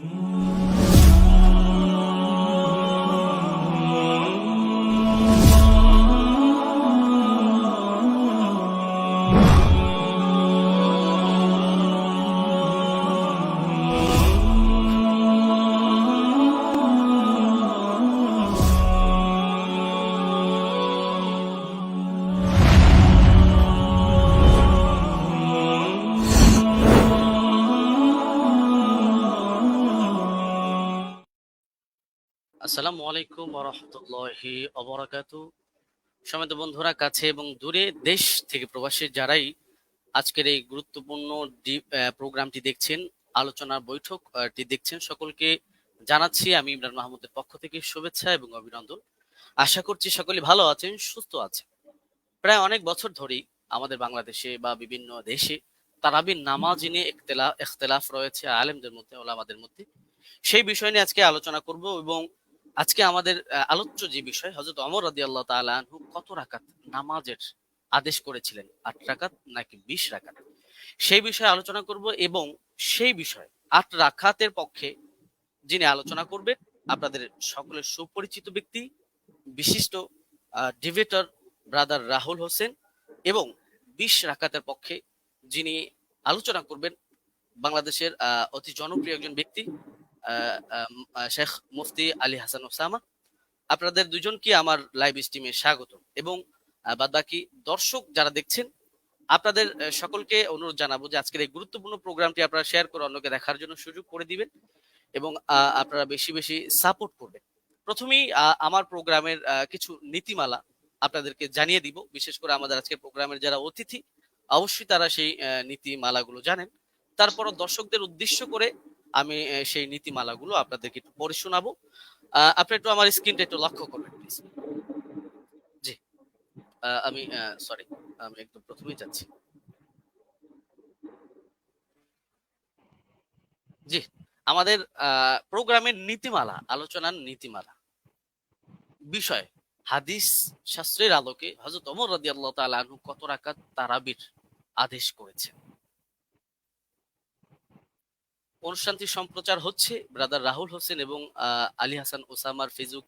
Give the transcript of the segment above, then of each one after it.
আসসালামু আলাইকুম ওয়া রাহমাতুল্লাহি ওয়া বারাকাতুহু। সম্মানিত বন্ধুরা, কাছে এবং দূরে, দেশ থেকে প্রবাসী যারাই আজকের এই গুরুত্বপূর্ণ প্রোগ্রামটি দেখছেন, আলোচনার বৈঠকটি দেখছেন, সকলকে জানাচ্ছি আমি ইমরান মাহমুদের পক্ষ থেকে শুভেচ্ছা এবং অভিনন্দন। আশা করছি সকলে ভালো আছেন, সুস্থ আছেন। প্রায় অনেক বছর ধরেই আমাদের বাংলাদেশে বা বিভিন্ন দেশে তারাবির নামাজ নিয়ে ইখতিলাফ রয়েছে আলেমদের মধ্যে, ওলামাদের মধ্যে। সেই বিষয় নিয়ে আজকে আলোচনা করব এবং আজকে আমাদের আলোচ্য যে বিষয়, হযরত ওমর রাদিয়াল্লাহু তাআলা আনহু কত রাকাত নামাজের আদেশ করেছিলেন, 8 রাকাত নাকি 20 রাকাত, সেই বিষয়ে আলোচনা করব। এবং সেই বিষয়ে 8 রাকাতের পক্ষে যিনি আলোচনা করবেন, আপনাদের সকলের সুপরিচিত ব্যক্তি, বিশিষ্ট ডিবেটর ব্রাদার রাহুল হোসেন। এবং 20 রাকাতের পক্ষে যিনি আলোচনা করবেন, বাংলাদেশের অতি জনপ্রিয় একজন ব্যক্তি, শেখ মুফতি আলী হাসান ওসামা। আপনাদের দুজনকে আমার লাইভ স্ট্রিমে স্বাগত। এবং বাদবাকি দর্শক যারা দেখছেন, আপনাদের সকলকে অনুরোধ জানাবো যে আজকের এই গুরুত্বপূর্ণ প্রোগ্রামটি আপনারা শেয়ার করে অন্যকে দেখার জন্য সুযোগ করে দিবেন এবং আপনারা বেশি বেশি সাপোর্ট করবেন। প্রথমেই আমার প্রোগ্রামের কিছু নীতিমালা আপনাদেরকে জানিয়ে দিব। বিশেষ করে আমাদের আজকের প্রোগ্রামের যারা অতিথি, অবশ্যই তারা সেই নীতিমালাগুলো জানেন। তারপরও দর্শকদের উদ্দেশ্য করে আমি সেই নীতিমালাগুলো আপনাদেরকে একটু পড়ে শোনাবো। আপনি একটু আমার স্ক্রিনটা একটু লক্ষ্য করবেন প্লিজ। জি, আমি সরি, আমি একদম প্রথমেই যাচ্ছি। জি, আমাদের প্রোগ্রামের নীতিমালা, আলোচনার নীতিমালা বিষয়, হাদিস শাস্ত্রের আলোকে হযরত ওমর রাদিয়াল্লাহু তাআলা আনহু কত রাকাত তারাবির আদেশ করেছেন। অনুষ্ঠানটি সম্প্রচার হচ্ছে ব্রাদার রাহুল হোসেন এবং আলী হাসান ওসামার ফেসবুক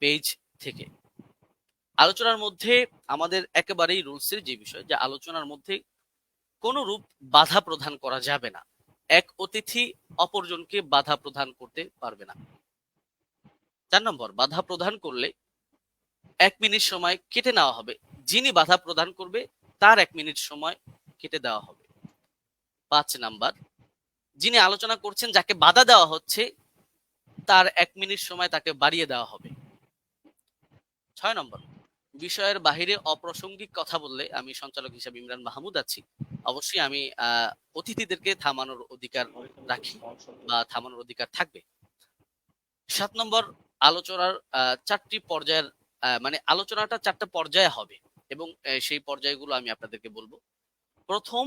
পেজ থেকে। আলোচনার মধ্যে আমাদের একেবারেই রুলসের যে বিষয়, যে আলোচনার মধ্যে কোনো রূপ বাধা প্রদান করা যাবে না। এক অতিথি অপরজনকে বাধা প্রদান করতে পারবে না। 4 নম্বর, বাধা প্রদান করলে 1 মিনিট সময় কেটে নেওয়া হবে। যিনি বাধা প্রদান করবে তার 1 মিনিট সময় কেটে দেওয়া হবে। 5 নাম্বার, যিনি আলোচনা করছেন, যাকে বাধা দেওয়া হচ্ছে, তার 1 মিনিট সময় তাকে বাড়িয়ে দেওয়া হবে। 6 নম্বর, বিষয়ের বাহিরে অপ্রাসঙ্গিক কথা বললে, আমি সঞ্চালক হিসেবে ইমরান মাহমুদ আছি, অবশ্যই আমি অতিথিদেরকে থামানোর অধিকার রাখি বা থামানোর অধিকার থাকবে। 7 নম্বর, আলোচনার 4টি পর্যায়ের মানে আলোচনাটা 4টা পর্যায়ে হবে এবং সেই পর্যায়গুলো আমি আপনাদেরকে বলবো। প্রথম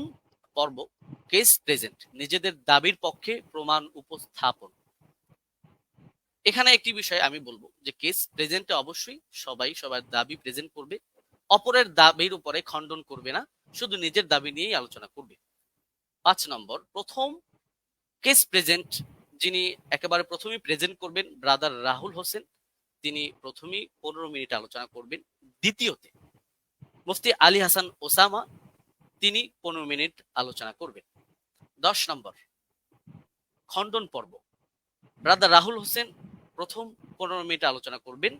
পর্ব, কেস প্রেজেন্ট, নিজেদের দাবির পক্ষে প্রমাণ উপস্থাপন। এখানে একটি বিষয় আমি বলবো যে কেস প্রেজেন্টে অবশ্যই সবাই সবার দাবি প্রেজেন্ট করবে, অপরের দাবির উপরে খণ্ডন করবে না, শুধু নিজের দাবি নিয়েই আলোচনা করবে। 5 নম্বর, প্রথম কেস প্রেজেন্ট, যিনি একেবারে প্রথমেই প্রেজেন্ট করবেন, ব্রাদার রাহুল হোসেন, তিনি প্রথমেই 15 মিনিট আলোচনা করবেন। দ্বিতীয়তে মুফতি আলী হাসান ওসামা, তিনি 15 মিনিট আলোচনা করবেন। 10 নম্বর, খণ্ডন পর্ব, ব্রাদার রাহুল হোসেন প্রথম 15 মিনিট আলোচনা করবেন,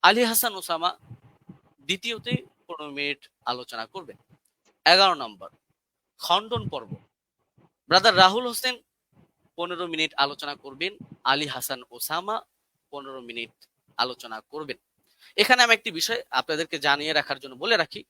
আলী হাসান ওসামা দ্বিতীয়তে 15 মিনিট আলোচনা করবেন। 11 নম্বর, খণ্ডন পর্ব, ব্রাদার রাহুল হোসেন 15 মিনিট আলোচনা করবেন, আলী হাসান ওসামা 15 মিনিট আলোচনা করবেন। এখানে আমি একটি বিষয় আপনাদেরকে জানিয়ে রাখার জন্য বলে রাখি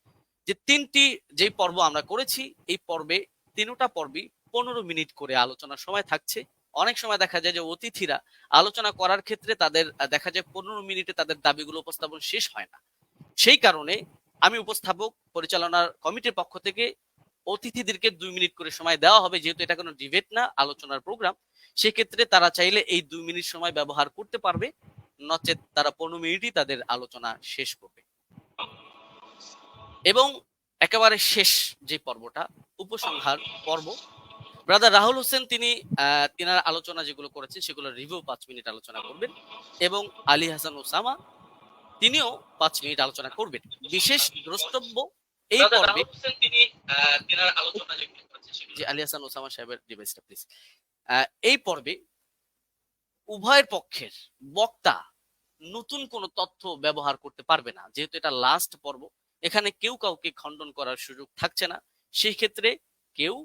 যে 3টি যে পর্ব আমরা করেছি, এই পর্বে 3টা পর্বই 15 মিনিট করে আলোচনার সময় থাকছে। অনেক সময় দেখা যায় যে অতিথিরা আলোচনা করার ক্ষেত্রে তাদের দেখা যায় 15 মিনিটে তাদের দাবিগুলো উপস্থাপন শেষ হয় না। সেই কারণে আমি উপস্থাপক পরিচালনার কমিটির পক্ষ থেকে অতিথিদেরকে 2 মিনিট করে সময় দেওয়া হবে, যেহেতু এটা কোনো ডিবেট না, আলোচনার প্রোগ্রাম। সেক্ষেত্রে তারা চাইলে এই 2 মিনিট সময় ব্যবহার করতে পারবে, নচেত তারা 15 মিনিটই তাদের আলোচনা শেষ করবে। এবং একেবারে শেষ যে পর্বটা, উপসংহার পর্ব, ব্রাদার রাহুল হোসেন তিনি তিনার আলোচনা যেগুলো করেছেন সেগুলো রিভিউ 5 মিনিট আলোচনা করবেন, এবং আলী হাসান ওসামা তিনিও 5 মিনিট আলোচনা করবেন। বিশেষ দ্রষ্টব্য এই পর্বে তিনি তিনার আলোচনা যেগুলো করেছেন যে আলী হাসান ওসামা সাহেবের ডিভাইসটা প্লিজ। এই পর্বে উভয়ের পক্ষের বক্তা নতুন কোনো তথ্য ব্যবহার করতে পারবে না, যেহেতু এটা লাস্ট পর্ব। এখানে কেউ কাউকে খণ্ডন করার সুযোগ থাকছে না, সেই ক্ষেত্রে কেউ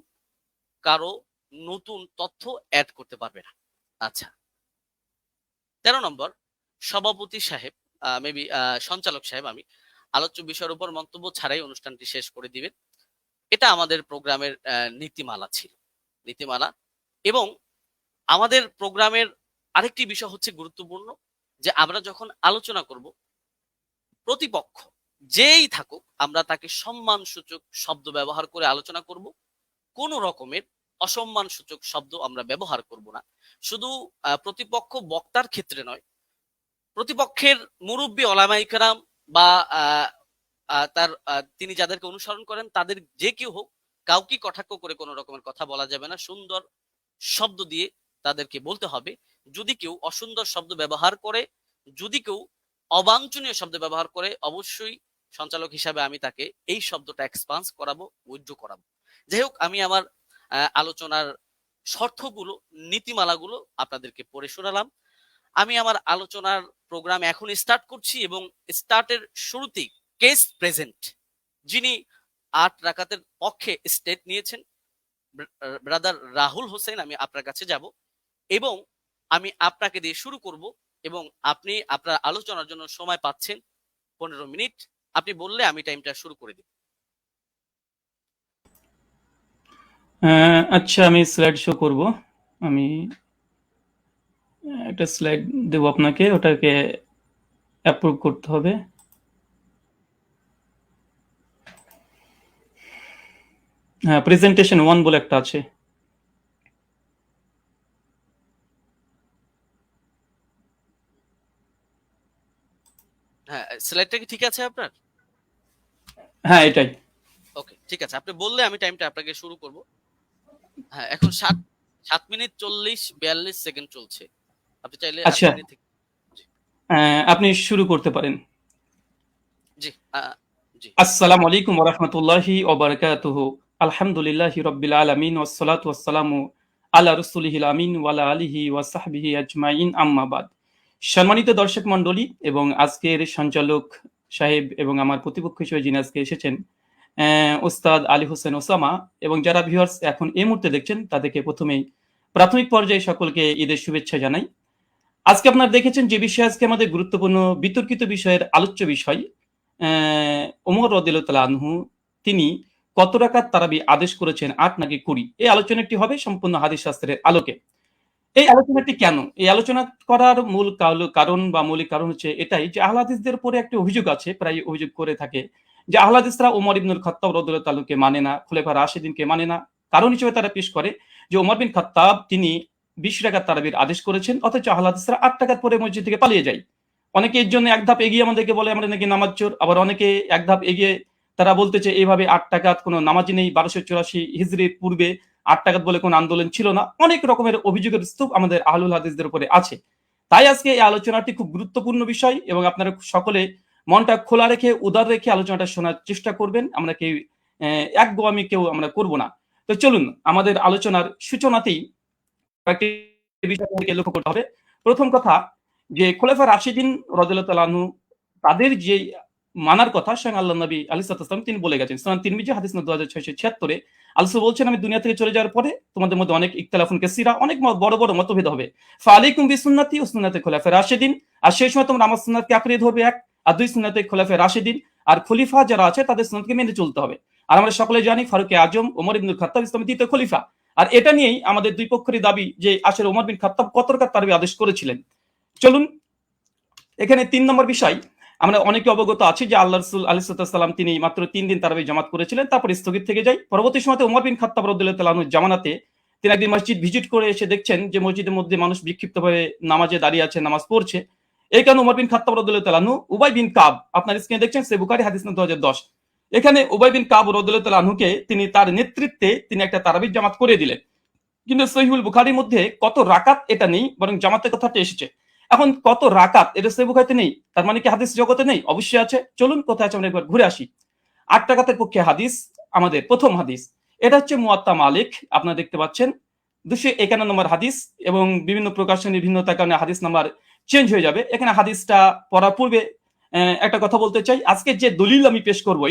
কারো নতুন তথ্য অ্যাড করতে পারবে না। আচ্ছা, 13 নম্বর, সভাপতি সাহেব মেবি সঞ্চালক সাহেব আমি আলোচ্য বিষয়ের উপর মন্তব্য ছাড়াই অনুষ্ঠানটি শেষ করে দিবেন। এটা আমাদের প্রোগ্রামের নীতিমালা ছিল, নীতিমালা। এবং আমাদের প্রোগ্রামের আরেকটি বিষয় হচ্ছে গুরুত্বপূর্ণ, যে আমরা যখন আলোচনা করব, প্রতিপক্ষ যেই থাকুক আমরা তাকে সম্মান সূচক শব্দ ব্যবহার করে আলোচনা করব। কোন রকমের অসম্মান সূচক শব্দ আমরা ব্যবহার করব না। শুধু প্রতিপক্ষ বক্তার ক্ষেত্রে নয়, প্রতিপক্ষের মুরব্বী ওলামায়ে কেরাম বা তার তিনি যাদেরকে অনুসরণ করেন তাদের যে কেউ হোক, কাউকে কটাক্ষ করে কোনো রকমের কথা বলা যাবে না। সুন্দর শব্দ দিয়ে তাদেরকে বলতে হবে। যদি কেউ অসুন্দর শব্দ ব্যবহার করে, যদি কেউ অবাঞ্ছনীয় শব্দ ব্যবহার করে, অবশ্যই সঞ্চালক হিসাবে আমি তাকে এই শব্দটা এক্সপান্স করাবো, উইথড্র করাবো। যাই হোক, আমি আমার আলোচনার শর্তগুলো, নীতিমালাগুলো আপনাদেরকে পড়ে শোনালাম। আমি আমার আলোচনার প্রোগ্রাম এখন স্টার্ট করছি, এবং স্টার্টের শুরুতেই কেস প্রেজেন্ট যিনি 8 রাকাতের পক্ষে স্টেট নিয়েছেন, ব্রাদার রাহুল হোসেন, আমি আপনার কাছে যাব এবং আমি আপনাকে দিয়ে শুরু করব, এবং আপনি আপনার আলোচনার জন্য সময় পাচ্ছেন 15 মিনিট। আপনি বললে আমি টাইমটা শুরু করে দিব। আচ্ছা, আমি স্লাইড শো করব। আমি একটা স্লাইড দেব আপনাকে, ওটাকে অ্যাপ্রুভ করতে হবে। হ্যাঁ, প্রেজেন্টেশন 1 বলে একটা আছে। হ্যাঁ, স্লাইডটা কি ঠিক আছে আপনার? হ্যাঁ, এটাই। ওকে, ঠিক আছে। আপনি বললে আমি টাইমটা আপনাকে শুরু করব। হ্যাঁ, এখন 7 মিনিট 42 সেকেন্ড চলছে। আপনি চাইলে 8 আচ্ছা, মিনিট থেকে। আপনি শুরু করতে পারেন। জি, জি। আসসালামু আলাইকুম ওয়া রাহমাতুল্লাহি ওয়া বারাকাতুহু। আলহামদুলিল্লাহি রাব্বিল আলামিন ওয়াস সালাতু ওয়াস সালামু আলা রাসূলিহিল আমিন ওয়া আলা আলিহি ওয়া সাহবিহি আজমাইন, আম্মা বাদ। সম্মানিত দর্শক মণ্ডলী এবং আজকের সঞ্চালক সাহেব এবং আমার প্রতিপক্ষ হিসেবে যিনি আজকে এসেছেন, ওস্তাদ আলী হোসেন ওসামা, এবং যারা ভিউয়ার্স এখন এই মুহূর্তে দেখছেন তাদেরকে প্রথমেই প্রাথমিক পর্যায়ে সকলকে ঈদের শুভেচ্ছা জানাই। আজকে আপনারা দেখেছেন যে বিষয় আজকে আমাদের গুরুত্বপূর্ণ বিতর্কিত বিষয়ের আলোচ্য বিষয়, ওমর রাদিয়াল্লাহু তাআলা আনহু তিনি কত রাকাত তারাবি আদেশ করেছেন, 8 নাকি 20? এই আলোচনাটি হবে সম্পূর্ণ হাদিস শাস্ত্রের আলোকে। এই আলোচনাটি কেন? এই আলোচনা করার মূল কারণ বা মৌলিক কারণ হচ্ছে এটাই যে আহলে হাদিসদের উপরে একটা অভিযোগ আছে, প্রায় অভিযোগ করে থাকে যে আহলে হাদিসরা ওমর ইবনুল খাত্তাব রাদিয়াল্লাহু তাআলাকে মানে না, খোলাফা রাশিদিনকে মানে না। কারণ হিসেবে তারা পেশ করে যে ওমর বিন খাত্তাব তিনি 20 রাকাত তারাবির আদেশ করেছেন, অথচ আহলে হাদিসরা 8 রাকাত পরে মসজিদ থেকে পালিয়ে যায়। অনেকে এর জন্য এক ধাপ এগিয়ে আমাদেরকে বলে আমরা নাকি নামাজ চোর, আবার অনেকে এক ধাপ এগিয়ে তারা বলতেছে এইভাবে 8 রাকাত কোনো নামাজই নেই, 1284 হিজরির পূর্বে 8 রাকাত বলে কোনো আন্দোলন ছিল না। অনেক রকমের অভিযোগের স্তূপ আমাদের আহলুল হাদিসদের উপরে আছে। তাই আজকে এই আলোচনাটি খুব গুরুত্বপূর্ণ বিষয়, এবং আপনারা সকলে মনটা খোলা রেখে, উদার রেখে আলোচনাটা শোনার চেষ্টা করবেন। আমরা কেউ একগোয়ামি কেউ আমরা করব না। তো চলুন আমাদের আলোচনার সূচনাতেই কয়েকটি বিষয় লক্ষ্য করতে হবে। প্রথম কথা, যে খোলাফা রাশিদিন রাদিয়াল্লাহু তাআলা আনহু তাদের যে মানার কথা স্বয়ং আল্লাহ নবী আলাইহিস সালাম তিনি বলে গেছেন। সুনান তিরমিজি হাদিস নম্বর 2676 আল্লাহ বলছেন, আমি দুনিয়া থেকে চলে যাওয়ার পরে তোমাদের মধ্যে অনেক ইখতিলাফুন কাসীরা, অনেক বড় বড় মতভেদ হবে। ফালাইকুম বিসুন্নতি ওয়া সুন্নাতি খোলাফা রাশিদিন, আর সেই সময় তোমরা আমার সুন্নাতকে আঁকড়ে ধরবে, এক, আর দুই, সুন্নাতে খোলাফা রাশিদিন, আর খলিফা যারা আছে তাদের সুন্নাতকে মেনে চলতে হবে। আর আমরা সকলে জানি ফারুকে আজম ওমর ইবনুল খাত্তাব ইসলামের দ্বিতীয় খলিফা। আর এটা নিয়েই আমাদের দুই পক্ষেরই দাবি যে আসলে ওমর বিন খাত্তাব কত রাকাত তারাবি আদেশ করেছিলেন। চলুন এখানে 3 নম্বর বিষয়, আমরা অনেকে অবগত আছি যে আল্লাহ রাসূল আলাইহিস সালাম তিনি মাত্র 3 দিন তারাবি জামাত করেছিলেন, তারপর স্থগিত থেকে যায়। পরবর্তী সময়তে ওমর বিন খাত্তাব রাদিয়াল্লাহু তাআলা আনহু জামানাতে তিনি একদিন মসজিদ ভিজিট করে এসে দেখছেন যে মসজিদের মধ্যে মানুষ বিক্ষিপ্তভাবে নামাজে দাঁড়িয়ে আছে, নামাজ পড়ছে। এই কারণে ওমর বিন খাত্তাব রাদিয়াল্লাহু তাআলা আনহু উবাই বিন কাব, আপনার স্ক্রিনে দেখছেন সহিহ বুখারী হাদিস নম্বর 2010, এখানে উবাই বিন কাব রাদিয়াল্লাহু তাআলা আনহুকে তিনি তার নেতৃত্বে তিনি একটা তারাবির জামাত করে দিলেন। কিন্তু সহিহুল বুখারীর মধ্যে কত রাকাত এটা নেই, বরং জামাতের কথাটা এসেছে। এখন কত রাকাত এটা সহিহ বুখারীতে নেই, তার মানে কি হাদিস জগতে নেই? অবশ্যই আছে। চলুন কোথায় আছে আমরা একবার ঘুরে আসি। ৮ রাকাতের পক্ষে হাদিস, আমাদের প্রথম হাদিস, এটা হচ্ছে মুয়াত্তা মালিক, আপনারা দেখতে পাচ্ছেন 251 নম্বর হাদিস, এবং বিভিন্ন প্রকাশনীর ভিন্নতার কারণে হাদিস নাম্বার চেঞ্জ হয়ে যাবে। এখানে হাদিসটা পড়ার পূর্বে একটা কথা বলতে চাই, আজকে যে দলিল আমি পেশ করব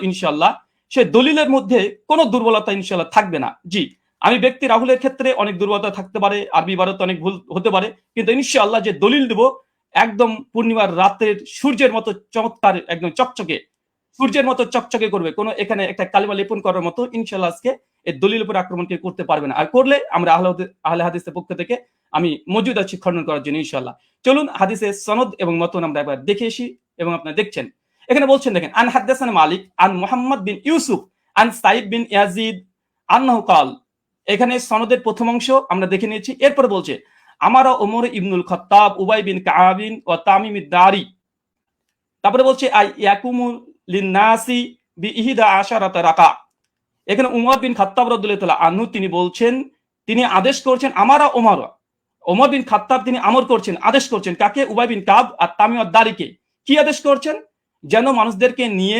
ইনশাআল্লাহ সে দলিলের মধ্যে কোনো দুর্বলতা ইনশাআল্লাহ থাকবে না। জি, আমি ব্যক্তি রাহুলের ক্ষেত্রে অনেক দুর্বলতা থাকতে পারে, আরবি ইবারত অনেক ভুল হতে পারে, কিন্তু ইনশাআল্লাহ যে দলিল দেব একদম পূর্ণিমার রাতের সূর্যের মতো চমৎকার, একদম চকচকে, সূর্যের মতো চকচকে করবে। কোনো এখানে একটা কালিমা লেপন করার মতো ইনশাআল্লাহ আজকে এই দলিল উপর আক্রমণ কেউ করতে পারবে না। আর করলে আমরা আহলে হাদিসের পক্ষ থেকে আমি মজুদ আছি খণ্ডন করার জন্য ইনশাআল্লাহ। চলুন হাদিসের সনদ এবং মতন আমরা একবার দেখে আসি, এবং আপনারা দেখছেন এখানে বলছেন, দেখেন, আন হাদ্দাসানা মালিক আন মুহাম্মদ বিন ইউসুফ আন সাইদ বিন ইয়াজিদ আন্নাহু কাল। এখানে সনদের প্রথম অংশ আমরা দেখে নিয়েছি। এরপরে বলছে আমারা ওমর ইবনুল খাত্তাব উবাই বিন কাআবিন ও তামিম দারি। তারপরে বলছে আই ইয়াকুমু লিন্নাসি বি ইহিদা আশারাতা রাকা। এখানে উমর বিন খাত্তাব রাদিয়াল্লাহু তাআলা আনহু তিনি বলছেন, তিনি আদেশ করছেন, ওমর বিন খাত্তাব তিনি আমর করছেন, আদেশ করছেন কাকে? উবাই বিন কাব আর তামিম দারিকে। কি আদেশ করছেন? যেন মানুষদেরকে নিয়ে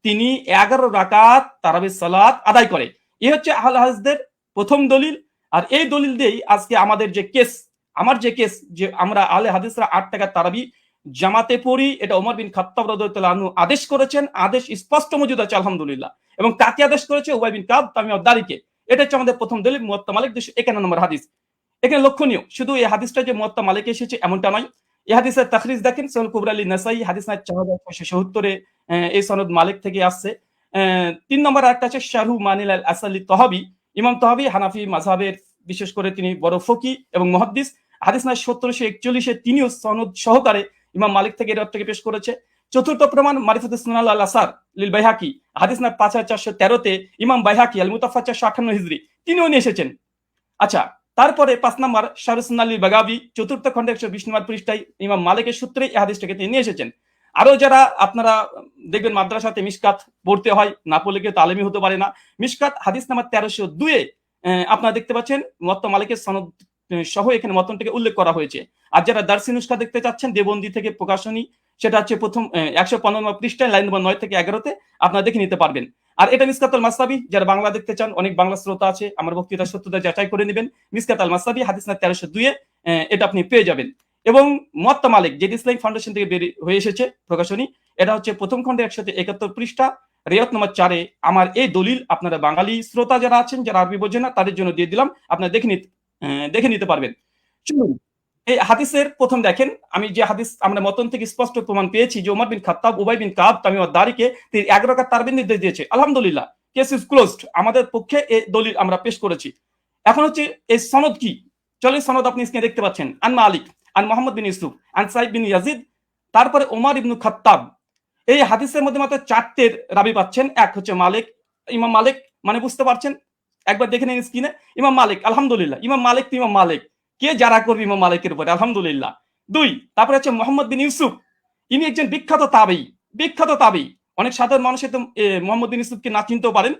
তিনি 11 রাকাত তারাবির সালাত আদায় করে। এই হচ্ছে আহলে হাদিসদের প্রথম দলিল। আর এই দলিল দিয়েই আজকে আমাদের যে কেস, আমার যে কেস, যে আমরা আহলে হাদিসরা 8 টাকা তারাবি জামাতে পড়ি, এটা ওমর বিন খাত্তাব রাদিয়াল্লাহু আনহু আদেশ করেছেন। আদেশ স্পষ্ট মজুদ আছে আলহামদুলিল্লাহ। এবং কাকে আদেশ করেছে? উবাই বিন কাব, তামিম দারিকে। এটা হচ্ছে আমাদের প্রথম দলিল, মুয়াত্তা মালিক 251 নম্বর হাদিস। এখানে লক্ষণীয় শুধু এই হাদিসটা যে মুয়াত্তা মালিকে এসেছে এমনটা নয়। এই হাদিসের তাখরিজ দেখেন, সহিহ কুবরা আলী নাসাই হাদিস নাম্বার 4677 এই সনদ মালিক থেকে আসছে। 3 নম্বর আরেকটা আছে শারহু মানিল আল আসালি তহাবি। ইমাম তহাবি হানাফি মাযহাবের বিশেষ করে তিনি বড় ফকি এবং মুহাদ্দিস। হাদিস নাম্বার 1741 তিনিও সনদ সহকারে ইমাম মালিক থেকে এর থেকে পেশ করেছে। চতুর্থ প্রমাণ মারিফাতুস সুনান আল আসার লিল বাইহাকি, হাদিস নাম্বার 5413 ইমাম বাইহাকি আল মুতাফা 458 হিজরি তিনিও নিয়ে এসেছেন। আচ্ছা, তারপরে 5 নম্বর শারুসুন আলী বাগাবি, চতুর্থ খণ্ডে 120 নম্বর পৃষ্ঠায় ইমাম মালিকের সূত্রে এই হাদিসটাকে তিনি নিয়ে এসেছেন। আরো যারা আপনারা দেখবেন মাদ্রাসাতে মিশকাত পড়তে হয়, না পড়লে কেউ তালিমি হতে পারে না। মিশকাত হাদিস নাম্বার 1302 আপনারা দেখতে পাচ্ছেন মুয়াত্তা মালিকের সনদ সহ এখানে মতনটাকে উল্লেখ করা হয়েছে। আর যারা দারসি নুসখা দেখতে চাচ্ছেন দেবন্দি থেকে প্রকাশনী, সেটা হচ্ছে প্রথম 115 নম্বর পৃষ্ঠায় লাইন নম্বর 9 থেকে 11তে আপনারা দেখে নিতে পারবেন। আর এটা মিসকাতুল মাসাবি, যারা বাংলা দেখতে চান, অনেক বাংলা শ্রোতা আছে, আমার বক্তৃতার সত্যতা যাচাই করে নেবেন। মিসকাত আল মাসাবি হাদিস নাম্বার 1302 এটা আপনি পেয়ে যাবেন। এবং মুয়াত্তা মালিক যেটি ইসলামিক ফাউন্ডেশন থেকে বের হয়ে এসেছে প্রকাশনী, এটা হচ্ছে প্রথম খণ্ডে 171 পৃষ্ঠা রিয়াত নম্বর 4 আমার এই দলিল আপনারা বাঙালি শ্রোতা যারা আছেন, যারা আরবি বোঝেন না, তাদের জন্য দিয়ে দিলাম, আপনারা দেখে নিতে পারবেন। শুনুন, এই হাদিসের প্রথম দেখেন, আমি যে হাদিস আমরা মতন থেকে স্পষ্ট প্রমাণ পেয়েছি যে ওমর বিন খাত্তাব উবাই বিন কাব তামিম দারিকে তিনি 11 রাকাত তারাবির নির্দেশ দিয়েছে। আলহামদুলিল্লাহ, কেস ইজ ক্লোজড। আমাদের পক্ষে এই দলিল আমরা পেশ করেছি। এখন হচ্ছে এই সনদ কি, চলেন সনদ আপনি স্ক্রিনে দেখতে পাচ্ছেন। আন মালিক আন মুহাম্মদ বিন ইউসুফ আন সাইদ বিন ইয়াজিদ, তারপরে ওমর ইবনু খাত্তাব। এই হাদিসের মধ্যে মাত্র 4টের রাবি পাচ্ছেন। এক হচ্ছে মালিক, ইমাম মালিক, মানে বুঝতে পারছেন, একবার দেখে নিন স্ক্রিনে। ইমাম মালিক, আলহামদুলিল্লাহ, ইমাম মালিক তো ইমাম মালিক, কে যারা করবে ইমাম মালিকের উপরে, আলহামদুলিল্লাহ। 2, তারপরে হচ্ছে মোহাম্মদ বিন ইউসুফ, ইনি একজন বিখ্যাত তাবেঈ। অনেক সাধারণ মানুষের তো মোহাম্মদ বিন ইউসুফকে না চিনতেও পারেন।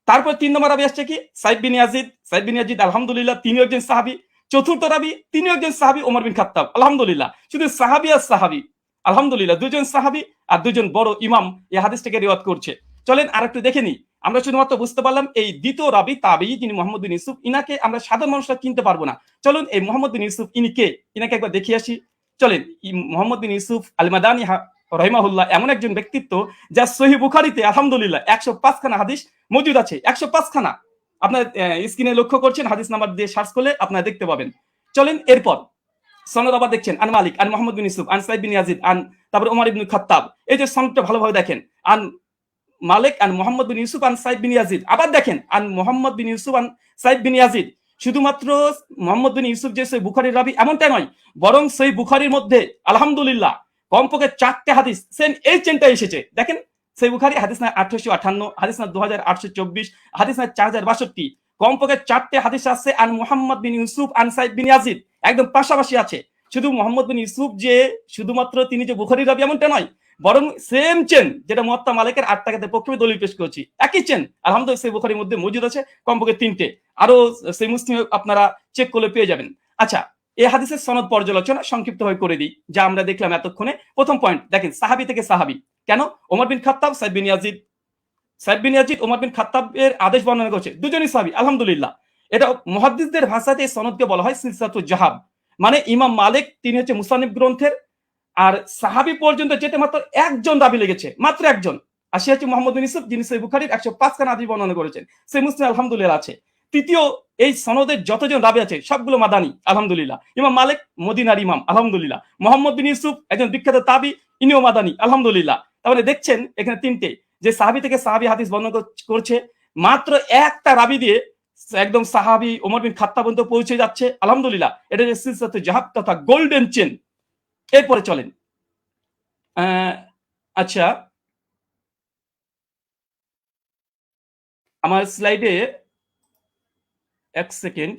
তারপর 3 নম্বর রাবি আসছে কি? সাইদ বিন ইয়াজিদ, আলহামদুলিল্লাহ, তিনিও একজন সাহাবী। চতুর্থ রাবি, তিনিও একজন সাহাবী, ওমর বিন খাত্তাব, আলহামদুলিল্লাহ। শুধু সাহাবী আর সাহাবী, আলহামদুলিল্লাহ, দুজন সাহাবী আর দুজন বড় ইমাম এই হাদিসটাকে রিওয়ায়াত করছে। চলেন আরেকটু দেখে নিই। আমরা শুধুমাত্র বুঝতে পারলাম এই দ্বিতীয় রাবি তাবেঈ যিনি মোহাম্মদ বিন ইউসুফ, ইনাকে আমরা সাধারণ মানুষরা চিনতে পারবো না। চলুন এই মোহাম্মদ বিন ইউসুফ ইনি কে, ইনাকে একবার দেখিয়ে আসি। চলেন, মোহাম্মদ বিন ইউসুফ আল মাদানী রহিমাহুল্লাহ এমন একজন ব্যক্তিত্ব যা সহিহ বুখারীতে আলহামদুলিল্লাহ 105 খানা হাদিস মজুদ আছে। 105 খানা আপনার স্ক্রিনে লক্ষ্য করছেন, হাদিস নাম্বার দিয়ে সার্চ করলে আপনারা দেখতে পাবেন। চলেন এরপর সনদ আবার দেখছেন, আন মালিক আন মুহাম্মদ বিন ইউসুফ আন সাইদ বিন ইয়াজিদ আন, তারপর ওমর ইবনে খাত্তাব। এই যে সনদটা ভালোভাবে দেখেন, আন মালিক আন মুহাম্মদ বিন ইউসুফ আন সাইদ বিন ইয়াজিদ। আবার দেখেন আন মুহাম্মদ বিন ইউসুফ আন সাইদ বিন ইয়াজিদ। শুধুমাত্র মুহাম্মদ বিন ইউসুফ যে সহিহ বুখারীর রাবি এমনটা নয়, বরং সহিহ বুখারীর মধ্যে আলহামদুলিল্লাহ কমপক্ষে 4টে হাদিস সেম এই চেনটা এসেছে। দেখেন সহিহ বুখারী হাদিস না 1858, হাদিস না 2824, হাদিস না 4062, কমপক্ষে 4টে হাদিস আছে আন মুহাম্মদ বিন ইউসুফ আন সাইদ বিন ইয়াজিদ, একদম পাশাপাশি আছে। শুধু মুহাম্মদ বিন ইউসুফ যে শুধুমাত্র তিনি যে বুখারীর রাবি এমনটা নয়, বরং সেম চেন যেটা মুয়াত্তা মালিকের 8 টাকাতে পক্ষে দলিল পেশ করেছি, একই চেন আলহামদুলিল্লাহ সহিহ বুখারীর মধ্যে মজুদ আছে, কমপক্ষে 3টে, আরো সহিহ মুসলিমে আপনারা চেক করলে পেয়ে যাবেন। আচ্ছা, এই হাদিসের সনদ পর্যালোচনা সংক্ষিপ্তভাবে করে দিই, যা আমরা দেখলাম এতক্ষণে। প্রথম পয়েন্ট দেখেন, সাহাবী থেকে সাহাবী কেন? ওমর বিন খাত্তাব, সাইদ বিন ইয়াজিদ ওমর বিন খাত্তাবের আদেশ বর্ণনা করছে, দুজনই সাহাবী। আলহামদুলিল্লাহ, এটা মুহাদ্দিসদের ভাষাতে এই সনদকে বলা হয় সিলসিলাতুল জাহাব, মানে ইমাম মালিক তিনি হচ্ছে মুসান্নিফ গ্রন্থের, আর সাহাবী পর্যন্ত যেতে মাত্র একজন রাবী লেগেছে, মাত্র একজন, আর সে হচ্ছে মুহাম্মদ বিন ইউসুফ, যিনি সহিহ বুখারীর 105 খানা হাদিস বর্ণনা করেছেন। সহিহ মুসলিম আলহামদুলিল্লাহ আছে। তৃতীয়, এই সনদের যতজন রাবী আছে সবগুলো মাদানী, আলহামদুলিল্লাহ। ইমাম মালিক মদিনার ইমাম, আলহামদুলিল্লাহ। মুহাম্মদ বিন ইউসুফ একজন বিখ্যাত তাবী, ইনিও মাদানী, আলহামদুলিল্লাহ। তাহলে দেখছেন এখানে 3টে, যে সাহাবী থেকে সাহাবী হাদিস বর্ণনা করছে, মাত্র একটা রাবী দিয়ে একদম সাহাবী ওমর বিন খাত্তাব পর্যন্ত পৌঁছে যাচ্ছে, আলহামদুলিল্লাহ। এটা যে সিলসিলাতুল জাহাব তথা গোল্ডেন চেন। এরপরে চলেন, আচ্ছা, আমার স্লাইডে 1 সেকেন্ড,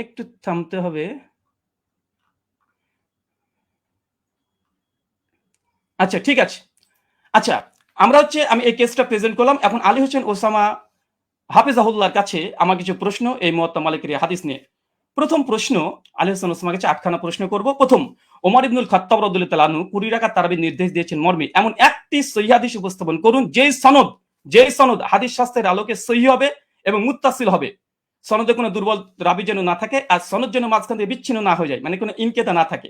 একটু থামতে হবে। আচ্ছা, ঠিক আছে। আচ্ছা, আমরা হচ্ছে আমি এই কেসটা প্রেজেন্ট করলাম। এখন আলী হোসেন ওসামা হাফিজাহুল্লাহর কাছে আমার কিছু প্রশ্ন এই মুয়াত্তা মালিকের এই হাদিস নিয়ে। প্রথম প্রশ্ন, আলী হোসেন ওসামার কাছে 8খানা প্রশ্ন করব। প্রথম, ওমর ইবনুল খাত্তাব রাদিয়াল্লাহু তাআলা আনহু 20 রাকাত তারাবির নির্দেশ দিয়েছেন মর্মে এমন একটি সহিহ হাদিস উপস্থাপন করুন যেই সনদ হাদিস শাস্ত্রের আলোকে সহিহ হবে এবং মুত্তাসিল হবে, সনদে কোনো দুর্বল রাবী যেন না থাকে, আর সনদ যেন মাঝখান থেকে বিচ্ছিন্ন না হয়ে যায়, মানে কোনো ইনকেতা না থাকে।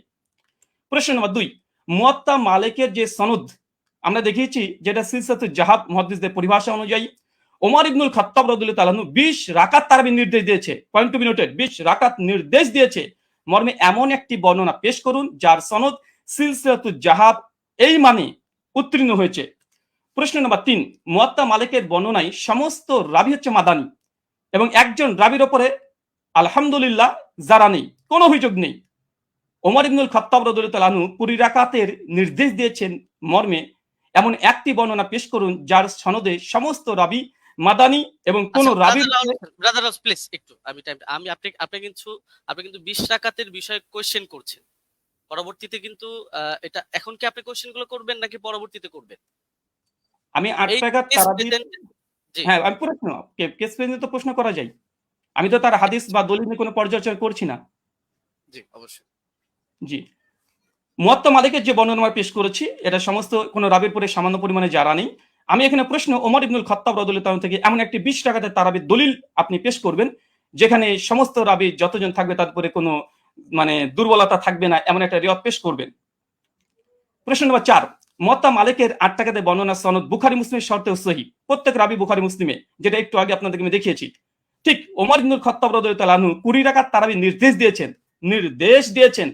প্রশ্ন নম্বর 2, মুয়াত্তা মালিকের যে সনদ আমরা দেখিয়েছি, যেটা সিলসিলাতুল জাহাব মুহাদ্দিসদের পরিভাষা অনুযায়ী ওমর ইবনুল খাত্তাব রাদিয়াল্লাহু তাআলা আনহু 20 রাকাত তারাবির নির্দেশ দিয়েছে, পয়েন্ট টু বি নোটেড, 20 রাকাত নির্দেশ দিয়েছে মর্মে এমন একটি বর্ণনা পেশ করুন যার সনদ সিলসিলাতুল জাহাব এই মানে উত্তীর্ণ হয়েছে। প্রশ্ন নম্বর 3, মুয়াত্তা মালিকের বর্ণনায় সমস্ত রাবী হচ্ছে মাদানী এবং একজন রাবীর উপরে আলহামদুলিল্লাহ যারা নেই, কোনো অভিযোগ নেই। ওমর ইবনুল খাত্তাব রাদিয়াল্লাহু তাআলা আনহু 20 রাকাতের নির্দেশ দিয়েছেন মর্মে এমন একটি বর্ণনা পেশ করুন যার সনদে সমস্ত রাবী মাদানী এবং কোন রাবীর ব্রাদার প্লিজ একটু আমি আপনি কিন্তু 20 রাকাতের বিষয়ে কোশ্চেন করছেন, পরবর্তীতে কিন্তু এটা এখন কি আপনি কোশ্চেনগুলো করবেন নাকি পরবর্তীতে করবেন? আমি 8 রাকাত তারাবির, জি হ্যাঁ আমি প্রশ্ন কেস প্রেজেন্ট তো প্রশ্ন করা যায়, আমি তো তার হাদিস বা দলিল নিয়ে কোনো পর্যালোচনা করছি না। জি অবশ্যই। জি, মুয়াত্তা মালিকের যে বর্ণনা পেশ করেছি এটা সমস্ত কোনো রাবীর পরে সামান্য পরিমাণে যারা নেই। আমি এখানে প্রশ্ন, ওমর ইবনুল খাত্তাব রাদিয়াল্লাহু তাআলা থেকে এমন একটি 20 রাকাতের তারাবির দলিল আপনি পেশ করবেন যেখানে সমস্ত রাবী যতজন থাকবে তার উপরে কোনো মানে দুর্বলতা থাকবে না, এমন একটা রিওয়ায়াত পেশ করবেন। প্রশ্ন নম্বর 4, মুয়াত্তা মালিকের 8 টাকাতে বর্ণনা সনদ বুখারী মুসলিমের শর্তেও সহিহ, প্রত্যেক রাবী বুখারী মুসলিমে, যেটা একটু আগে আপনাদেরকে আমি দেখিয়েছি। ঠিক ওমর ইবনুল খাত্তাব রাদিয়াল্লাহু তাআলা আনহু 20 রাকাত তারাবির নির্দেশ দিয়েছেন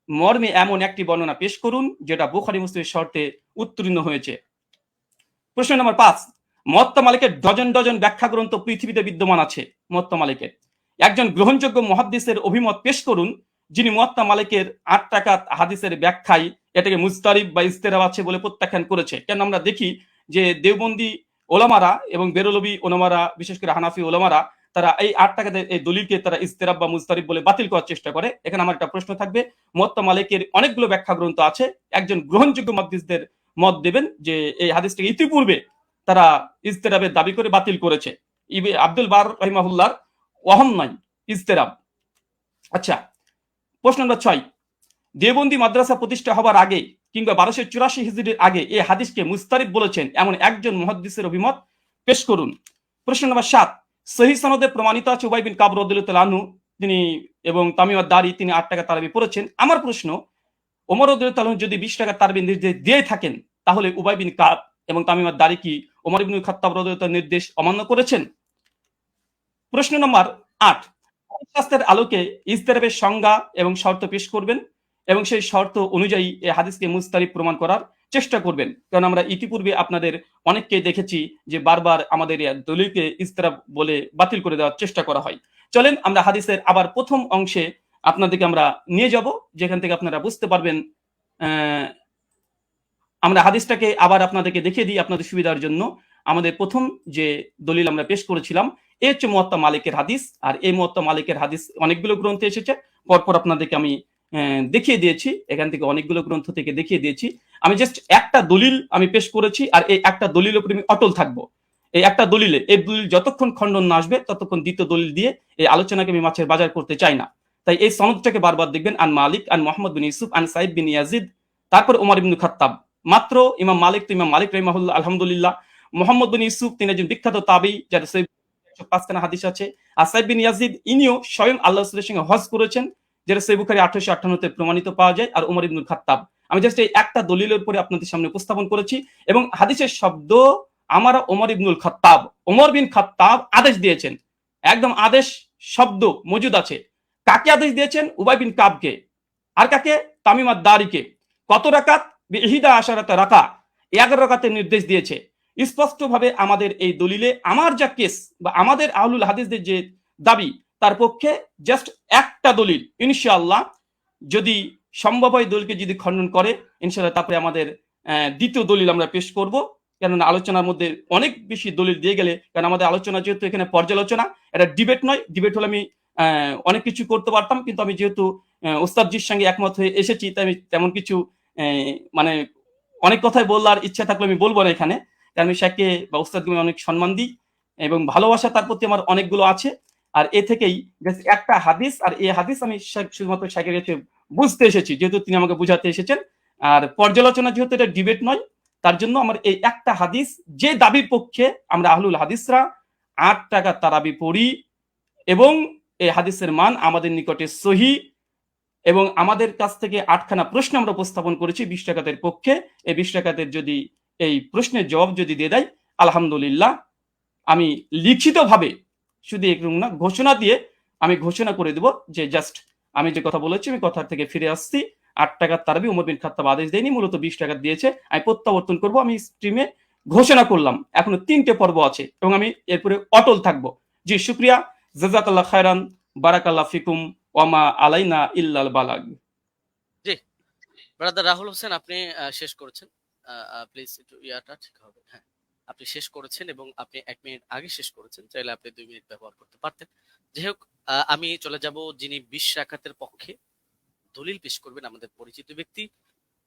মর্মে এমন একটি বর্ণনা পেশ করুন যেটা বুখারী মুসলিমের শর্তে উত্তীর্ণ হয়েছে। প্রশ্ন নম্বর 5, মুয়াত্তা মালিকের ডজন ডজন ব্যাখ্যা গ্রন্থ পৃথিবীতে বিদ্যমান আছে। মুয়াত্তা মালিকের একজন গ্রহণযোগ্য মুহাদ্দিসের অভিমত পেশ করুন যিনি মুয়াত্তা মালিকের 8 রাকাত হাদিসের ব্যাখ্যায় এটাকে মুজতারিব বা ইস্তেরাব আছে বলে প্রত্যাখ্যান করেছে। কেন আমরা দেখি যে দেওবন্দি ওলামারা এবং বেরলভী ওলামারা, বিশেষ করে হানাফি ওলামারা, তারা এই 8 টাকাতে এই দলিলকে তারা ইস্তেরাব বা মুজতারিব বলে বাতিল করার চেষ্টা করে। এখানে আমার একটা প্রশ্ন থাকবে, মুয়াত্তা মালিকের অনেকগুলো ব্যাখ্যা গ্রন্থ আছে, একজন গ্রহণযোগ্য মুহাদ্দিসদের মত দেবেন যে এই হাদিসটাকে ইতিপূর্বে তারা ইস্তেরাবের দাবি করে বাতিল করেছে। আব্দুল বার রাহিমাহুল্লাহর ওয়াহম নাই ইস্তেরাব। আচ্ছা, প্রশ্ন নম্বর 6, দেওবন্দি মাদ্রাসা প্রতিষ্ঠা হবার আগে কিংবা 1284 হিজরির আগে এই হাদিসকে মুস্তারিব বলেছেন এমন একজন মুহাদ্দিসের অভিমত পেশ করুন। প্রশ্ন নম্বর 7, সহিহ সনদে প্রমাণিত আছে উবাই বিন কাব রাদিয়াল্লাহু তাআলা আনহু তিনি এবং তামিম আদ-দারি তিনি 8 টাকা তারাবি পড়েছেন। আমার প্রশ্ন, ওমর রাদিয়াল্লাহু তাআলা যদি 20 টাকা তারাবি নির্দেশ দিয়ে থাকেন তাহলে উবাই বিন কাব এবং তামিম আদ-দারি কি ওমর ইবনুল খাত্তাব রাদিয়াল্লাহু তাআলার নির্দেশ অমান্য করেছেন? প্রশ্ন নম্বর 8, শাস্ত্রের আলোকে ইস্তেরাবের সংজ্ঞা এবং শর্ত পেশ করবেন এবং সেই শর্ত অনুযায়ী এই হাদিসকে মুস্তারিব প্রমাণ করার চেষ্টা করবেন। কারণ আমরা ইতিপূর্বে আপনাদের অনেককে দেখেছি যে বারবার আমাদের দলিলকে ইস্তেরাব বলে বাতিল করে দেওয়ার চেষ্টা করা হয়। চলেন আমরা হাদিসের আবার প্রথম অংশে আপনাদেরকে আমরা নিয়ে যাব, যেখান থেকে আপনারা বুঝতে পারবেন। আমরা হাদিসটাকে আবার আপনাদেরকে দেখিয়ে দিই আপনাদের সুবিধার জন্য। আমাদের প্রথম যে দলিল আমরা পেশ করেছিলাম এ হচ্ছে মুয়াত্তা মালিকের হাদিস। আর এই মুয়াত্তা মালিকের হাদিস অনেকগুলো গ্রন্থে এসেছে, পরপর আপনাদেরকে আমি দেখিয়ে দিয়েছি, এখান থেকে অনেকগুলো গ্রন্থ থেকে দেখিয়ে দিয়েছি। আমি জাস্ট একটা দলিল আমি পেশ করেছি, আর এই একটা দলিলের উপরে আমি অটল থাকবো। এই একটা দলিলে, এই দলিল যতক্ষণ খণ্ডন না আসবে ততক্ষণ দ্বিতীয় দলিল দিয়ে এই আলোচনাকে আমি মাছের বাজার করতে চাই না। তাই এই সনদটাকে বারবার দেখবেন, আন মালিক আন মোহাম্মদ বিন ইউসুফ আন সাইদ বিন ইয়াজিদ, তারপর ওমর ইবনে খাত্তাব। মাত্র ইমাম মালিক তো ইমাম মালিক রাহিমাহুল্লাহ, আলহামদুলিল্লাহ। মোহাম্মদ বিন ইউসুফ তিনি একজন বিখ্যাত তাবী, যার 105খানা হাদিস আছে। আর সাইদ বিন ইয়াজিদ ইনিও স্বয়ং আল্লাহ রাসূলের সঙ্গে হজ করেছেন, যেটা সহিহ বুখারী 1858 তে প্রমাণিত পাওয়া যায়। আর ওমর ইবনুল খাত্তাব। আমি জাস্ট এই একটা দলিলের উপরে আপনাদের সামনে উপস্থাপন করেছি, এবং হাদিসের শব্দ আমার ওমর ইবনুল খাত্তাব, ওমর বিন খাত্তাব আদেশ দিয়েছেন, একদম আদেশ শব্দ মজুদ আছে। কাকে আদেশ দিয়েছেন? উবাই বিন কাবকে। আর কাকে? তামিম আদ-দারিকে। কত রাকাত? বিহিদা আশারাতা রাকা, 11 রাকাতের নির্দেশ দিয়েছে। স্পষ্টভাবে আমাদের এই দলিলে আমার যা কেস বা আমাদের আহলুল হাদিসদের যে দাবি, তার পক্ষে জাস্ট একটা দলিল, ইনশাআল্লাহ যদি সম্ভব হয় দলিলকে যদি খণ্ডন করে, ইনশাআল্লাহ তারপরে আমাদের দ্বিতীয় দলিল আমরা পেশ করব। কেননা আলোচনার মধ্যে অনেক বেশি দলিল দিয়ে গেলে, কারণ আমাদের আলোচনা যেহেতু এখানে পর্যালোচনা, এটা ডিবেট নয়। ডিবেট হলে আমি অনেক কিছু করতে পারতাম, কিন্তু আমি যেহেতু ওস্তাদজির সঙ্গে একমত হয়ে এসেছি, তাই আমি তেমন কিছু মানে অনেক কথাই বলার ইচ্ছা থাকলে আমি বলবো না এখানে, কারণ আমি শেখকে বা ওস্তাদকে অনেক সম্মান দিই এবং ভালোবাসা তার প্রতি আমার অনেকগুলো আছে। আর এ থেকেই একটা হাদিস, আর এই হাদিস আমি শুধুমাত্র শেখের কাছে বুঝতে এসেছি, যেহেতু তিনি আমাকে বুঝাতে এসেছেন। আর পর্যালোচনা যেহেতু এটা ডিবেট নয়, তার জন্য আমার এই একটা হাদিস, যে দাবির পক্ষে আমরা আহলুল হাদিসরা 8 টাকা তারাবি পড়ি, এবং এই হাদিসের মান আমাদের নিকটে সহি, এবং আমাদের কাছ থেকে 8খানা প্রশ্ন আমরা উপস্থাপন করেছি 20 টাকাতের পক্ষে। এই 20 টাকাতের যদি এই প্রশ্নের জবাব যদি দিয়ে দেয়, আলহামদুলিল্লাহ, আমি লিখিতভাবে শুধু এরকম না, ঘোষণা দিয়ে আমি ঘোষণা করে দেব যে জাস্ট আমি যে কথা বলেছি আমি কথা থেকে ফিরে আসছি। 8 টাকার তারাবি ওমর বিন খাত্তাব আদেশ দেয়নি, মূলত 20 টাকা দিয়েছে। আমি প্রত্যাবর্তন করব, আমি স্ট্রিমে ঘোষণা করলাম। এখনো 3টে পর্ব আছে এবং আমি এরপরে অটল থাকবো। জি, শুকরিয়া, জাযাকাল্লাহ খায়রান, বারাকাল্লাহ ফিকুম, ওয়ামা আলাইনা ইল্লাল বালাগ। জি, ব্রাদার রাহুল হোসেন, আপনি শেষ করেছেন। প্লিজ একটু ইয়াটা ঠিক হবে। হ্যাঁ, আপনি শেষ করেছেন এবং আপনি 1 মিনিট আগে শেষ করেছেন, চাইলে আপনি 2 মিনিট ব্যবহার করতে পারতেন। যাই হোক, আমি চলে যাব যিনি 20 রাকাতের পক্ষে দলিল পেশ করবেন, আমাদের পরিচিত ব্যক্তি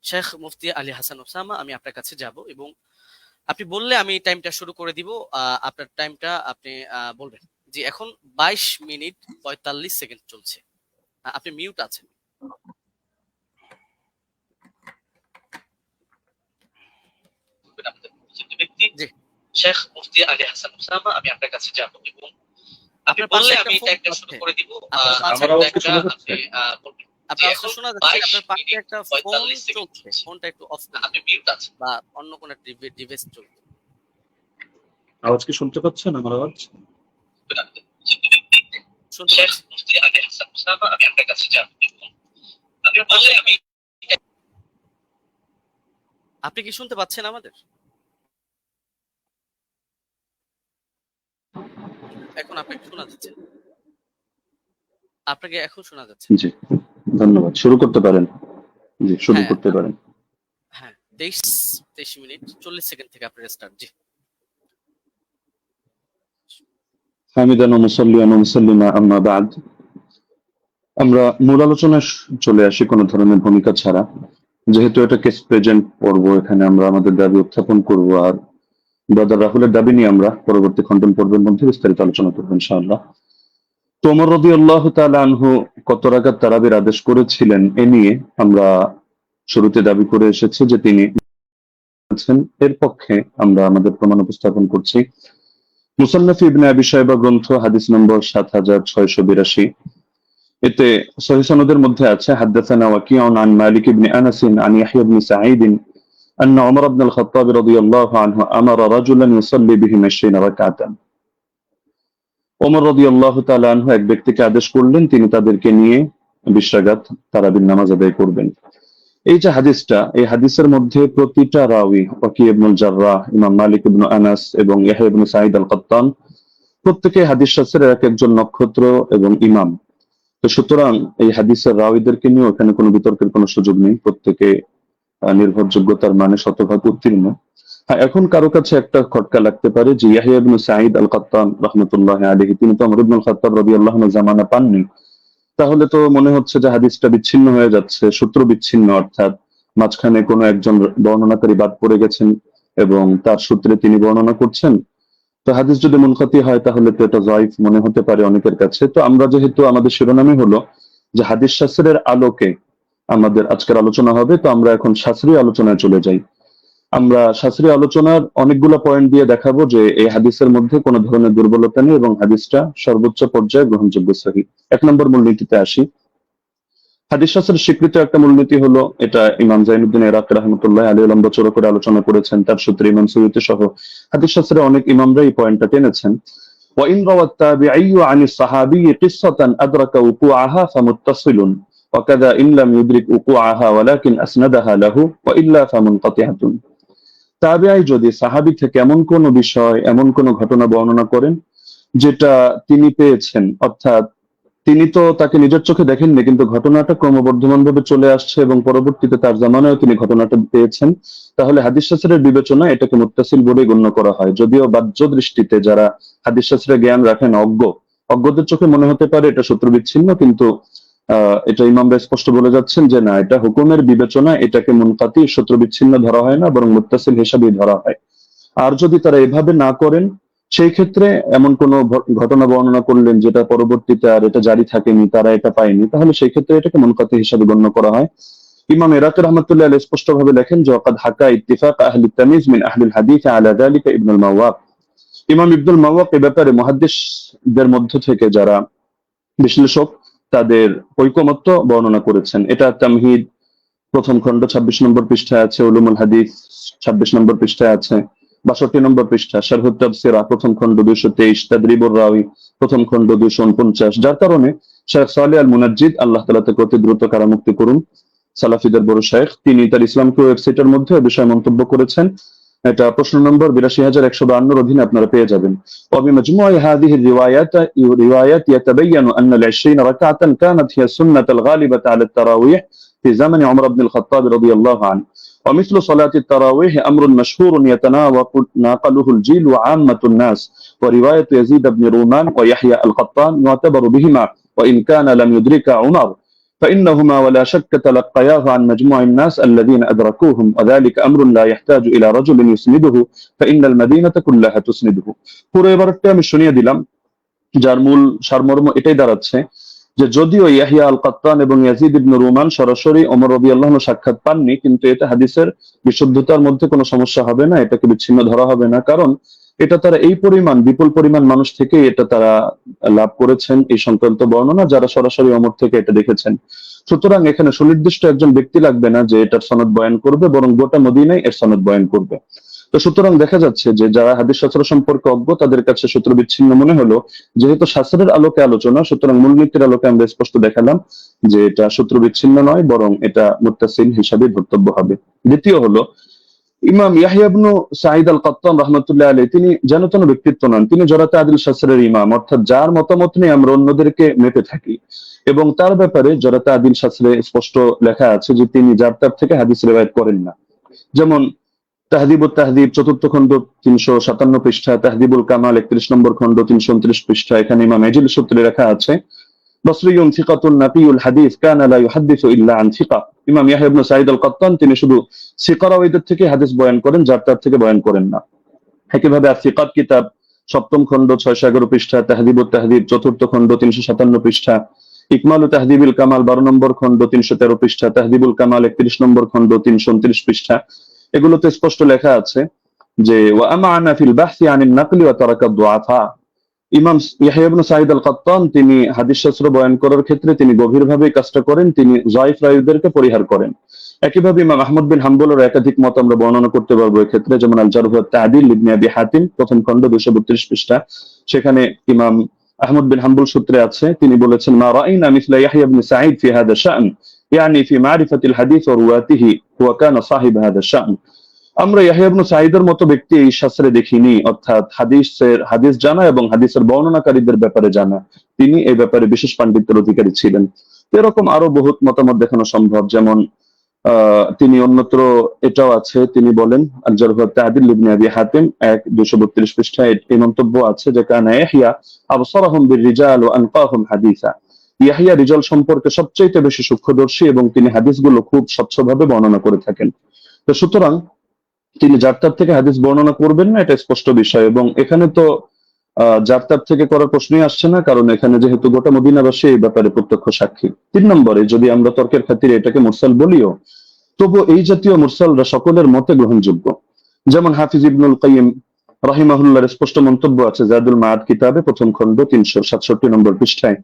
শেখ মুফতি আলী হাসান ওসামা। আমি আপনার কাছে যাব এবং আপনি বললে আমি টাইমটা শুরু করে দিব। আপনার টাইমটা আপনি বলবেন। জি, এখন 22 মিনিট 45 সেকেন্ড চলছে। আপনি মিউট আছেন। জি, শেখ মুফতি আলী হাসান ওসামা, আমি আপনার কাছে যাব এবং আপনি বললে আমি টাইমটা শুরু করে দিব। আপনার আওয়াজ শোনা যাচ্ছে, আপনার পাশে একটা ফোন চলছে, ফোনটা একটু অফ করুন, আপনি মিউট আছেন বা অন্য কোন ডিভাইস চলছে। আওয়াজ কি শুনতে পাচ্ছেন? আমার আওয়াজ শুনতে পাচ্ছি। মুফতি আলী হাসান ওসামা, আমি আপনার কাছে যাব এবং আপনি বললে আমি, আপনি কি শুনতে পাচ্ছেন আমাদের? এখন আপনাকে শোনা যাচ্ছে, আপনাকে এখন শোনা যাচ্ছে। জি, ধন্যবাদ। শুরু করতে পারেন। জি, শুরু করতে পারেন। হ্যাঁ, 23 মিনিট 40 সেকেন্ড থেকে আপনার স্টার্ট। জি, হামিদান ওয়া মুসাল্লিয়ান ওয়া মুসাল্লিমা আম্মা বাদ। আমরা মূল আলোচনায় চলে আসি কোন ধরনের ভূমিকা ছাড়া, যেহেতু এটা কেস প্রেজেন্ট পর্ব, এখানে আমরা আমাদের দাবি উত্থাপন করব, আর ব্রাদার রাহুলের দাবি নিয়ে আমরা পরবর্তী খণ্ডন পর্বের মধ্যে বিস্তারিত আলোচনা করবো ইনশাআল্লাহ। তো ওমর রাদিয়াল্লাহু তাআলা আনহু কত রাকাত তারাবির আদেশ করেছিলেন এ নিয়ে আমরা শুরুতে দাবি করে এসেছি যে তিনি আছেন, এর পক্ষে আমরা আমাদের প্রমাণ উপস্থাপন করছি। মুসান্নাফ ইবনে আবি শায়বা গ্রন্থ, হাদিস নম্বর 7682। এতে সহিহ সনদের মধ্যে আছে হাদাসানা ওয়াকিউন আন মালিক ইবনে আনাস আন ইয়াহইয়া ইবনে সাঈদ أن عمر بن الخطاب رضي الله عنه أمر رجلا يصلي بهم 20 ركعة। ওমর রাদিয়াল্লাহু তাআলা আনহু এক ব্যক্তিকে আদেশ করলেন তিনি তাদেরকে নিয়ে 20 রাকাত তারাবির নামাজ আদায় করবেন। এই যে হাদিসটা, এই হাদিসের মধ্যে প্রতিটা রাওয়ী, ওয়াকি ইবনুল জাররাহ, ইমাম মালিক ইবনে আনাস এবং ইয়াহইয়া ইবনে সাঈদ আল-কাত্তান, প্রত্যেকে হাদিস শাস্ত্রের এক একজন নক্ষত্র এবং ইমাম। তো সুতরাং এই হাদিসের রাওয়ীদেরকে নিয়ে এখানে কোনো বিতর্কের কোনো সুযোগ নেই, প্রত্যেকে নির্ভরযোগ্যতার মানে শতভাগ উত্তীর্ণ। হ্যাঁ, এখন কারো কাছে একটা খটকা লাগতে পারে যে ইয়াহিয়া ইবনে সাঈদ আল কাত্তান রাহমাতুল্লাহি আলাইহি তিনি তো ওমর ইবনে খাত্তাব রাদিয়াল্লাহু আনহু জামানা পাননি। তাহলে তো মনে হচ্ছে যে হাদিসটা বিচ্ছিন্ন হয়ে যাচ্ছে, সূত্র বিচ্ছিন্ন, অর্থাৎ মাঝখানে কোনো একজন বর্ণনাকারী বাদ পড়ে গেছেন এবং তার সূত্রে তিনি বর্ণনা করছেন। তো হাদিস যদি মুনকাতি হয় তাহলে তো এটা যায়িফ মনে হতে পারে অনেকের কাছে। তো আমরা যেহেতু আমাদের শিরোনামই হলো যে হাদিস শাস্ত্রের আলোকে আমাদের আজকের আলোচনা হবে, তো আমরা এখন শাস্ত্রীয় আলোচনায় চলে যাই। আমরা শাস্ত্রীয় আলোচনার অনেকগুলো পয়েন্ট দিয়ে দেখাবো যে এই হাদিসের মধ্যে কোনো ধরনের দুর্বলতা নেই এবং হাদিসটা সর্বোচ্চ পর্যায়ে গ্রহণযোগ্য সহিহ। ১ নম্বর মূলনীতিতে আসি। হাদিস শাস্ত্রের স্বীকৃত একটা মূলনীতি হলো, এটা ইমাম জাইনুদ্দিন ইরাকি রাহমাতুল্লাহি আলাইহি লম্বা চওড়া করে আলোচনা করেছেন, তার সূত্রে ইমাম সুয়ুতী সহ হাদিস শাস্ত্রের অনেক ইমামরা এই পয়েন্টটা টেনেছেন। وإن روى التابعي عن الصحابي قصة أدرك وقوعها فمتصل وكذا إن لم يدرك وقوعها ولكن أسندها له وإلا فمنقطعة। তাবেঈ যদি সাহাবী থেকে এমন কোন বিষয়, এমন কোন ঘটনা বর্ণনা করেন যেটা তিনি পেয়েছেন, অর্থাৎ তিনি তো তাকে নিজের চোখে দেখেননি, কিন্তু ঘটনাটা ক্রমবর্ধমানভাবে চলে আসছে এবং পরবর্তীতে তার জামানায় তিনি ঘটনাটা পেয়েছেন, তাহলে হাদিস শাস্ত্রের বিবেচনায় এটাকে মুত্তাসিল বলে গণ্য করা হয়। যদিও বাহ্য দৃষ্টিতে যারা হাদিস শাস্ত্রের জ্ঞান রাখেন, অজ্ঞদের চোখে মনে হতে পারে এটা সূত্র বিচ্ছিন্ন, কিন্তু এটা ইমামরা স্পষ্ট বলে যাচ্ছেন যে না, এটা হুকুমের বিবেচনায় এটাকে মুনকাতি, সূত্র বিচ্ছিন্ন ধরা হয় না, বরং মুত্তাসিল হিসাবেই ধরা হয়। আর যদি তারা এভাবে না করেন, সেই ক্ষেত্রে এমন কোন ঘটনা বর্ণনা করলেন যেটা পরবর্তীতে আর এটা জারি থাকেনি, তারা এটা পায়নি, তাহলে সেই ক্ষেত্রে এটাকে মুনকাতি হিসাবে গণ্য করা হয়। ইমাম ইরাকি রাহমাতুল্লাহি আলাইহি স্পষ্ট ভাবে লেখেন যে ওয়াকাদ হাকা ইত্তিফাক আহলি তামিজ মিন আহলিল হাদিস আলা যালিকা ইবনুল মাওয়াক। ইমাম ইবনুল মাওয়াক এই ব্যাপারে মুহাদ্দিসদের মধ্য থেকে যারা বিশ্লেষক, তাদের ঐকমত্য বর্ণনা করেছেন। এটা তামহিদ প্রথম খণ্ড ২৬ নম্বর পৃষ্ঠায় আছে, উলুমুল হাদিস ২৬ নম্বর পৃষ্ঠায় আছে, ৬২ নম্বর পৃষ্ঠা শারহুত তাফসীর প্রথম খণ্ড ২২৩, তাদরিবুর রাওয়ী প্রথম খণ্ড ২৪৯। যার কারণে শেখ সালেহ আল মুনাজ্জিদ, আল্লাহ তাআলা তাকে অতি দ্রুত কারামুক্তি করুন, সালাফিদের বড় শেখ, তিনি তার ইসলামকে ওয়েবসাইটের মধ্যে এই বিষয়ে মন্তব্য করেছেন। এটা প্রশ্ন নম্বর ৮২১৫২ অধীনে আপনারা পেয়ে যাবেন। وبمجموع هذه الروايات يتبين أن ال20 ركعة كانت هي السنة الغالبة على التراويح في زمن عمر بن الخطاب رضي الله عنه، ومثل صلاة التراويح أمر مشهور يتناقله الجيل وعامة الناس، ورواية يزيد بن رومان ويحيى القطان يعتبر بهما وإن كان لم يدرك عمر، فإنهما ولا شك تلقياه عن مجموع الناس الذين أدركوهم، وذلك أمر لا يحتاج إلى رجل يسنده فإن المدينة كلها تسنده। পুরো এবারটা আমি শুনিয়ে দিলাম, যার মূল সারমর্ম এটাই দাঁড়াচ্ছে যে যদিও ইয়াহিয়া আল কাত্তান এবং ইয়াজিদ ইবনে রুমান সরাসরি ওমর রাদিয়াল্লাহু আনহু সাক্ষাৎ পাননি, কিন্তু এটা হাদিসের বিশুদ্ধতার মধ্যে কোনো সমস্যা হবে না, এটাকে বিচ্ছিন্ন ধরা হবে না, কারণ এটা তারা এই পরিমাণ, বিপুল পরিমাণ মানুষ থেকে এটা তারা লাভ করেছেন এই সংক্রান্ত বর্ণনা, যারা সরাসরি ওমর থেকে এটা দেখেছেন। সুতরাং এখানে সুনির্দিষ্ট একজন ব্যক্তি লাগবে না যে এটার সনদ বয়ান করবে, বরং গোটা মদিনায় এর সনদ বয়ান করবে। তো সুতরাং দেখা যাচ্ছে যে যারা হাদিস শাস্ত্র সম্পর্কে অজ্ঞ, তাদের কাছে সূত্র বিচ্ছিন্ন মনে হলো। যেহেতু শাস্ত্রের আলোকে আলোচনা, সুতরাং মূলনীতির আলোকে আমরা স্পষ্ট দেখালাম যে এটা সূত্র বিচ্ছিন্ন নয়, বরং এটা মুত্তাসিল হিসাবে ধর্তব্য হবে। দ্বিতীয় হলো, ইমাম ইয়াহইয়া ইবনে সাঈদ আল কাত্তান রাহমাতুল্লাহি আলাইহি তিনি যেন তেন ব্যক্তিত্ব নন, তিনি জরাতে আদিল শাস্ত্রের ইমাম, অর্থাৎ যার মতামত নিয়ে আমরা অন্যদেরকে মেপে থাকি, এবং তার ব্যাপারে জরাতে আদিল শাস্ত্রে স্পষ্ট লেখা আছে যে তিনি যার তার থেকে হাদিস রিওয়ায়াত করেন না। যেমন তাহদিবুত তাহদিব ৪র্থ খণ্ড ৩৫৭ পৃষ্ঠা, তাহদিবুল কামাল ৩১ নম্বর খণ্ড ৩২৯ পৃষ্ঠা, এখানে ইমাম এজিল সূত্রে লেখা আছে বসরিয়ুন সিকাতুন নাকিউল হাদিস কানা লা ইউহাদ্দিসু ইল্লা আন সিকা। ইমাম ইয়াহইয়া ইবনে সাঈদ আল কাত্তান তিনি শুধু সিকা রাওয়ীদের থেকে হাদিস বয়ান করেন, যার তার থেকে বয়ান করেন না। একইভাবে আস-সিকাত কিতাব ৭ম খণ্ড ৬১১ পৃষ্ঠা, তাহদিবুত তাহদিব ৪র্থ খণ্ড ৩৫৭ পৃষ্ঠা, ইকমালু তাহদিবিল কামাল ১২ নম্বর খণ্ড ৩১৩ পৃষ্ঠা, তাহদিবুল কামাল ৩১ নম্বর খণ্ড ৩২৯ পৃষ্ঠা, এগুলোতে স্পষ্ট লেখা আছে যে ওয়া আমানা ফিল বাহসি আনিন নাকলি ওয়া তারাকা দুআফা। ইমাম ইয়াহইয়া ইবনে সাঈদ আল কাত্তান তিনি হাদিস শাস্ত্র বয়ান করার ক্ষেত্রে তিনি গভীরভাবে কাজটা করেন, তিনি যায়িফ রাওয়ীদেরকে পরিহার করেন। একইভাবে ইমাম আহমদ বিন হাম্বলের একাধিক মত আমরা বর্ণনা করতে পারবো এক্ষেত্রে, যেমন আল জারহ ওয়াত তা'দীল ইবনে আবি হাতিম প্রথম খণ্ড ২৩২ পৃষ্ঠা, সেখানে ইমাম আহমদ বিন হাম্বল সূত্রে আছে, তিনি বলেছেন মা রাআইনা মিসলা ইয়াহইয়া ইবনে সাঈদ ফি হাদা শা'n ইয়ানি ফি মারিফাতিল হাদিস ওয়া রুওয়াতিহি ওয়া কানা সাহিব হাদা শা'n। আমরা ইয়াহইয়া ইবনে সাঈদের মতো ব্যক্তি এই শাস্ত্রে দেখিনি, অর্থাৎ হাদিস জানা এবং হাদিসের বর্ণনাকারীদের ব্যাপারে জানা, তিনি এই ব্যাপারে বিশেষ পাণ্ডিত্যের অধিকারী ছিলেন। এরকম আরো বহুত মতামত দেখানো সম্ভব, যেমন তিনি অন্যত্র এটাও আছে, তিনি বলেন আল-জারহ ওয়াত তা'দীল ইবনে আবি হাতিম 232 পৃষ্ঠায় এই মন্তব্য আছে যে কানা ইয়াহইয়া আবসারাহুম বির-রিজাল ওয়া আনকাহুম হাদিসা। ইয়াহইয়া রিজাল সম্পর্কে সবচেয়ে বেশি সূক্ষ্মদর্শী এবং তিনি হাদিসগুলো খুব স্বচ্ছভাবে বর্ণনা করে থাকেন। তো সুতরাং তিনি যার তার থেকে হাদিস বর্ণনা করবেন না, এটা স্পষ্ট বিষয়। এবং এখানে তো যার তার থেকে করার প্রশ্নই আসছে না, কারণ এখানে যেহেতু গোটা মদিনাবাসী এই ব্যাপারে প্রত্যক্ষ সাক্ষী। 3 নম্বরে, যদি আমরা তর্কের খাতিরে এটাকে মুরসাল বলিও, তবু এই জাতীয় মুরসালরা সকলের মতে গ্রহণযোগ্য। যেমন হাফিজ ইবনুল কাইয়িম রাহিমাহুল্লাহর স্পষ্ট মন্তব্য আছে জাদুল মাআদ কিতাবে প্রথম খণ্ড 367 নম্বর পৃষ্ঠায়,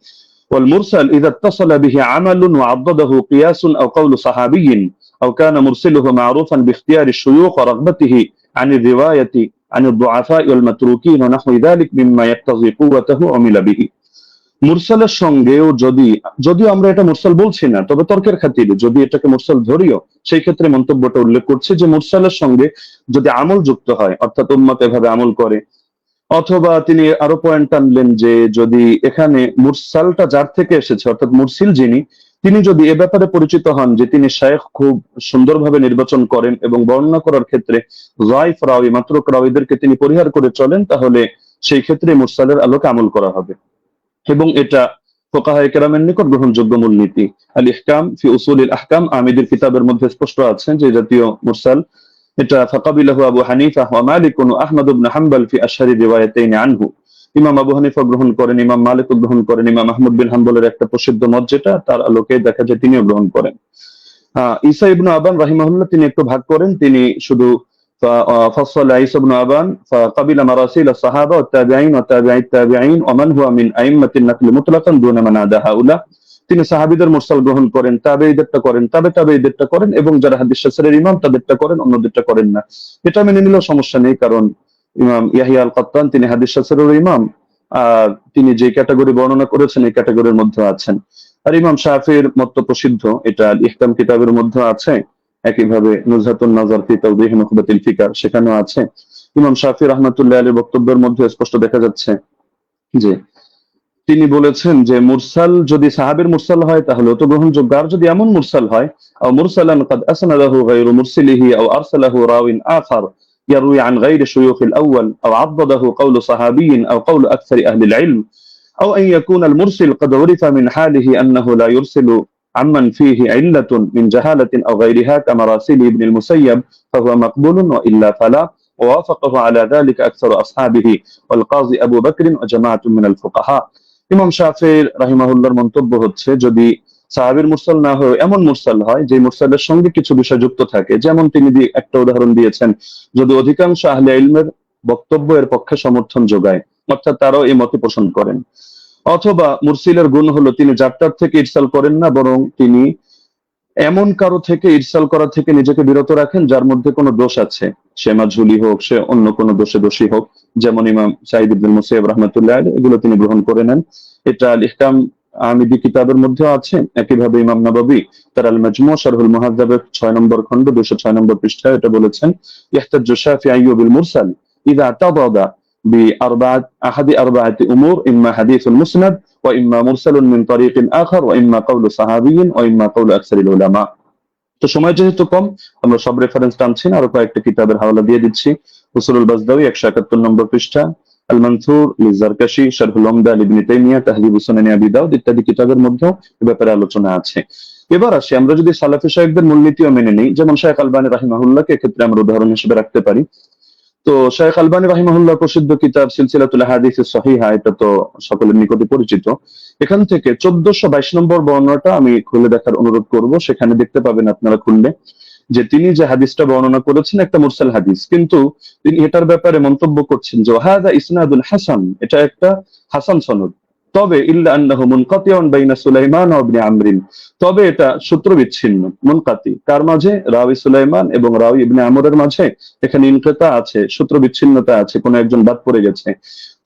ওয়াল মুরসাল ইযা ইত্তাসালা বিহি আমালুন ওয়া আদ্দাদাহু কিয়াসুন আও কাওলু সাহাবিয়্যিন আও কানা মুরসিলুহু মা'রুফান বিইখতিয়ারি আশ-শুয়ুখ ওয়া রাগবাতিহি আন আর-রিওয়ায়াতি আন আদ-দুআফা ওয়াল মাতরুকিন ওয়া নাহওয়ি যালিক মিম্মা ইয়াক্তাযি কুওয়াতাহু উমিলা বিহি। মুরসালের সঙ্গেও যদিও আমরা এটা মুরসাল বলছি না, তবে তর্কের খাতিরে যদি এটাকে মুরসাল ধরিও, সেই ক্ষেত্রে মন্তব্যটা উল্লেখ করছে যে মুরসালের সঙ্গে যদি আমল যুক্ত হয়, অর্থাৎ উম্মত এভাবে আমল করে, অথবা তিনি আরো পয়েন্ট আনলেন যে যদি এখানে মুরসালটা যার থেকে এসেছে, অর্থাৎ মুরসিল যিনি, তিনি যদি এ ব্যাপারে পরিচিত হন যে তিনি শায়খ খুব সুন্দরভাবে নির্বাচন করেন এবং বর্ণনা করার ক্ষেত্রে যায়ফ রাওয়ী, মাতরুক রাওয়ীদেরকে তিনি পরিহার করে চলেন, তাহলে সেই ক্ষেত্রে মুরসালের আলোকে আমল করা হবে এবং এটা ফুকাহায়ে কেরামের নিকট গ্রহণযোগ্য মূলনীতি। আল ইহকাম ফি উসুলিল আহকাম আমিদের কিতাবের মধ্যে স্পষ্ট আছে যে জাতীয় মুরসাল এটা ফাকাবিলাহু আবু হানিফা ওয়া মালিক ওয়া আহমদ ইবনে হাম্বল ফি আশহারি রিওয়ায়াতাইন আনহু। ইমাম আবু হানিফা গ্রহণ করেন, ইমাম মালিক গ্রহণ করেন, ইমাম আহমদ বিন হাম্বলের একটা প্রসিদ্ধ মত যেটা তার আলোকে দেখা যায় তিনিও গ্রহণ করেন। ঈসা ইবনে আবান রাহিমাহুল্লাহ তিনি একটু ভাগ করেন, তিনি শুধু ففصل عيسى بن أبان فقبل مراسيل الصحابة والتابعين وتابعي التابعين ومن هو من أئمة النقل مطلقا دون من عدا هؤلاء। তিনি সাহাবীদের মুরসাল গ্রহণ করেন, তাবেঈদেরটা করেন, তাবেঈদেরটা করেন, এবং যারা হাদিস শাস্ত্রের ইমাম তাদেরটা করেন, অন্যদেরটা করেন না। এটা মেনে নিলেও সমস্যা নেই, কারণ ইমাম ইয়াহইয়া আল কাত্তান তিনি হাদিস শাস্ত্রের ইমাম, তিনি যে ক্যাটাগরি বর্ণনা করেছেন এই ক্যাটাগরির মধ্যে আছেন। আর ইমাম শাফিঈর মত প্রসিদ্ধ, এটা আল ইহকাম কিতাবের মধ্যে আছে, একইভাবে নুজহাতুন নাজার ফি তাওদীহ নুখবাতিল ফিকার সেখানেও আছে। ইমাম শাফিঈ রাহমাতুল্লাহ আলাইহির বক্তব্যের মধ্যে স্পষ্ট দেখা যাচ্ছে যে তিনি বলেছেন যে মুরসাল যদি সাহাবীর মুরসাল হয় তাহলে তো গ্রহণযোগ্য, আর যদি এমন মুরসাল হয় আও মুরসালান قد اسنده غير مرسله او ارسله راو اخر يروي عن غير شيوخ الاول او عضده قول صحابي او قول اكثر اهل العلم او ان يكون المرسل قد عرف من حاله انه لا يرسل عمن فيه علة من جهالة أو غيرها كمراسيل ابن المسيب فهو مقبول وإلا فلا، ووافقه على ذلك أكثر أصحابه والقاضي أبو بكر وجماعة من الفقهاء। ইমাম শাফিঈ রাহিমাহুল্লাহর মন্তব্য হচ্ছে যদি সাহাবীর মুরসাল না হয় এমন মুরসাল হয় যে মুরসালের সঙ্গে কিছু বিষয় যুক্ত থাকে, যেমন তিনি একটা উদাহরণ দিয়েছেন, যদি অধিকাংশ আহলে ইলমের বক্তব্য এর পক্ষে সমর্থন যোগায়, অর্থাৎ তারাও এই মতে পোষণ করেন। অথবা মুরসিলের গুণ হলো তিনি যাত্রার থেকে ইরসাল করেন না, বরং তিনি এমন কারো থেকে ইরসাল করা থেকে নিজেকে বিরত রাখেন যার মধ্যে কোনো দোষ আছে, সে মাঝহুলি হোক, সে অন্য কোনো দোষে দোষী হোক, যেমন ইমাম সাঈদ ইবনে মুসাইয়্যিব রাহমাতুল্লাহ আলাইহি, এগুলো তিনি গ্রহণ করে নেন। এটা আল ইহকাম আমিদি কিতাবের মধ্যে আছে। একইভাবে ইমাম নাবাবী তার আল মাজমু' শারহুল মুহাদ্দাবের 6 নম্বর খণ্ড 206 নম্বর পৃষ্ঠায় এটা বলেছেন, ইহতাজ্জু শাফিঈ বিল মুরসাল ইযা তাদাদা بأربعة أحد أربعة أمور، إما حديث مسند وإما مرسل من طريق آخر وإما قول صحابي وإما قول أكثر العلماء। তো সময় যেহেতু কম আমরা সব রেফারেন্স টানছি না, আরো কয়েকটা কিতাবের হাওলা দিয়ে দিচ্ছি। উসুলুল বাজদাওয়ী 171 নম্বর পৃষ্ঠা, আল মানসুর লিজারকাশি, শারহুল উমদা ইবনে তাইমিয়া, তাহযীবুস সুনান আবি দাউদ ইত্যাদি কিতাবের মধ্যে এ ব্যাপারে আলোচনা আছে। এবার আসি আমরা যদি সালাফি শায়খদের মূলনীতিও মেনে নিই, যেমন শায়খ আলবানী রাহিমাহুল্লাহকে এক্ষেত্রে আমরা উদাহরণ হিসেবে রাখতে পারি। তো শায়খ আলবানী রাহিমাহুল্লাহ প্রসিদ্ধ কিতাব সিলসিলাতুল আহাদিস সহিহা, এটা তো সকলের নিকটে পরিচিত। এখান থেকে 1422 নম্বর বর্ণনাটা আমি খুলে দেখার অনুরোধ করব, সেখানে দেখতে পাবেন আপনারা খুললে যে তিনি যে হাদিসটা বর্ণনা করেছেন একটা মুরসাল হাদিস, কিন্তু তিনি এটার ব্যাপারে মন্তব্য করছেন যে হাযা ইসনাদুল হাসান, এটা একটা হাসান সনদ, তবে ইল্লা আন্নাহু মুনকাতিউন বাইনা সুলাইমান ওয়া ইবনে আমরিন, তবে এটা সূত্র বিচ্ছিন্ন, মুনকাতি কার মাঝে, রাওয়ী সুলাইমান এবং রাওয়ী ইবনে আমরের মাঝে এখানে ইনকিতা আছে, সূত্র বিচ্ছিন্নতা আছে, কোন একজন বাদ পড়ে গেছে।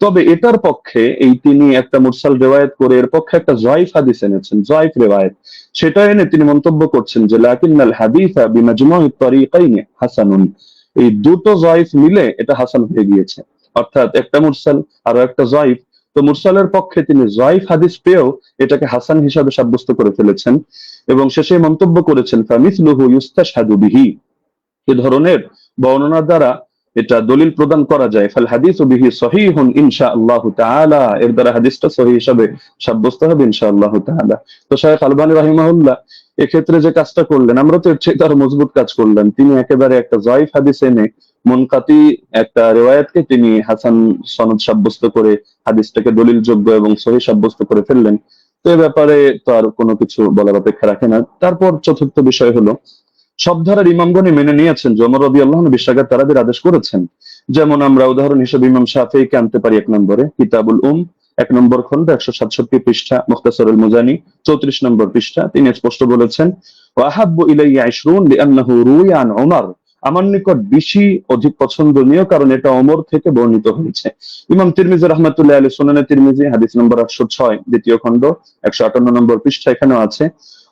তবে এটার পক্ষে এই তিনি একটা মুরসাল রিওয়ায়াত করে এর পক্ষে একটা যায়ফ হাদিস এনেছেন, যায়ফ রিওয়ায়াত, সেটা এনে তিনি মন্তব্য করছেন যে লাকিনাল হাদিসা বিমাজমু'i তারিকাইনি হাসানুন, এই দুটো যায়ফ মিলে এটা হাসান হয়ে গিয়েছে, অর্থাৎ একটা মুরসাল আর একটা যায়ফ তো মুরসালের পক্ষে তিনি জয়ীফ হাদিস পেয়েও এটাকে হাসান হিসাবে সাব্যস্ত করে ফেলেছেন এবং শেষে মন্তব্য করেছেন ফামিসলুহু ইউস্তাশহাদু বিহি, এ ধরনের বর্ণনা দ্বারা এটা দলিল প্রদান করা যায়। ফাল হাদিসু বিহি সহিহুন ইনশাআল্লাহু তাআলা, এর দ্বারা হাদিসটা সহিহ হিসাবে সাব্যস্ত হবে ইনশাআল্লাহু তাআলা। তো শায়খ আলবানী রাহিমাহুল্লাহ এক্ষেত্রে যে কাজটা করলেন, আমরা তো এর চেয়ে আরো মজবুত কাজ করলেন। তিনি একেবারে একটা জয়ীফ হাদিস এনে মুনকাতি একটা রিওয়ায়াতকে তিনি হাসান সনদ সাব্যস্ত করে হাদিসটাকে দলিলযোগ্য এবং সহিহ সাব্যস্ত করে ফেললেন। তো এ ব্যাপারে তো আর কোনো কিছু বলার অপেক্ষা রাখে না। তারপর চতুর্থ বিষয় হলো, সব ধারার ইমামগণই মেনে নিয়েছেন যে ওমর রাদিয়াল্লাহু আনহু 20 রাকাত তারাবির আদেশ করেছেন। যেমন আমরা উদাহরণ হিসেবে ইমাম শাফিঈকে আনতে পারি 1 নম্বরে, কিতাবুল 1 নম্বর খন্ড 167 পৃষ্ঠা, মুখতাসারুল মুজানি 34 নম্বর পৃষ্ঠা। তিনি স্পষ্ট বলেছেন, ওয়া আহাব্বু ইলাইয়া 20 লিআন্নাহু রুইয়া আন উমর, আমার নিকট 20 অধিক পছন্দনীয় কারণ এটা ওমর থেকে বর্ণিত হয়েছে। ইমাম তিরমিজি রাহমাতুল্লাহি আলাইহি সুনানে তিরমিজি হাদিস নম্বর 806 দ্বিতীয় খন্ড 158 নম্বর পৃষ্ঠা, এখানেও আছে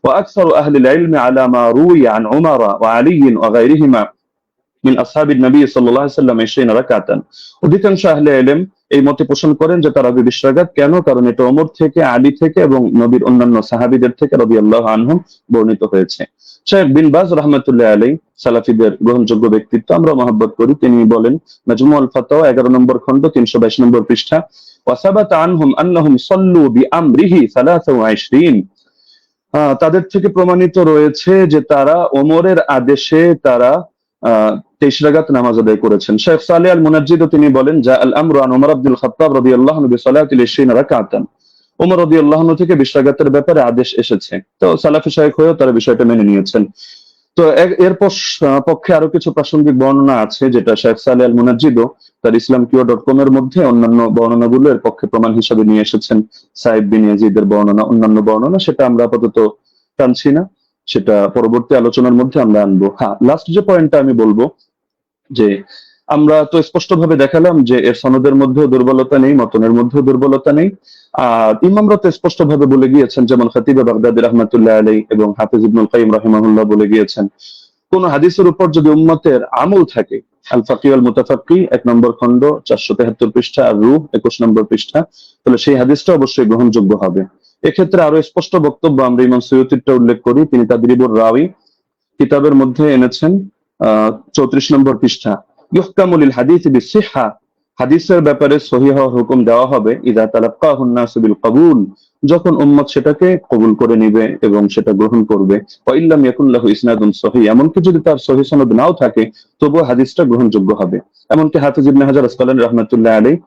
وأكثر أهل العلم على ما روي عن عمر وعلي وغيرهما من أصحاب النبي صلى الله عليه وسلم 20 রাকাত। অধিকাংশ আহলে ইলম এই মতে পোষণ করেন যে তারাবি 20 রাকাত। কেন? কারণ এটা ওমর থেকে, আলী থেকে এবং নবীর অন্যান্য সাহাবীদের থেকে রাদিয়াল্লাহু আনহুম বর্ণিত হয়েছে। শেখ বিন বাজ রাহমাতুল্লাহি আলাইহি সালাফিদের গ্রহণযোগ্য ব্যক্তিত্ব, আমরা মহব্বত করি। তিনি বলেন মাজমুউল ফাতাওয়া 11 নম্বর খন্ড 322 নম্বর পৃষ্ঠা, ওয়া সাবাতা আনহুম আন্নাহুম সাল্লু বিআমরিহি 23, তাদের থেকে প্রমাণিত রয়েছে যে তারা ওমরের আদেশে তারা 23 রাকাত নামাজ আদায় করেছেন। শেখ সালেহ আল মুনাজ্জিদ তিনি বলেন যা আল আমরু আন ওমর ইবনুল খাত্তাব রাদিয়াল্লাহু আনহু বিসালাতিল 20 রাকাতান, ওমর রাদিয়াল্লাহু আনহু থেকে 20 রাকাতের ব্যাপারে আদেশ এসেছে। তো সালাফি শায়খ হয়েও তারা বিষয়টা মেনে নিয়েছেন। তো এর পক্ষে আরো কিছু প্রাসঙ্গিক বর্ণনা আছে, যেটা শেখ সালেহ আল মুনাজ্জিদও তার islamqo.com এর মধ্যে অন্যান্য বর্ণনাগুলো এর পক্ষে প্রমাণ হিসেবে নিয়ে এসেছেন। সাইদ বিন ইয়াজিদের বর্ণনা, অন্যান্য বর্ণনা, সেটা আমরা আপাতত টানছি না, সেটা পরবর্তী আলোচনার মধ্যে আমরা আনবো। হ্যাঁ, লাস্ট যে পয়েন্টটা আমি বলবো, যে আমরা তো স্পষ্টভাবে দেখালাম যে এর সনদের মধ্যেও দুর্বলতা নেই, মতনের মধ্যেও দুর্বলতা নেই। আর ইমামরা তো স্পষ্টভাবে বলে গিয়েছেন, যেমন খতিবে বাগদাদি রাহমাতুল্লাহ আলাইহি এবং হাফিজ ইবনুল কাইয়িম রাহিমাহুল্লাহ বলে গিয়েছেন, কোন হাদিসের উপর যদি উম্মতের আমল থাকে, আল ফাকি ওয়াল মুতাফাক্কি 1 নম্বর খন্ড 473 পৃষ্ঠা, আর রূহ 21 নম্বর পৃষ্ঠা, তাহলে সেই হাদিসটা অবশ্যই গ্রহণযোগ্য হবে। এক্ষেত্রে আরো স্পষ্ট বক্তব্য আমরা ইমাম সুয়ুতিরটা উল্লেখ করি। তিনি তাদরিবুর রাওয়ী কিতাবের মধ্যে এনেছেন 34 নম্বর পৃষ্ঠা, ইহকামু লিল হাদিস বিসিহহা, হাদিসের ব্যাপারে সহিহ হুকুম দেওয়া হবে ইযা তালাক্কাহুন নাসু বিল কবুল, যখন উম্মত সেটাকে কবুল করে নিবে এবং সেটা গ্রহণ করবে। ওয়া ইল্লাম ইয়াকুন লাহু ইসনাদুন সহিহ, এমনকি যদি তার সহিহ সনদ নাও থাকে তবুও হাদিসটা গ্রহণযোগ্য হবে। এমনকি হাফিজ ইবনে হাজার আসকালানী রাহমাতুল্লাহ আলাইহি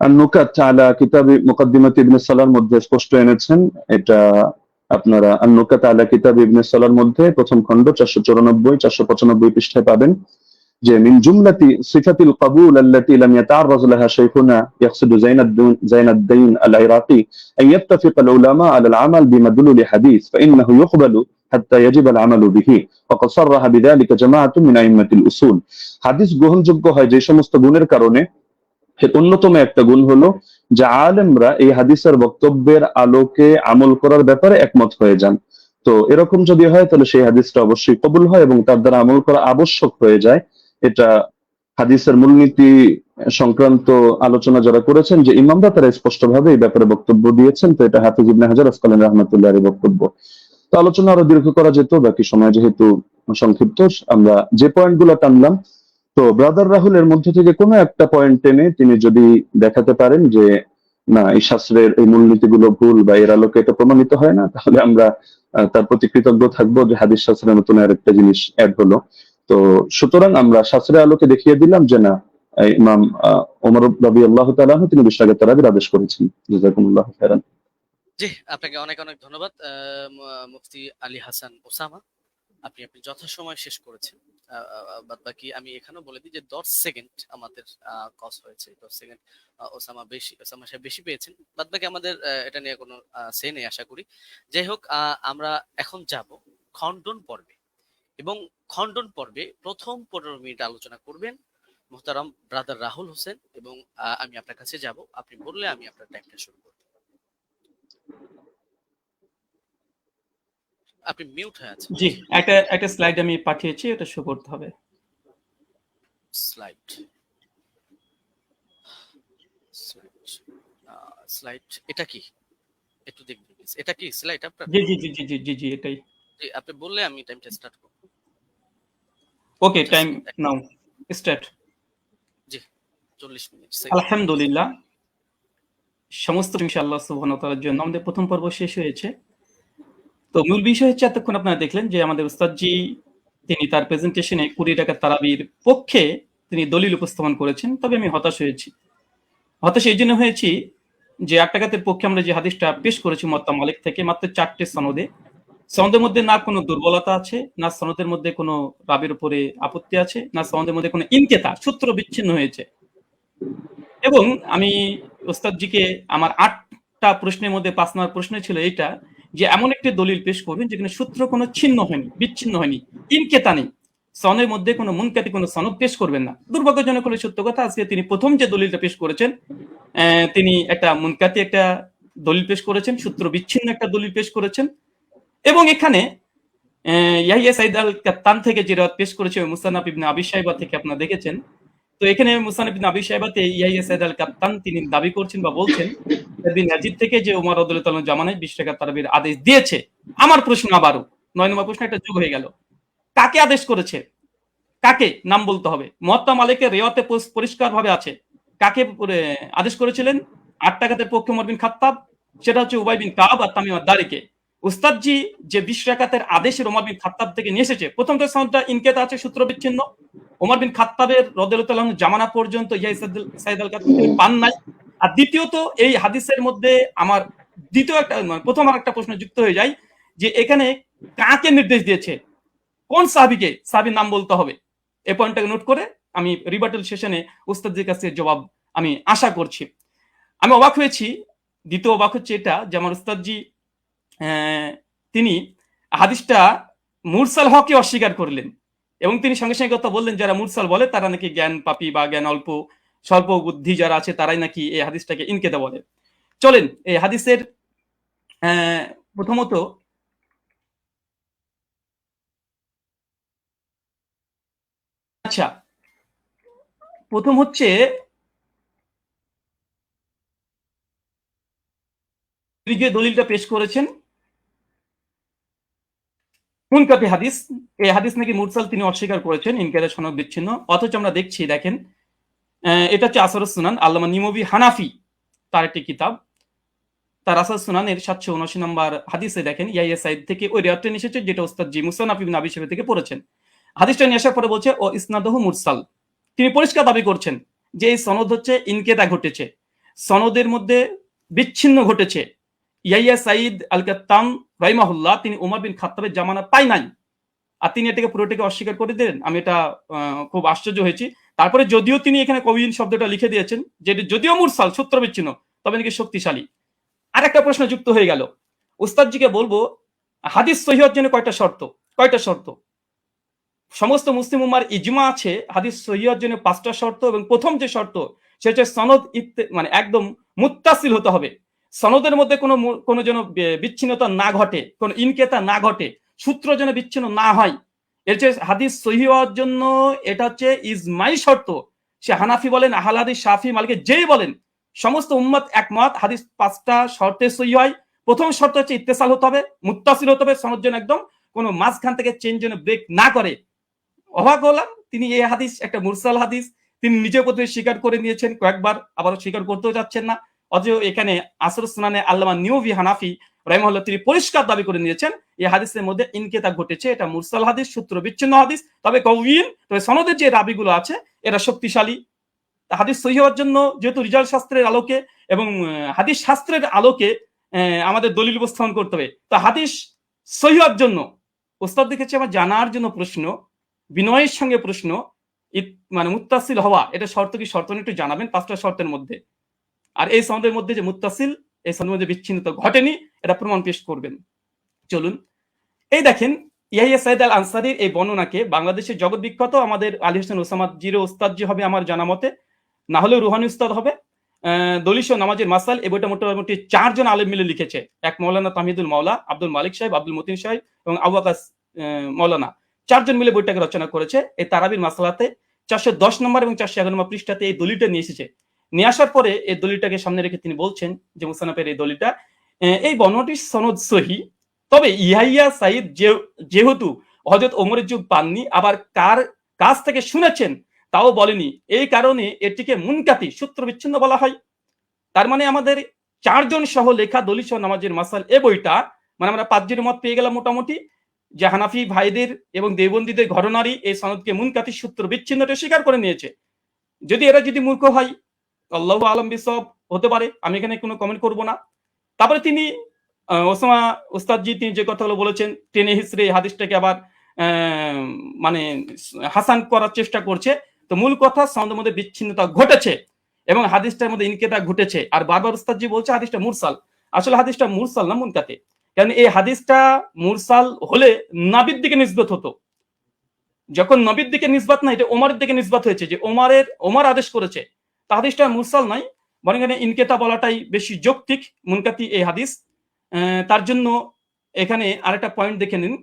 আন-নুকাত আলা কিতাবি মুকদ্দিমাত ইবনে সালাহর মধ্যে স্পষ্ট এনেছেন। এটা আপনারা আন-নুকাত আলা কিতাব ইবনে সালাহর মধ্যে প্রথম খন্ড 494 495 পৃষ্ঠায় পাবেন যে মিন জুমলাতি সিফাতিল কবুল আল্লাতী লাম ইয়াতাআররাজ লাহা শাইখুনা ইয়াকসিদু জাইনাদ্দিন আল-ইরাকি আন ইয়াত্তাফিক আল-উলামা আলা আল-আমাল বিমাদলুল হাদিস ফাইন্নাহু ইউকবালু হাত্তা ইয়াজিব আল-আমালু বিহি ওয়া ক্বাদ সাররাহা বিযালিকা জামাআতুন মিন আইম্মাতিল উসুল। হাদিস গ্রহণযোগ্য হয় যে সমস্ত গুণের কারণে। এর অন্যতম একটা গুণ হলো যে আলেমরা এই হাদিসের বক্তব্যের আলোকে আমল করার ব্যাপারে একমত হয়ে যান। তো এরকম যদি হয় তাহলে সেই হাদিসটা অবশ্যই কবুল হয় এবং তার দ্বারা আমল করা আবশ্যক হয়ে যায়। এটা হাদিসের মূলনীতি সংক্রান্ত আলোচনা যারা করেছেন যে ইমামরা, তারা স্পষ্টভাবে এই ব্যাপারে বক্তব্য দিয়েছেন। তো এটা হাফিজ ইবনে হাজার আসকালানী রাহমাতুল্লাহির বক্তব্য। তো আলোচনা আরো দীর্ঘ করা যেত, বাকি সময় যেহেতু সংক্ষিপ্ত, আমরা যে পয়েন্টগুলো টানলাম, তো ব্রাদার রাহুল এর মধ্যে থেকে কোনো একটা পয়েন্ট টেনে তিনি যদি দেখাতে পারেন যে না, এই শাস্ত্রের এই মূলনীতিগুলো ভুল বা এর আলোকে এটা প্রমাণিত হয় না, তাহলে আমরা তার প্রতি কৃতজ্ঞ থাকবো যে হাদিস শাস্ত্রের নতুন আরেকটা জিনিস অ্যাড হলো। তো সুতরাং আমরা শাস্ত্রের আলোকে দেখিয়ে দিলাম যে না, ইমাম ওমর রাদিয়াল্লাহু তাআলা আনহু তিনি 20 রাকাত তারাবির আদেশ করেছেন। জাযাকুমুল্লাহু খাইরান। জি, আপনাকে অনেক অনেক ধন্যবাদ মুফতি আলী হাসান ওসামা। আপনি যথাসময় শেষ করেছেন। বাদ বাকি আমি এখানেও বলে দিই যে 10 সেকেন্ড আমাদের কস হয়েছে। 10 সেকেন্ড ওসামা সাহেব বেশি পেয়েছেন। বাদ বাকি আমাদের এটা নিয়ে কোনো সে নেই আশা করি। যাই হোক, আমরা এখন যাব খণ্ডন পর্বে, এবং খণ্ডন পর্বে প্রথম 15 মিনিট আলোচনা করবেন মুহতারাম ব্রাদার রাহুল হোসেন, এবং আমি আপনার কাছে যাব, আপনি বললে আমি আপনার টাইমটা শুরু করব। আপনি মিউট হয়ে আছেন। জি, একটা স্লাইড আমি পাঠিয়েছি, এটা শো করতে হবে। স্লাইড স্লাইড এটা কি একটু দেখবেন প্লিজ। এটা কি স্লাইড আপনার? জি জি জি জি জি জি জি এটাই। জি, আপনি বললে আমি টাইমটা স্টার্ট করব। ওকে, টাইম জাস্ট নাও, স্টার্ট। জি 40 মিনিট সেকেন্ড। আলহামদুলিল্লাহ, সমস্ত প্রশংসা আল্লাহ সুবহানাহু ওয়া তাআলার জন্য। আমাদের প্রথম পর্ব শেষ হয়েছে। তো মূল বিষয় হচ্ছে এতক্ষণ আপনারা দেখলেন যে আমাদের উস্তাদজি তিনি তার প্রেজেন্টেশনে 20 রাকাত তারাবির পক্ষে তিনি দলিল উপস্থাপন করেছেন। তবে আমি হতাশ হয়েছি। হতাশ এই জন্য হয়েছি যে 8 রাকাতের পক্ষে আমরা যে হাদিসটা পেশ করেছি মুয়াত্তা মালিক থেকে মাত্র 4টে সনদে। সনদের মধ্যে না কোনো দুর্বলতা আছে, না সনদের মধ্যে কোনো রাবির উপরে আপত্তি আছে, না সনদের মধ্যে কোনো ইনকেতা সূত্র বিচ্ছিন্ন হয়েছে। এবং আমি ওস্তাদজিকে আমার 8টা প্রশ্নের মধ্যে 5 নম্বর প্রশ্ন ছিল এইটা যে এমন একটি দলিল পেশ করবেন যেখানে সূত্র কোনো ছিন্ন হয়নি, বিচ্ছিন্ন হয়নি, ইনকেতা নেই, সনের মধ্যে কোনো মুনকাতি কোনো সনদ পেশ করবেন না। দুর্ভাগ্যজনক হলে সত্য কথা, আজকে তিনি প্রথম যে দলিলটা পেশ করেছেন তিনি একটা মুনকাতি একটা দলিল পেশ করেছেন, সূত্র বিচ্ছিন্ন একটা দলিল পেশ করেছেন। এবং এখানে ইয়াহিয়া সাইদ আল কাত্তান থেকে যে রাত পেশ করেছে মুসান্নাফ ইবনে আবি শাইবা থেকে আপনারা দেখেছেন। তো এখানে মুসান্নাফ ইবনে আবি শাইবাতে ইয়াহিয়া সাইদ আল কাত্তান তিনি দাবি করছেন বা বলছেন ইবনে ইয়াজিদ থেকে যে ওমর রাদিয়াল্লাহু তাআলা জামানায় 20 টাকা তারাবির আদেশ দিয়েছে। আমার প্রশ্ন আবারও 9 নম্বর প্রশ্ন একটা যোগ হয়ে গেল। কাকে আদেশ করেছে? কাকে নাম বলতে হবে। মুয়াত্তা মালিকের রিওয়ায়াতে পরিষ্কারভাবে আছে। কাকে আদেশ করেছিলেন? 8 টাকাতের পক্ষে ওমর বিন খাত্তাব, সেটা হচ্ছে উবাই বিন কাব আর তামিম আদ-দারিকে। উস্তাদজি যে 20 রাকাতের আদেশের ওমর বিন খাত্তাব থেকে নিয়ে এসেছে, প্রথমটা সনদটা ইনকেতা আছে, সূত্র বিচ্ছিন্ন। ওমর বিন খাত্তাবের রাদিয়াল্লাহু তাআলা জামানা পর্যন্ত ইয়াহিয়া সাইদ আল কাত্তান তিনি পান নাই। আর দ্বিতীয়ত এই হাদিসের মধ্যে আমার দ্বিতীয় একটা প্রথম আর একটা প্রশ্ন যুক্ত হয়ে যায় যে এখানে কাকে নির্দেশ দিয়েছে, কোন সাহাবীকে, সাহাবীর নাম বলতে হবে। এই পয়েন্টটাকে নোট করে আমি রিবাটাল সেশনে উস্তাদের কাছে জবাব আমি আশা করছি। আমি অবাক হয়েছি, দ্বিতীয় অবাক হচ্ছে এটা যে আমার উস্তাদজি তিনি হাদিসটা মুরসাল হককে অস্বীকার করলেন এবং তিনি সঙ্গে সঙ্গে কথা বললেন যারা মুরসাল বলে তারা নাকি জ্ঞান পাপী বা জ্ঞান অল্প স্বল্প বুদ্ধি যারা আছে তারাই নাকি এই হাদিসটাকে ইনকেতা বলে। চলেন এই হাদিসের প্রথমত আচ্ছা প্রথম হচ্ছে যে দলিলটা পেশ করেছেন মুনকাতি হাদিস, এই হাদিস নাকি মুরসাল তিনি অস্বীকার করেছেন, ইনকারের সনদ বিচ্ছিন্ন। অথচ আমরা দেখছি দেখেন এটা হচ্ছে আসরুস সুনান, আল্লামা নিমবি হানাফি তার একটি কিতাব, তার আসরুস সুনানের 779 নম্বর হাদিসে দেখেন ইয়াহিয়া সাইদ থেকে ওই রিওয়ায়াতটা নিয়ে এসেছে যেটা উস্তাদ জি মুসান্নাফ ইবনে আবি শাইবা থেকে পড়েছেন। হাদিসটা নিয়ে আসার পরে বলছে ও ইসনাদহু মুরসাল, তিনি পরিষ্কার দাবি করছেন যে এই সনদ হচ্ছে ইনকেতা ঘটেছে, সনদের মধ্যে বিচ্ছিন্ন ঘটেছে। ইয়াহিয়া সাইদ আল কাত্তান রাহিমাহুল্লাহ তিনি ওমর বিন খাত্তাবের জামানা পাই নাই, আর তিনি এটাকে পুরোটাকে অস্বীকার করে দিলেন। আমি এটা খুব আশ্চর্য হয়েছি। তারপরে যদিও তিনি এখানে কবিন শব্দটা লিখে দিয়েছেন যেটি যদিও মুরসাল সূত্র বিচ্ছিন্ন তবে নাকি শক্তিশালী। আর একটা প্রশ্ন যুক্ত হয়ে গেল, উস্তাদজিকে বলবো হাদিস সহিহ হওয়ার জন্য কয়টা শর্ত? সমস্ত মুসলিম উম্মার ইজমা আছে হাদিস সহিহ হওয়ার জন্য 5টা শর্ত, এবং প্রথম যে শর্ত সেটা হচ্ছে সনদ মানে একদম মুত্তাসিল হতে হবে, সনদের মধ্যে কোনো যেন বিচ্ছিন্নতা না ঘটে, কোনো ইনকেতা না ঘটে, সূত্র যেন বিচ্ছিন্ন না হয়। এর চেয়ে হাদিস সহিহ হওয়ার জন্য এটা হচ্ছে ইজমাই শর্ত। সে হানাফি বলেন, আহলে হাদিস, শাফি, মালিকি যেই বলেন, সমস্ত উম্মত একমত হাদিস 5টা শর্তে সহিহ হয়। প্রথম শর্ত হচ্ছে ইত্তেসাল হতে হবে, মুত্তাসিল হতে হবে, সনদ যেন একদম কোনো মাঝখান থেকে চেঞ্জ যেন ব্রেক না করে। অবাক হলাম তিনি এই হাদিস একটা মুরসাল হাদিস তিনি নিজে প্রথমে স্বীকার করে নিয়েছেন কয়েকবার, আবার স্বীকার করতেও যাচ্ছেন না। অথচ এখানে আসরুস সুনানে আল্লামা নিউবি হানাফি রাহিমাহুল্লাহ তিনি পরিষ্কার দাবি করে নিয়েছেন এই হাদিসের মধ্যে ইনকেতা ঘটেছে, এটা মুরসাল হাদিস, সূত্র বিচ্ছিন্ন হাদিস, তবে কওয়িন, তবে সনদের যে রাবিগুলো আছে এরা শক্তিশালী। হাদিস সহিহ হওয়ার জন্য যেহেতু রিজাল শাস্ত্রের আলোকে এবং হাদিস শাস্ত্রের আলোকে আমাদের দলিল উপস্থাপন করতে হবে। তো হাদিস সহিহ হওয়ার জন্য ওস্তাদ দেখেছি আমার জানার জন্য প্রশ্ন, বিনয়ের সঙ্গে প্রশ্ন, মানে মুত্তাসিল হওয়া এটা শর্ত কি, শর্ত একটু জানাবেন 5টা শর্তের মধ্যে। আর এই সনদের মধ্যে যে মুত্তাসিল, এই সনদের মধ্যে বিচ্ছিন্নতা ঘটেনি এটা প্রমাণ পেশ করবেন। চলুন এই দেখেন ইয়াহিয়া সাইদ আল আনসারীর এই বর্ণনাকে বাংলাদেশের জগৎ বিখ্যাত আমাদের আলী হোসেন ওসামা জিরো ওস্তাদ জি হবে আমার জানা মতে, না হলেও রুহানি উস্তাদ হবে। দলিল ও নামাজের মাসাল এই বইটা মোটামুটি 4 জন আলেম মিলে লিখেছে, এক মৌলানা তামিদুল মাওলা, আব্দুল মালিক সাহেব, আব্দুল মতিন সাহেব এবং আবু আকাস মৌলানা, 4 জন মিলে বইটাকে রচনা করেছে। এই তারাবির মাসালাতে 410 নম্বর এবং 411 নম্বর পৃষ্ঠাতে এই দলিলটা নিয়ে এসেছে। নিয়ে আসার পরে এই দলিলটাকে সামনে রেখে তিনি বলছেন যে মুসানাফের এই দলিলটা এই বর্ণনাটির সনদ সহি, তবে ইয়াহিয়া সাইদ যেহেতু হযরত ওমরের যুগ পাননি, আবার কার কাছ থেকে শুনেছেন তাও বলেনি, এই কারণে এটিকে মুনকাতি সূত্র বিচ্ছিন্ন বলা হয়। তার মানে আমাদের 4 জন সহ লেখা দলিল সহ নামাজের মাসাল এ বইটা, মানে আমরা 5 জনের মত পেয়ে গেলাম মোটামুটি, যে হানাফি ভাইদের এবং দেওবন্দীদের ঘটনারই এই সনদকে মুনকাতি সূত্র বিচ্ছিন্নটা স্বীকার করে নিয়েছে। যদি এরা যদি মূর্খ হয়, আল্লাহু আলম বিসওয়াব, হতে পারে, আমি এখানে কোনো কমেন্ট করব না। তারপরে তিনি ওসামা উস্তাদজি তিনি যে কথাগুলো বলেছেন টেনে হিসড়ে হাদিসটাকে আবার মানে হাসান করার চেষ্টা করছে। তো মূল কথা সনদের মধ্যে বিচ্ছিন্নতা ঘটেছে এবং হাদিসটার মধ্যে ইনকেতা ঘটেছে। আর বারবার উস্তাদজি বলছে হাদিসটা মুরসাল, আসলে হাদিসটা মুরসাল না মুনকাতে, কারণ এই হাদিসটা মুরসাল হলে নাবির দিকে নিসবত হতো, যখন নবীর দিকে নিসবত না, এটা ওমরের দিকে নিসবত হয়েছে যে ওমর আদেশ করেছে, তা হাদিসটা মুরসাল নাই, বরং এখানে ইনকেতা বলাটাই বেশি যৌক্তিক, মুনকাতি এই হাদিস। তার জন্য এখানে আরেকটা পয়েন্ট দেখে নিন।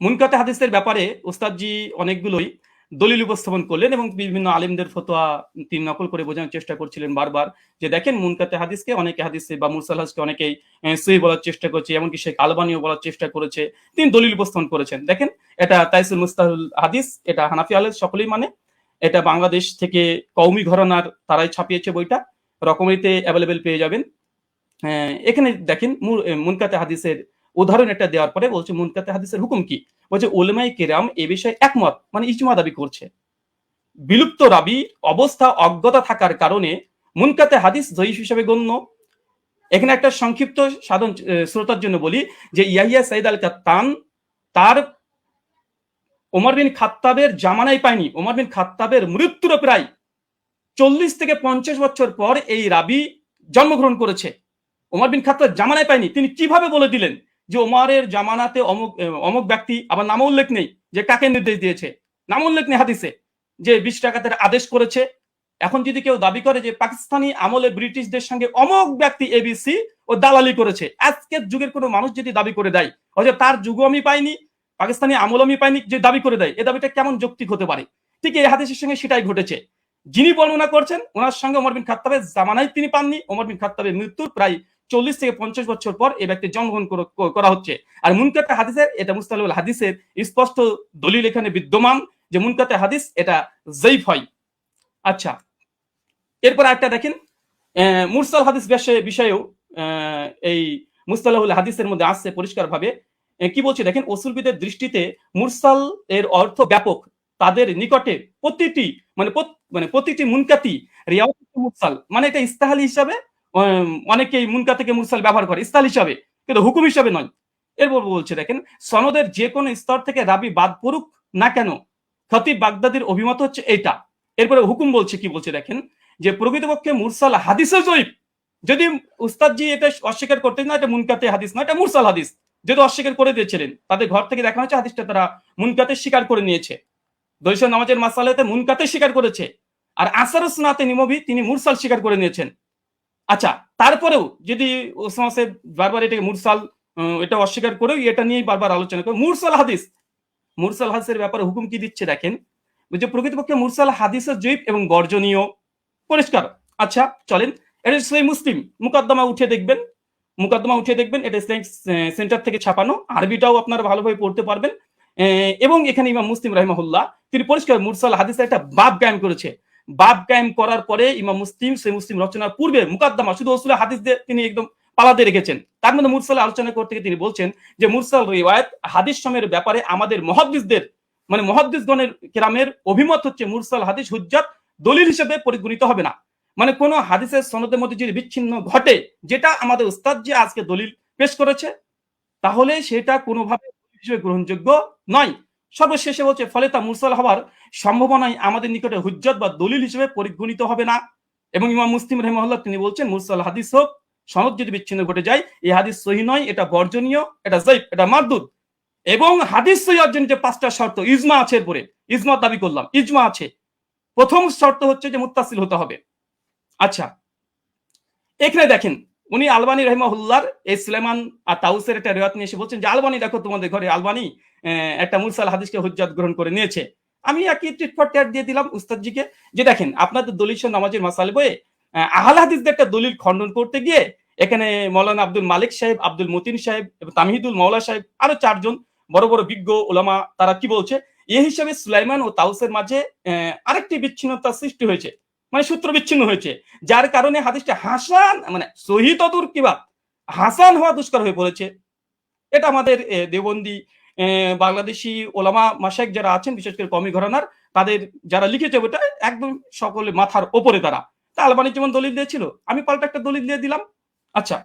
মুনকাতে হাদিসের ব্যাপারে উস্তাদজি অনেকগুলোই দলিল উপস্থাপন করলেন এবং বিভিন্ন আলেমদের ফতোয়া তিনি নকল করে বোঝানোর চেষ্টা করছিলেন বারবার, যে দেখেন মুনকাতে হাদিসকে অনেকে হাদিসে বা মুরসাল হাদিসকে অনেকেই সহিহ বলার চেষ্টা করছে, এমনকি শেখ আলবানিও বলার চেষ্টা করেছে, তিনি দলিল উপস্থাপন করেছেন। দেখেন এটা তাইসুল মুস্তাহুল হাদিস, এটা হানাফি আলেম সকলেই মানে, এটা বাংলাদেশ থেকে কওমি ঘরানার তারাই ছাপিয়েছে বইটা, রকমারিতে অ্যাভেলেবেল পেয়ে যাবেন। এখানে দেখেন মুনকাতে হাদিসের উদাহরণ একটা দেওয়ার পরে বলছে মুনকাতে হাদিসের হুকুম কি, বলছে উলামায়ে কেরাম এ বিষয়ে একমত, মানে ইজমা দাবি করছে। বিলুপ্ত রাবি অবস্থা অজ্ঞতা থাকার কারণে মুনকাতে হাদিস জয়ীফ হিসেবে গণ্য। এখানে একটা সংক্ষিপ্ত সাধারণ শ্রোতার জন্য বলি যে ইয়াহিয়া সাইদ আল কাত্তান তার ওমর বিন খাত্তাবের জামানায় পায়নি, ওমর বিন খাত্তাবের মৃত্যুর প্রায় 40 থেকে 50 বছর পর এই রাবি জন্মগ্রহণ করেছে। ওমর বিন খাত্তাব জামানায় পায়নি, তিনি কিভাবে বলে দিলেন যে ওমরের জামানাতে অমুক ব্যক্তি, আবার নাম উল্লেখ নেই যে কাকে নির্দেশ দিয়েছে, নাম উল্লেখ নেই হাদিসে যে 20 টাকাতের আদেশ করেছে। এখন যদি কেউ দাবি করে যে পাকিস্তানি আমলে ব্রিটিশদের সঙ্গে অমুক ব্যক্তি এবিসি ও দালালি করেছে, আজকের যুগের কোনো মানুষ যদি দাবি করে দেয় হয়তো তার যুগও আমি পাইনি, পাকিস্তানি আমল আমি পাইনি, যে দাবি করে দেয়, এ দাবিটা কেমন যৌক্তিক হতে পারে? ঠিক এই হাদিসের সঙ্গে সেটাই ঘটেছে। যিনি বর্ণনা করছেন ওনার সঙ্গে ওমর বিন খাত্তাবের জামানায় তিনি পাননি, ওমর বিন খাত্তাবের মৃত্যুর প্রায় 40 থেকে 50 বছর পর এই ব্যক্তি জন্মগ্রহণ করা হচ্ছে। আর মুনকাতে হাদিসের, এটা মুস্তালাহুল হাদিসের স্পষ্ট দলিল এখানে বিদ্যমান যে মুনকাতে হাদিস এটা যায়ীফ হয়। আচ্ছা, এরপর একটা দেখেন মুরসাল হাদিস বিষয়েও এই মুস্তালাহুল হাদিসের মধ্যে আসছে পরিষ্কার ভাবে, কি বলছে দেখেন, উসুলবিদের দৃষ্টিতে মুরসাল এর অর্থ ব্যাপক, তাদের নিকটে প্রতিটি মুনকাতি রিয়াওয়াত মুরসাল, মানে এটা ইস্তাহালি হিসাবে অনেকেই মুনকা থেকে মুরসাল ব্যবহার করে ইস্তাহাল হিসাবে, কিন্তু হুকুম হিসাবে নয়। এরপর বলছে দেখেন, সনদের যে কোনো স্তর থেকে রাবি বাদ পড়ুক না কেন, খতিব বাগদাদির অভিমত হচ্ছে এইটা। এরপরে হুকুম বলছে, কি বলছে দেখেন, যে প্রকৃতপক্ষে মুরসাল হাদিসে জয়ীফ, যদি উস্তাদজি এটা অস্বীকার করতেন না এটা মুনকাতে হাদিস না, এটা মুরসাল হাদিস, যদি অস্বীকার করে দিয়েছিলেন, তাদের ঘর থেকে দেখা হচ্ছে হাদিসটা তারা মুনকাতে স্বীকার করে নিয়েছে, দৈশ নামাজের মাসালাতে মুনকাতে স্বীকার করেছে, আর আসার সুন্নাতে নিমবি তিনি মুরসাল স্বীকার করে নিয়েছেন। আচ্ছা, তারপরেও যদি ওসামা সাহেব বারবার এটাকে মুরসাল এটা অস্বীকার করেও এটা নিয়েই বারবার আলোচনা করে মুরসাল হাদিসের ব্যাপারে হুকুম কি দিচ্ছে দেখেন, যে প্রকৃতপক্ষে মুরসাল হাদিসের জয়ীফ এবং বর্জনীয়, পরিষ্কার। আচ্ছা চলেন, এটা সহিহ মুসলিম মুকদ্দমা উঠে দেখবেন, এটা ইসলামিক সেন্টার থেকে ছাপানো, আরবিটাও আপনারা ভালোভাবে পড়তে পারবেন। এবং এখানে ইমাম মুসলিম রাহিমাহুল্লাহ তিনি পরিষ্কার মুরসাল হাদিসের একটা বাব কায়েম করেছে, বাব কায়েম করার পরে ইমাম মুসলিম সহিহ মুসলিম রচনার পূর্বে মুকদ্দমা শুধু উসুলে হাদিস দিয়ে তিনি একদম পালাতে রেখেছেন, তার মধ্যে মুরসাল আলোচনা করতে গিয়ে তিনি বলছেন যে মুরসাল রিওয়ায়াত হাদিস সময়ের ব্যাপারে আমাদের মুহাদ্দিসদের মানে মুহাদ্দিসগণের কেরামের অভিমত হচ্ছে মুরসাল হাদিস হুজ্জাত দলিল হিসেবে পরিগণিত হবে না। মানে কোন হাদিসের সনদের মধ্যে যদি বিচ্ছিন্ন ঘটে, যেটা আমাদের উস্তাদ যে আজকে দলিল পেশ করেছে, তাহলে সেটা কোনোভাবে হিসেবে গ্রহণযোগ্য নয়। সর্বশেষে বলছে ফলে তা মুরসাল হওয়ার সম্ভাবনায় আমাদের নিকটে হুজ্জত বা দলিল হিসেবে পরিগণিত হবে না। এবং ইমাম মুসলিম রাহিমাহুল্লাহ তিনি বলছেন মুরসাল হাদিস হোক সনদ যদি বিচ্ছিন্ন ঘটে যায়, এই হাদিস সহিহ নয়, এটা বর্জনীয়, এটা যায়ীফ, এটা মারদুদ। এবং হাদিস সহিহ অর্জনের যে 5টা শর্ত, ইজমা আছে, এরপরে ইজমা দাবি করলাম, ইজমা আছে। প্রথম শর্ত হচ্ছে যে মুত্তাসিল হতে হবে। আচ্ছা, এখানে দেখেন উনি আলবানী রাহিমাহুল্লাহর এই সুলাইমান আর তাউসের একটা রিওয়ায়াত নিয়ে এসে বলছেন যে আলবানী দেখো তোমাদের ঘরে আলবানী একটা মুরসাল হাদিসকে হুজ্জাত গ্রহণ করে নিয়েছে। আমি একই টিট ফর ট্যাট দিয়ে দিলাম উস্তাদজিকে যে দেখেন আপনাদের দলিল সহ নামাজের মাসালে বইয়ে আহলে হাদিসদের একটা দলিল খণ্ডন করতে গিয়ে এখানে মৌলানা আব্দুল মালিক সাহেব, আব্দুল মতিন সাহেব এবং তামহিদুল মাওলা সাহেব আরো 4 জন বড় বড় বিজ্ঞ ওলামা তারা কি বলছে, এই হিসাবে সুলাইমান ও তাউসের মাঝে আরেকটি বিচ্ছিন্নতা সৃষ্টি হয়েছে, মানে সূত্র বিচ্ছিন্ন হয়েছে, যার কারণে হাদিসটা হাসান মানে সহি তদুর কিবা হাসান হওয়া দুষ্কর হয়ে পড়েছে। এটা আমাদের দেওবন্দি বাংলাদেশি ওলামা মাশায়েখ যারা আছেন, বিশেষ করে কওমি ঘরানার, তাদের যারা লিখেছে ওটা একদম সকলে মাথার ওপরে তারা। তা আলবানী যেমন দলিল দিয়েছিল, আমি পাল্টা একটা দলিল দিয়ে দিলাম। আচ্ছা,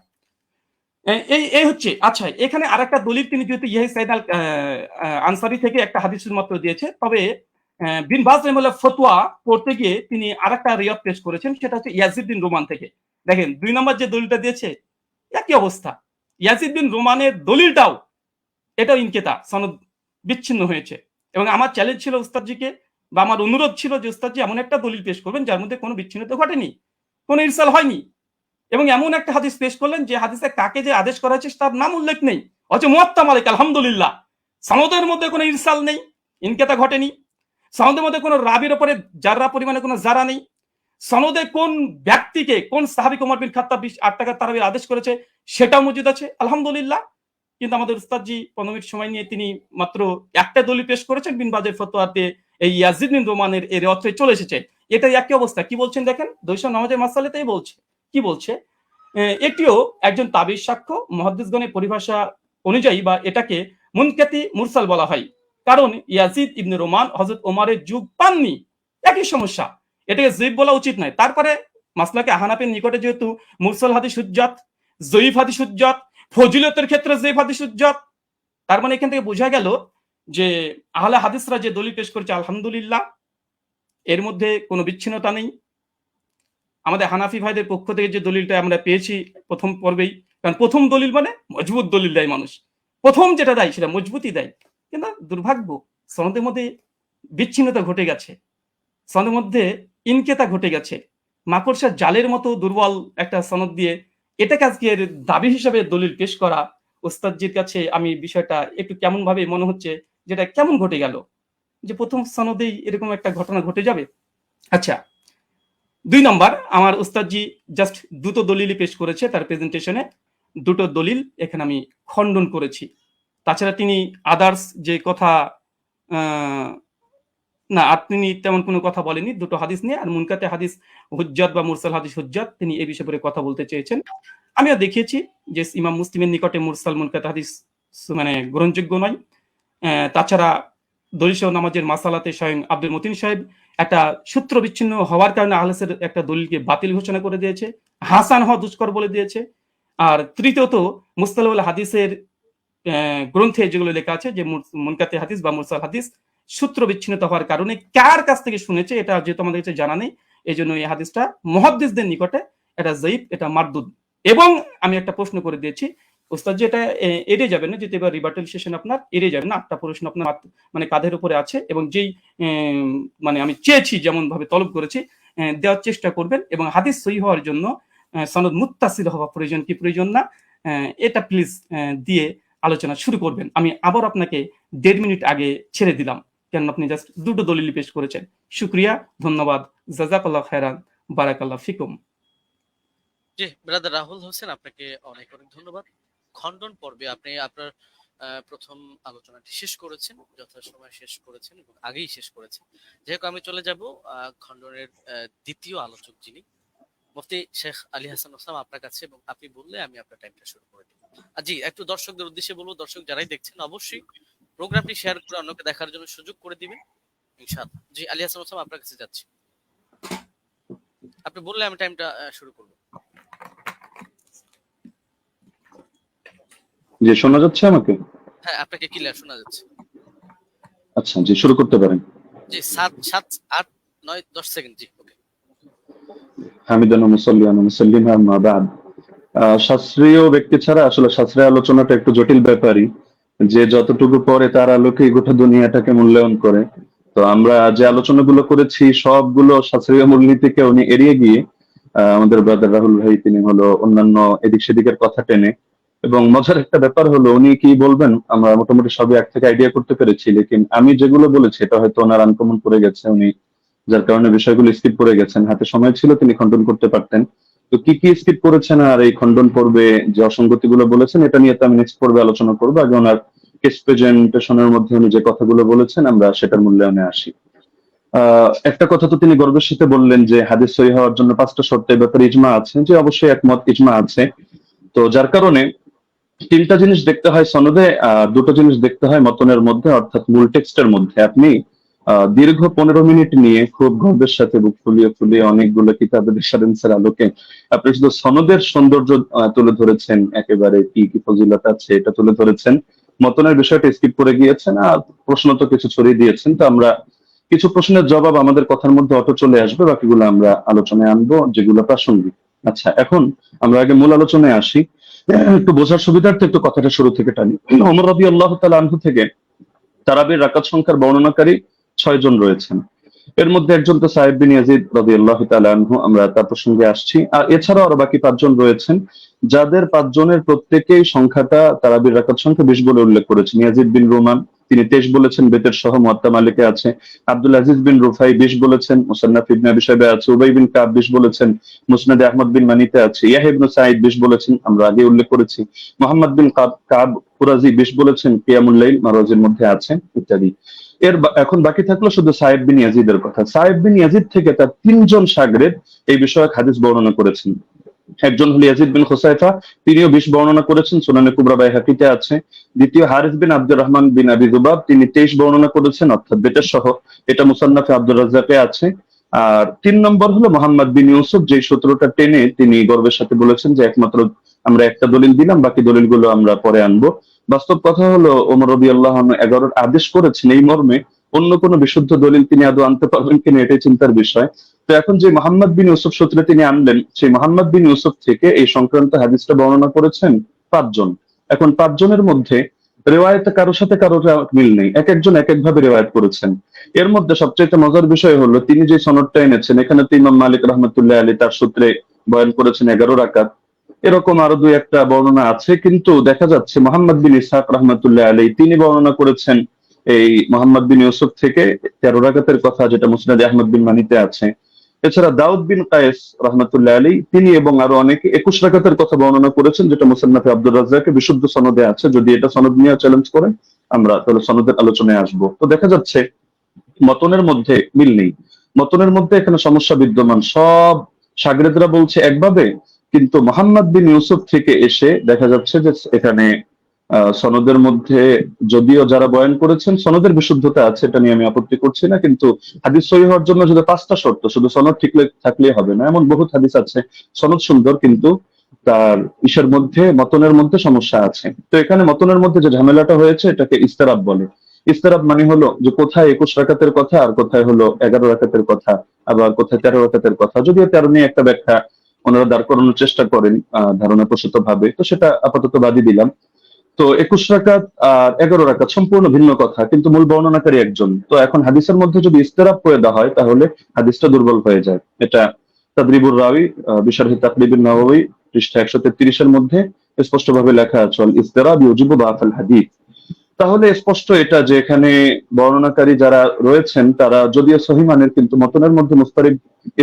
এই হচ্ছে। আচ্ছা, এখানে আরেকটা দলিল তিনি যেহেতু ইয়াহিয়া সাইদ আল আনসারী থেকে একটা হাদিস মাত্র দিয়েছে, তবে বিন বাজ রাহিমাহুল্লাহ ফতোয়া পড়তে গিয়ে তিনি আরেকটা রিওয়ায়াত পেশ করেছেন, সেটা হচ্ছে ইয়াজিদ বিন রোমান থেকে। দেখেন 2 নম্বর যে দলিলটা দিয়েছে একই অবস্থা, ইয়াজিদ বিন রোমানের দলিলটাও এটাও ইনকেতা, সনদ বিচ্ছিন্ন হয়েছে। এবং আমার চ্যালেঞ্জ ছিল উস্তাদজিকে, বা আমার অনুরোধ ছিল যে উস্তাদজি এমন একটা দলিল পেশ করবেন যার মধ্যে কোনো বিচ্ছিন্নতা ঘটেনি, কোনো ইরসাল হয়নি, এবং এমন একটা হাদিস পেশ করলেন যে হাদিসে কাকে যে আদেশ করা হয়েছে তার নাম উল্লেখ নেই, অথচ মুয়াত্তা মালিক আলহামদুলিল্লাহ সনদের মধ্যে কোনো ইরসাল নেই, ইনকেতা ঘটেনি, সনদের মধ্যে কোনো রাবির উপরে জাররা পরিমাণে কোনো জারা নেই, সনদে কোন ব্যক্তিকে কোন সাহাবী ওমর বিন খাত্তাব 8 টাকা তারাবির আদেশ করেছে সেটাও মজুদ আছে আলহামদুলিল্লাহ। কিন্তু আমাদের উস্তাদজি 15 মিনিট সময় নিয়ে তিনি মাত্র একটা দলিল পেশ করেছেন, বিন বাজের ফতোয়াতে এই ইয়াজিদ বিন রোমানের এর অর্থে চলে এসেছে। এটাই একই অবস্থা। কি বলছেন দেখেন, দৈশা নামাজের মাসালাতেই বলছে, কি বলছে, এটিও একজন তাবির সাক্ষ্য, মুহাদ্দিসগণের পরিভাষা অনুযায়ী বা এটাকে মুনকাতি মুরসাল বলা হয়, কারণ ইয়াজিদ ইবনে রোমান হযরত ওমরের যুগ পাননি। একই সমস্যা, এটাকে যঈফ বলা উচিত নয়। তারপরে মাসলাকে হানাফির নিকটে যেহেতু মুরসাল হাদিস হুজ্জাত, যঈফ হাদিস হুজ্জাত, ফজিলতের ক্ষেত্রে যঈফ হাদিস হুজ্জাত, তার মানে এখান থেকে বোঝা গেল যে আহলে হাদিসরা যে দলিল পেশ করেছে আলহামদুলিল্লাহ এর মধ্যে কোনো বিচ্ছিন্নতা নেই। আমাদের হানাফি ভাইদের পক্ষ থেকে যে দলিলটা আমরা পেয়েছি প্রথম পর্বেই, কারণ প্রথম দলিল মানে মজবুত দলিল দেয় মানুষ, প্রথম যেটা দেয় সেটা মজবুতই দেয়, কিন্তু দুর্ভাগ্য সনদের মধ্যে বিচ্ছিন্নতা ঘটে গেছে, সনদের মধ্যে ইনকেতা ঘটে গেছে, মাকড়সার জালের মতো দুর্বল একটা সনদ দিয়ে এটাকে আজকে দাবি হিসাবে দলিল পেশ করা, ওস্তাদজির কাছে আমি বিষয়টা একটু কেমন ভাবে মনে হচ্ছে, যেটা কেমন ঘটে গেল যে প্রথম সনদেই এরকম একটা ঘটনা ঘটে যাবে। আচ্ছা, 2 নম্বর, আমার উস্তাদজি জাস্ট 2টো দলিলই পেশ করেছে তার প্রেজেন্টেশনে, 2টো দলিল এখানে আমি খণ্ডন করেছি। তাছাড়া তিনি আদার্স যে কথা না, তিনি তেমন কোনো কথা বলেনি 2টো হাদিস নিয়ে। আর মুনকাতে হাদিস হুজ্জাত বা মুরসাল হাদিস হুজ্জাত তিনি এই বিষয়ে পরে কথা বলতে চেয়েছেন। আমিও দেখিয়েছি যে ইমাম মুসলিমের নিকটে মুরসাল মুনকাতে হাদিস মানে গ্রহণযোগ্য নয়। তাছাড়া দলিল সহ নামাজের মাসালাতে স্বয়ং আব্দুল মতিন সাহেব একটা সূত্র বিচ্ছিন্ন হওয়ার কারণে আহলেসের একটা দলিলকে বাতিল ঘোষণা করে দিয়েছে, হাসান হওয়া দুষ্কর বলে দিয়েছে। আর তৃতীয়ত মুস্তালাহুল হাদিসের গ্রন্থে যেগুলো লেখা আছে যে মুনকাতে হাদিস বা মুরসাল হাদিস সূত্র বিচ্ছিন্নতা হওয়ার কারণে কার কাছ থেকে শুনেছে এটা যেহেতু আমাদের কাছে জানা নেই, এই জন্য এই হাদিসটা মুহাদ্দিসদের নিকটে এটা যায়িফ, এটা মারদুদ। এবং আমি একটা প্রশ্ন করে দিয়েছি ওস্তাদ, যে এটা এড়িয়ে যাবেন না, যেহেতু এবার রিবার্টাল সেশন আপনার এড়িয়ে যাবেন না, 8টা প্রশ্ন আপনার মানে কাঁধের উপরে আছে, এবং যেই মানে আমি চেয়েছি যেমন ভাবে তলব করেছি দেওয়ার চেষ্টা করবেন, এবং হাদিস সহিহ হওয়ার জন্য সনদ মুত্তাসিল হওয়া প্রয়োজন কি প্রয়োজন না, এটা প্লিজ দিয়ে আলোচনা শুরু করবেন। আমি আবার আপনাকে 1.5 মিনিট আগে ছেড়ে দিলাম, কেন আপনি জাস্ট 2টো দলিল পেশ করেছেন। শুকরিয়া, ধন্যবাদ, জাযাকাল্লাহ খায়রান, বারাকাল্লাহ ফিকুম। জি ব্রাদার রাহুল হোসেন, আপনাকে অনেক অনেক ধন্যবাদ। খণ্ডন পর্বে আপনি আপনার প্রথম আলোচনাটি শেষ করেছেন, যথাসময়ে শেষ করেছেন এবং আগেই শেষ করেছেন। যেহেতু আমি চলে যাব খণ্ডনের দ্বিতীয় আলোচক যিনি মুফতি শেখ আলী হাসান ওসাম আপনার কাছে, এবং আপনি বললে আমি আপনার টাইমটা শুরু করে দেব। জি, একটু দর্শকদের উদ্দেশ্যে বলবো, দর্শক যারাই দেখছেন অবশ্যই প্রোগ্রামটি শেয়ার করে অন্যকে দেখার জন্য সুযোগ করে দিবেন ইনশাআল্লাহ। জি, আলী হাসান ওসাম আপনার কাছে যাচ্ছি, আপনি বললে আমি টাইমটা শুরু করব। জি, শোনা যাচ্ছে আমাকে? হ্যাঁ, আপনাকে ক্লিয়ার শোনা যাচ্ছে। আচ্ছা, জি, শুরু করতে পারেন। জি, 7 7 8 9 10 সেকেন্ড। জি, ওকে। হামিদান ওয়া মুসাল্লিয়ান ওয়া মুসাল্লিমা আম্মা বা'দ। শাস্ত্রীয় ব্যক্তি ছাড়া আসলে শাস্ত্রীয় আলোচনাটা একটু জটিল ব্যাপারই, যে যতটুকু পরে তার আলোকেই গোটা দুনিয়াটাকে মূল্যায়ন করে। তো আমরা যে আলোচনাগুলো করেছি সবগুলো শাস্ত্রীয় মূলনীতিকে উনি এড়িয়ে গিয়ে আমাদের ব্রাদার রাহুল ভাই তিনি হলো অন্যান্য এদিক সেদিকের কথা টেনে এবং মজার একটা ব্যাপার হলো উনি কি বলবেন আমরা মোটামুটি সবই এক থেকে আইডিয়া করতে পেরেছি, লেকিন আমি যেগুলো বলেছি এটা হয়তো ওনার আনকমন পড়ে গেছে, উনি যার কারণে বিষয়গুলো স্কিপ করে গেছেন। হাতে সময় ছিল, তিনি খণ্ডন করতে পারতেন। তো কি কি স্কিপ করেছেন আর এই খণ্ডন পর্বে যে অসঙ্গতিগুলো বলেছেন এটা নিয়ে তো আমি নেক্সট পর্বে আলোচনা করবো। আগে ওনার কেস প্রেজেন্টেশনের মধ্যে উনি যে কথাগুলো বলেছেন আমরা সেটার মূল্যায়নে আসি। একটা কথা তো তিনি গর্বের সাথে বললেন যে হাদিস সহিহ হওয়ার জন্য 5টা শর্তের ব্যাপারে ইজমা আছে, যে অবশ্যই একমত, ইজমা আছে। তো যার কারণে 3টা জিনিস দেখতে হয় সনদে, 2টো জিনিস দেখতে হয় মতনের মধ্যে, অর্থাৎ মূল টেক্সটের মধ্যে। আপনি দীর্ঘ 15 মিনিট নিয়ে খুব গর্বের সাথে বুক ফুলিয়ে ফুলিয়ে অনেকগুলো কিতাবের রেফারেন্সের আলোকে আপনি শুধু সনদের সৌন্দর্য তুলে ধরেছেন, একেবারে কি কি ফজিলত আছে এটা তুলে ধরেছেন, মতনের বিষয়টা স্কিপ করে গিয়েছেন আর প্রশ্ন তো কিছু ছড়িয়ে দিয়েছেন। তো আমরা কিছু প্রশ্নের জবাব আমাদের কথার মধ্যে অটো চলে আসবে, বাকিগুলো আমরা আলোচনায় আনবো যেগুলো প্রাসঙ্গিক। আচ্ছা, এখন আমরা আগে মূল আলোচনায় আসি। একটু বোঝার সুবিধার্থে একটু কথাটা শুরু থেকে টানি। ওমর রাদিয়াল্লাহু তাআলা আনহু থেকে তারাবির রাকাত সংখ্যার বর্ণনাকারী 6 জন রয়েছেন। এর মধ্যে একজন তো সাহেব বিন ইয়াজিদ রাদিয়াল্লাহু তাআলা আনহু, আমরা তার প্রসঙ্গে আসছি। আর এছাড়াও আরো বাকি 5 জন রয়েছেন, যাদের 5 জনের প্রত্যেকেই সংখ্যাটা তারাবির রাকাত সংখ্যা 20 বলে উল্লেখ করেছেন। ইয়াজিদ বিন রুমান তিনি 23 বলেছেন, বেতের সহ মুয়াত্তা মালিকে আছে। আব্দুল আজিজ বিন রুফাই 20 বলেছেন, মুসান্নাফ ইবনে আবি শাইবা আছে। উবাই বিন কাব 20 বলেছেন, মুসনাদে আহমদ বিন মানিতে আছে। ইয়াহইয়া ইবনে সাঈদ 20 বলেছেন, আমরা আগে উল্লেখ করেছি। মুহাম্মদ বিন কাব কুরাজি 20 বলেছেন, কিয়ামুল লাইল মারওয়াজির মধ্যে আছে, ইত্যাদি। এখন বাকি থাকলো শুধু সাহেব বিন ইয়াজিদের কথা। সাহেব বিন ইয়াজিদ থেকে তার 3 জন শাগরেদ এই বিষয়ক হাদিস বর্ণনা করেছেন। একজন হল ইয়াজিদ বিন খুসাইফা, তিনিও 20 বর্ণনা করেছেন, সুনানে কুবরা বাইহাকিতে আছে। দ্বিতীয় হারিস বিন আব্দুর রহমান বিন আবি যুবাব, তিনি 23 বর্ণনা করেছেন, অর্থাৎ বেতের সহ, এটা মুসান্নাফে আব্দুর রাজ্জাকে আছে। আর 3 নম্বর হলো মোহাম্মদ বিন ইউসুফ, যে সূত্রটা টেনে তিনি গর্বের সাথে বলেছেন যে একমাত্র আমরা একটা দলিল দিলাম, বাকি দলিলগুলো আমরা পরে আনবো। বাস্তব কথা হলো ওমর রাদিয়াল্লাহু আনহু 11 আদেশ করেছেন এই মর্মে, অন্য কোনো বিশুদ্ধ দলিল তিনি আদৌ আনতে পারবেন কিনা এটাই চিন্তার বিষয়। তো এখন যে মোহাম্মদ বিন ইউসুফ সূত্রে তিনি আনলেন, সেই মোহাম্মদ বিন ইউসুফ থেকে এই সংক্রান্ত হাদিসটা বর্ণনা করেছেন 5 জন। এখন 5 জনের মধ্যে রেওয়ায়েতে কারোর সাথে কারোর মিল নেই, এক একজন এক এক ভাবে রেওয়ায়েত করেছেন। এর মধ্যে সবচেয়ে মজার বিষয় হলো তিনি যে সনদটা এনেছেন, এখানে তো ইমাম মালিক রাহমাতুল্লাহ আলাইহি তার সূত্রে বয়ান করেছেন 11 রাকাত। এরকম আরো 2-1টা বর্ণনা আছে, কিন্তু দেখা যাচ্ছে মোহাম্মদ বিন ইসহাক রাহমাতুল্লাহ আলাইহি তিনি বর্ণনা করেছেন এই মোহাম্মদ বিন ইউসুফ থেকে 13 রাকাতের কথা, যেটা মুসনাদে আহমদ বিন মানিতে আছে। এছাড়া দাউদ বিন কায়েস রাহমাতুল্লাহ আলাইহি তিনি এবং আরো অনেকে 21 রাকাতের কথা বর্ণনা করেছেন, যেটা মুসান্নাফে আব্দুর রাজ্জাকে বিশুদ্ধ সনদে আছে। যদি এটা সনদ নিয়ে চ্যালেঞ্জ করেন আমরা তাহলে সনদের আলোচনায় আসবো। তো দেখা যাচ্ছে মতনের মধ্যে মিল নেই, মতনের মধ্যে এখানে সমস্যা বিদ্যমান। সব শাগরেদরা বলছে একভাবে, কিন্তু মোহাম্মদ বিন ইউসুফ থেকে এসে দেখা যাচ্ছে যে এখানে সনদের মধ্যে যদিও যারা বয়ান করেছেন সনদের বিশুদ্ধতা আছে, এটা নিয়ে আমি আপত্তি করছি না, কিন্তু হাদিস সহিহ হওয়ার জন্য যদি 5টা শর্ত, শুধু সনদ ঠিক থাকলেই হবে না। এমন বহুত হাদিস আছে সনদ সুন্দর, কিন্তু তার ইসের মধ্যে, মতনের মধ্যে সমস্যা আছে। তো এখানে মতনের মধ্যে যে ঝামেলাটা হয়েছে এটাকে ইস্তেরাব বলে। ইস্তেরাব মানে হলো যে কোথায় 21 রাকাতের কথা আর কোথায় হলো 11 রাকাতের কথা, আবার কোথায় 13 রাকাতের কথা। যদিও 13 নিয়ে একটা ব্যাখ্যা ওনারা দাঁড় করানোর চেষ্টা করেন ধারণা প্রসূত ভাবে, তো সেটা আপাতত বাদই দিলাম। তো 21 রাকাত আর 11 রাকাত সম্পূর্ণ ভিন্ন কথা, কিন্তু মূল বর্ণনাকারী একজন। তো এখন হাদিসের মধ্যে যদি ইস্তেরাব করে দেওয়া হয় তাহলে হাদিসটা দুর্বল হয়ে যায়। এটা তাদরিবুর রাওয়ি বিশারহি তাকরিবুন নওয়াবী পৃষ্ঠা 133 এর মধ্যে স্পষ্টভাবে লেখা আছে, ইস্তেরাব ইউজিবু বাফাল হাদিস। তাহলে স্পষ্ট এটা যে এখানে বর্ণনাকারী যারা রয়েছেন তারা যদিও সহিহ মানের, কিন্তু মতনের মধ্যে মুস্তারিব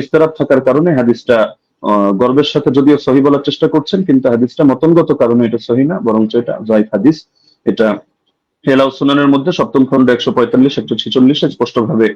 ইস্তেরাব থাকার কারণে হাদিসটা গর্বের সাথে যদিও সহিহ বলার চেষ্টা করছেন, কিন্তু হাদিসটা মতনগত কারণে এটা সহিহ না, বরঞ্চ এটা যায়িফ হাদিস। এটা হেলাউ সুনানের মধ্যে 7ম খন্ড 145 146 স্পষ্টভাবে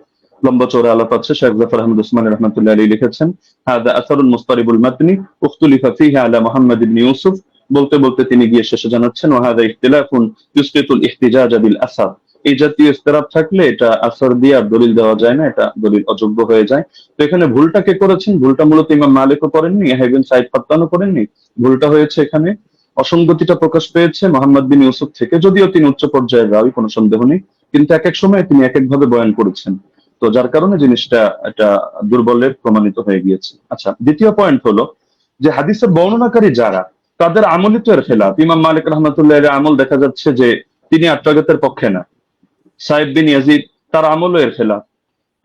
লম্বা চওড়া আলাপ আছে। শেখ জাফর আহমদ উসমানী রাহমাতুল্লাহ আলাইহি লিখেছেন, হাদা আসারুন মুস্তারিবুল মাতনি উখতুলিফা ফীহি আলা মুহাম্মদ ইবনে ইউসুফ। বলতে বলতে তিনি গিয়ে শেষে জানাচ্ছেন, ওয়াহাদা ইখতিলাফুন ইউসকিতুল ইহতিজাজ বিল আসার। এই জাতীয় ইস্তেরাব থাকলে এটা আসর দিয়ে আর দলিল দেওয়া যায় না, এটা দলিল অযোগ্য হয়ে যায়। তো এখানে ভুলটা কে করেছেন? ভুলটা মূলত ইমাম মালিকও করেননি, ইয়াহইয়া ইবনে সাঈদ ফাত্তানও করেননি। ভুলটা হয়েছে এখানে, অসঙ্গতিটা প্রকাশ পেয়েছে মোহাম্মদ বিন ইউসুফ থেকে। যদিও তিনি উচ্চ পর্যায়ের রাবী, কোনো সন্দেহ নেই, কিন্তু এক এক সময় তিনি এক এক ভাবে বয়ান করেছেন। তো যার কারণে জিনিসটা এটা দুর্বলের প্রমাণিত হয়ে গিয়েছে। আচ্ছা, দ্বিতীয় পয়েন্ট হলো যে হাদিসের বর্ণনাকারী যারা, তাদের আমলই তো এর খেলাফ। ইমাম মালিক রাহমাতুল্লাহ আলাইহির আমল দেখা যাচ্ছে যে তিনি 8 রাকাতের পক্ষে না। সাহেব বিন ইয়াজিদ তার আমলও এর খেলাফ।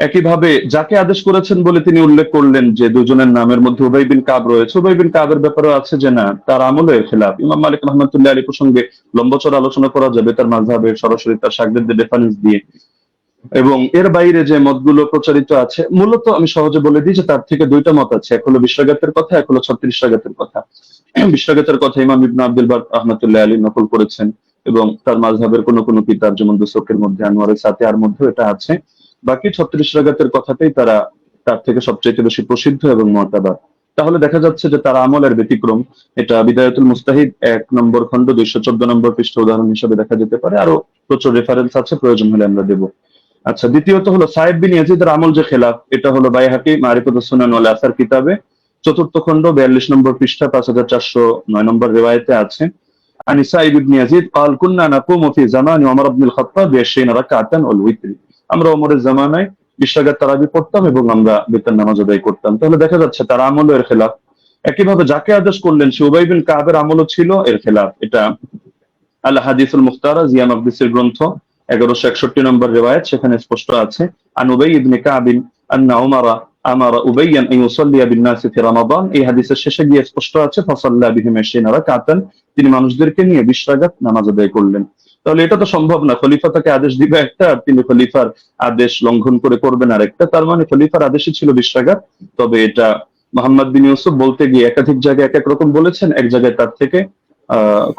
একইভাবে যাকে আদেশ করেছেন বলে তিনি উল্লেখ করলেন যে দুজনের নামের মধ্যে উবাই বিন কাব রয়েছে, উবাই বিন কাবের ব্যাপারে আছে যে না, তার আমলের খেলাফ। ইমাম মালিক রহমতুল্লাহ আলী প্রসঙ্গে লম্বচড় আলোচনা করা যাবে তার মাযহাবের সরাসরি তার শাগিরদের রেফারেন্স দিয়ে। এবং এর বাইরে যে মতগুলো প্রচারিত আছে, মূলত আমি সহজে বলে দিই যে তার থেকে দুইটা মত আছে, এক হলো বিশ্বগাতের কথা, এক হলো 36 রাগাতের কথা। বিশ্বগাতের কথা ইমাম ইবনে আব্দুল বার রহমতুল্লাহ আলী নকল করেছেন, এবং তার মাযহাবের কোন কোন কিতাব যেমন দুসুকের মধ্যে, আনোয়ারের সাতিহার মধ্যে এটা আছে। বাকি 36 রাগাতের কথাটাই তার থেকে সবচেয়ে বেশি প্রসিদ্ধ এবং মুতাবার। তাহলে দেখা যাচ্ছে যে তার আমলের ব্যতিক্রম। এটা বিদায়াতুল মুস্তাহিদ 1 নম্বর খণ্ড 214 নম্বর পৃষ্ঠা উদাহরণ হিসেবে দেখা যেতে পারে, আরো প্রচুর রেফারেন্স আছে, প্রয়োজন হলে আমরা দেব। আচ্ছা, দ্বিতীয়ত হলো সাইদ বিন ইয়াজিদের আমল যে খেলাফ, এটা হলো বাইহাকি মারিফাতুস সুনান ওয়াল আসার কিতাবে 4th খণ্ড 42 নম্বর পৃষ্ঠা 5409 নম্বর রিওয়ায়েতে আছে। عن سعيد بن يزيد قال كنا نقوم في زمان عمر بن الخطاب ب20 ركعة والوتر। আমরা ওমরের জামানায় 20 রাকাত তারাবি পড়তাম এবং আমরা বিতর নামাজ আদায় করতাম। তাহলে দেখা যাচ্ছে তার আমলও এর খেলাফ। একইভাবে যাকে আদেশ করলেন সে উবাই বিন কাবের আমলও ছিল এর খেলাফ। এটা আল হাদিসুল মুখতারা জিয়া মাকদিসের গ্রন্থ 1161 নম্বর রিওয়ায়াত, সেখানে স্পষ্ট আছে আন উবাই ইবনে কাব আন্না উমারা আমারা উবাইয়ান আন ইউসাল্লিয়া বিন নাস ফি রমাদান। এই হাদিসের শেষে গিয়ে স্পষ্ট আছে ফাসাল্লা বিহিম 20 রাকাতান, তিনি মানুষদেরকে নিয়ে 20 রাকাত নামাজ আদায় করলেন। তাহলে এটা তো সম্ভব না, খলিফা তাকে আদেশ দিবে একটা আর তিনি খলিফার আদেশ লঙ্ঘন করে করবেন আরেকটা। তার মানে খলিফার আদেশই ছিল 20 রাকাত। তবে এটা মোহাম্মদ বিন ইউসুফ বলতে গিয়ে একাধিক জায়গায় এক এক রকম বলেছেন, এক জায়গায় তার থেকে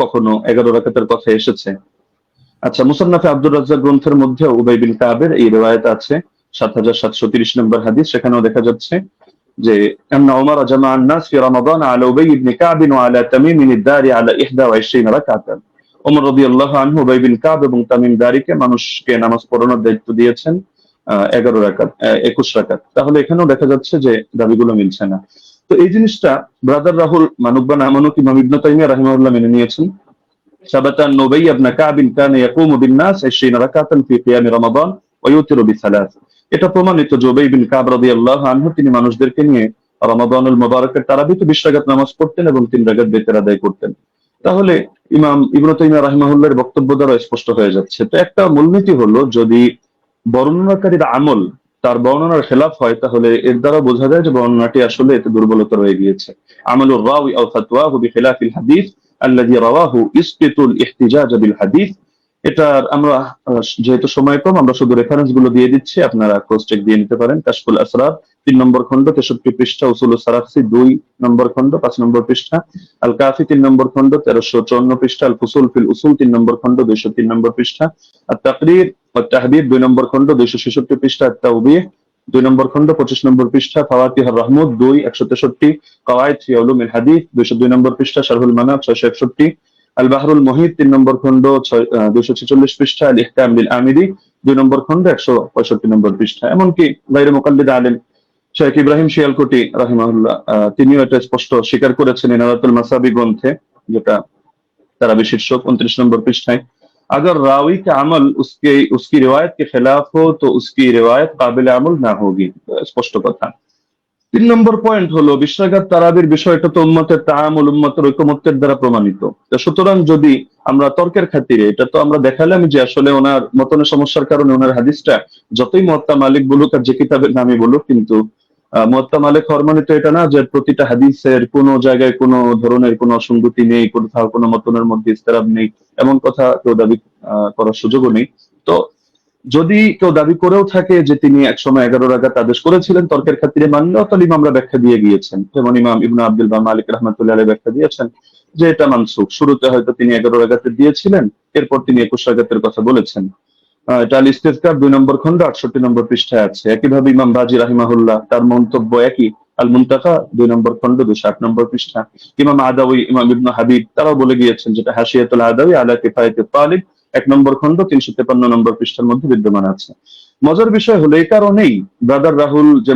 কখনো 11 রাকাতের কথা এসেছে। আচ্ছা, মুসান্নাফে আব্দুর রাজ্জাক গ্রন্থের মধ্যে উবাই বিন কাবের এই রিওয়ায়াত আছে 7730 নম্বর হাদিস, সেখানেও দেখা যাচ্ছে যে আন্না উমর জামা আন-নাস ফি রমাদান আলা উবাই ইবনে কাব ওয়া আলা তামিম আদ-দারি আলা 21 রাকাতান। ওমর রাদিয়াল্লাহু আনহু উবাই বিন কাব এবং তামিম দারিকে মানুষকে নামাজ পড়ানোর দায়িত্ব দিয়েছেন 11 রাকাত 21 রাকাত। তাহলে এখানেও দেখা যাচ্ছে যে দাবিগুলো মিলছে না। তো এই জিনিসটা ব্রাদার রাহুল মানুক বা না মানুক ইমাম ইবনে তাইমিয়া রাহিমাহুল্লাহ মেনে নিয়েছেন। ثبت أن أبي بن كعب كان يقوم بالناس 20 ركعة في قيام رمضان ويوتر بثلاث। এটা প্রমাণিত যে উবাই বিন কাব রাদিয়াল্লাহু আনহু তিনি মানুষদেরকে নিয়ে রমাদানুল মুবারকের তারাবিতে 20 রাকাত নামাজ পড়তেন এবং 3 রাকাত বিতর আদায় করতেন। তাহলে ইমাম ইবনে তাইমিয়া রাহিমাহুল্লাহর বক্তব্য দ্বারা স্পষ্ট হয়ে যাচ্ছে। তো একটা মূলনীতি হলো, যদি বর্ণনাকারীর আমল তার বর্ণনার খেলাফ হয় তাহলে এর দ্বারা বোঝা যায় যে বর্ণনাটি আসলে এতে দুর্বলতা রয়ে গিয়েছে। আমলুর রাওয়ি আও ফাতওয়াহু বিখিলাফিল হাদিস আল্লাযী রাওয়াহু ইসকিতুল ইহতিজাজ বিল হাদিস। এটা আমরা যেহেতু সময় কম, আমরা শুধু রেফারেন্স গুলো দিয়ে দিচ্ছি, আপনারা ক্রস চেক দিয়ে নিতে পারেন। কাশফুল আসরার 3 নম্বর খণ্ড 63 পৃষ্ঠা, উসুলুস সারাফসি 2 নম্বর খণ্ড 5 নম্বর পৃষ্ঠা, আল কাফি 3 নম্বর খণ্ড 1354 পৃষ্ঠা, আল ফুসুল ফিল উসুল 3 নম্বর খণ্ড 203 নম্বর পৃষ্ঠা, আত তাকরীর ওয়াত তাহদীব 2 নম্বর খণ্ড 266 পৃষ্ঠা, আত তাওবীহ 2 নম্বর খণ্ড 25 নম্বর পৃষ্ঠা, ফাওয়াতিহুর রাহমুদ 2 163, কাওয়াইদ ফি উলুমিল হাদিস 202 নম্বর পৃষ্ঠা, শারহুল মানাব 661, আল বাহরুল মুহিত 3 নম্বর খণ্ড 246 পৃষ্ঠা, আল ইহকাম বিল আমিদি 2 নম্বর খণ্ড 165 নম্বর পৃষ্ঠা। এমনকি গায়রে মুকাল্লিদ আলেম শেখ ইব্রাহিম শিয়ালকুটি রাহিমাহুল্লাহ তিনিও এটা স্পষ্ট স্বীকার করেছেন ইনারাতুল মাসাবি গ্রন্থে, যেটা তারাবি শীর্ষক 29 নম্বর পৃষ্ঠায়। अगर रावी का अमल उसकी रिवायत के खिलाफ हो तो उसकी रिवायत काबिल अमल ना होगी। স্পষ্ট কথা। 3 নম্বর পয়েন্ট হলো 20 রাকাত তারাবির বিষয়টা তো উম্মতের তাআমুল, উম্মতের ঐকমত্যের দ্বারা প্রমাণিত। তো সুতরাং যদি আমরা তর্কের খাতিরে, এটা তো আমরা দেখালাম যে আসলে ওনার মতনের সমস্যার কারণে ওনার হাদিসটা যতই মুয়াত্তা মালিক বলুক আর যে কিতাবের নামই বলুক, কিন্তু মুয়াত্তা মালিক হওয়ার মানে তো এটা না যে প্রতিটা হাদিসের কোনো জায়গায় কোনো ধরনের কোনো অসঙ্গতি নেই, কোথাও কোনো মতনের মধ্যে ইস্তেরাব নেই, এমন কথা কেউ দাবি করার সুযোগও নেই। তো যদি কেউ দাবি করেও থাকে যে তিনি একসময় 11 রাকাত আদেশ করেছিলেন তর্কের খাতিরে মানলেও, তাহলে আমরা ব্যাখ্যা দিয়ে গিয়েছেন, যেমন ইমাম ইবনে আব্দুল বার মালিক রাহমাতুল্লাহ আলাইহি ব্যাখ্যা দিয়েছেন যে এটা মানসুখ। শুরুতে হয়তো তিনি 11 রাকাতে দিয়েছিলেন, এরপর তিনি 21 রাকাতের কথা বলেছেন। এটা আল ইস্তিযকার 2 নম্বর খণ্ড 68 নম্বর পৃষ্ঠায় আছে। একইভাবে ইমাম বাজি রাহিমাহুল্লাহ তার মন্তব্য একই, আল মুনতাকা 2 নম্বর খণ্ড 208 নম্বর পৃষ্ঠা। ইমাম আদাউই, ইমাম ইবনে হাবিব তারাও বলে গিয়েছেন, যেটা হাশিয়াতুল আদাউই আলা কিফায়াতুত তালিব 1 নম্বর খণ্ড 353 নম্বর পৃষ্ঠার মধ্যে বিদ্যমান আছে। মজার বিষয় হলো এই কারণেই ব্রাদার রাহুল যে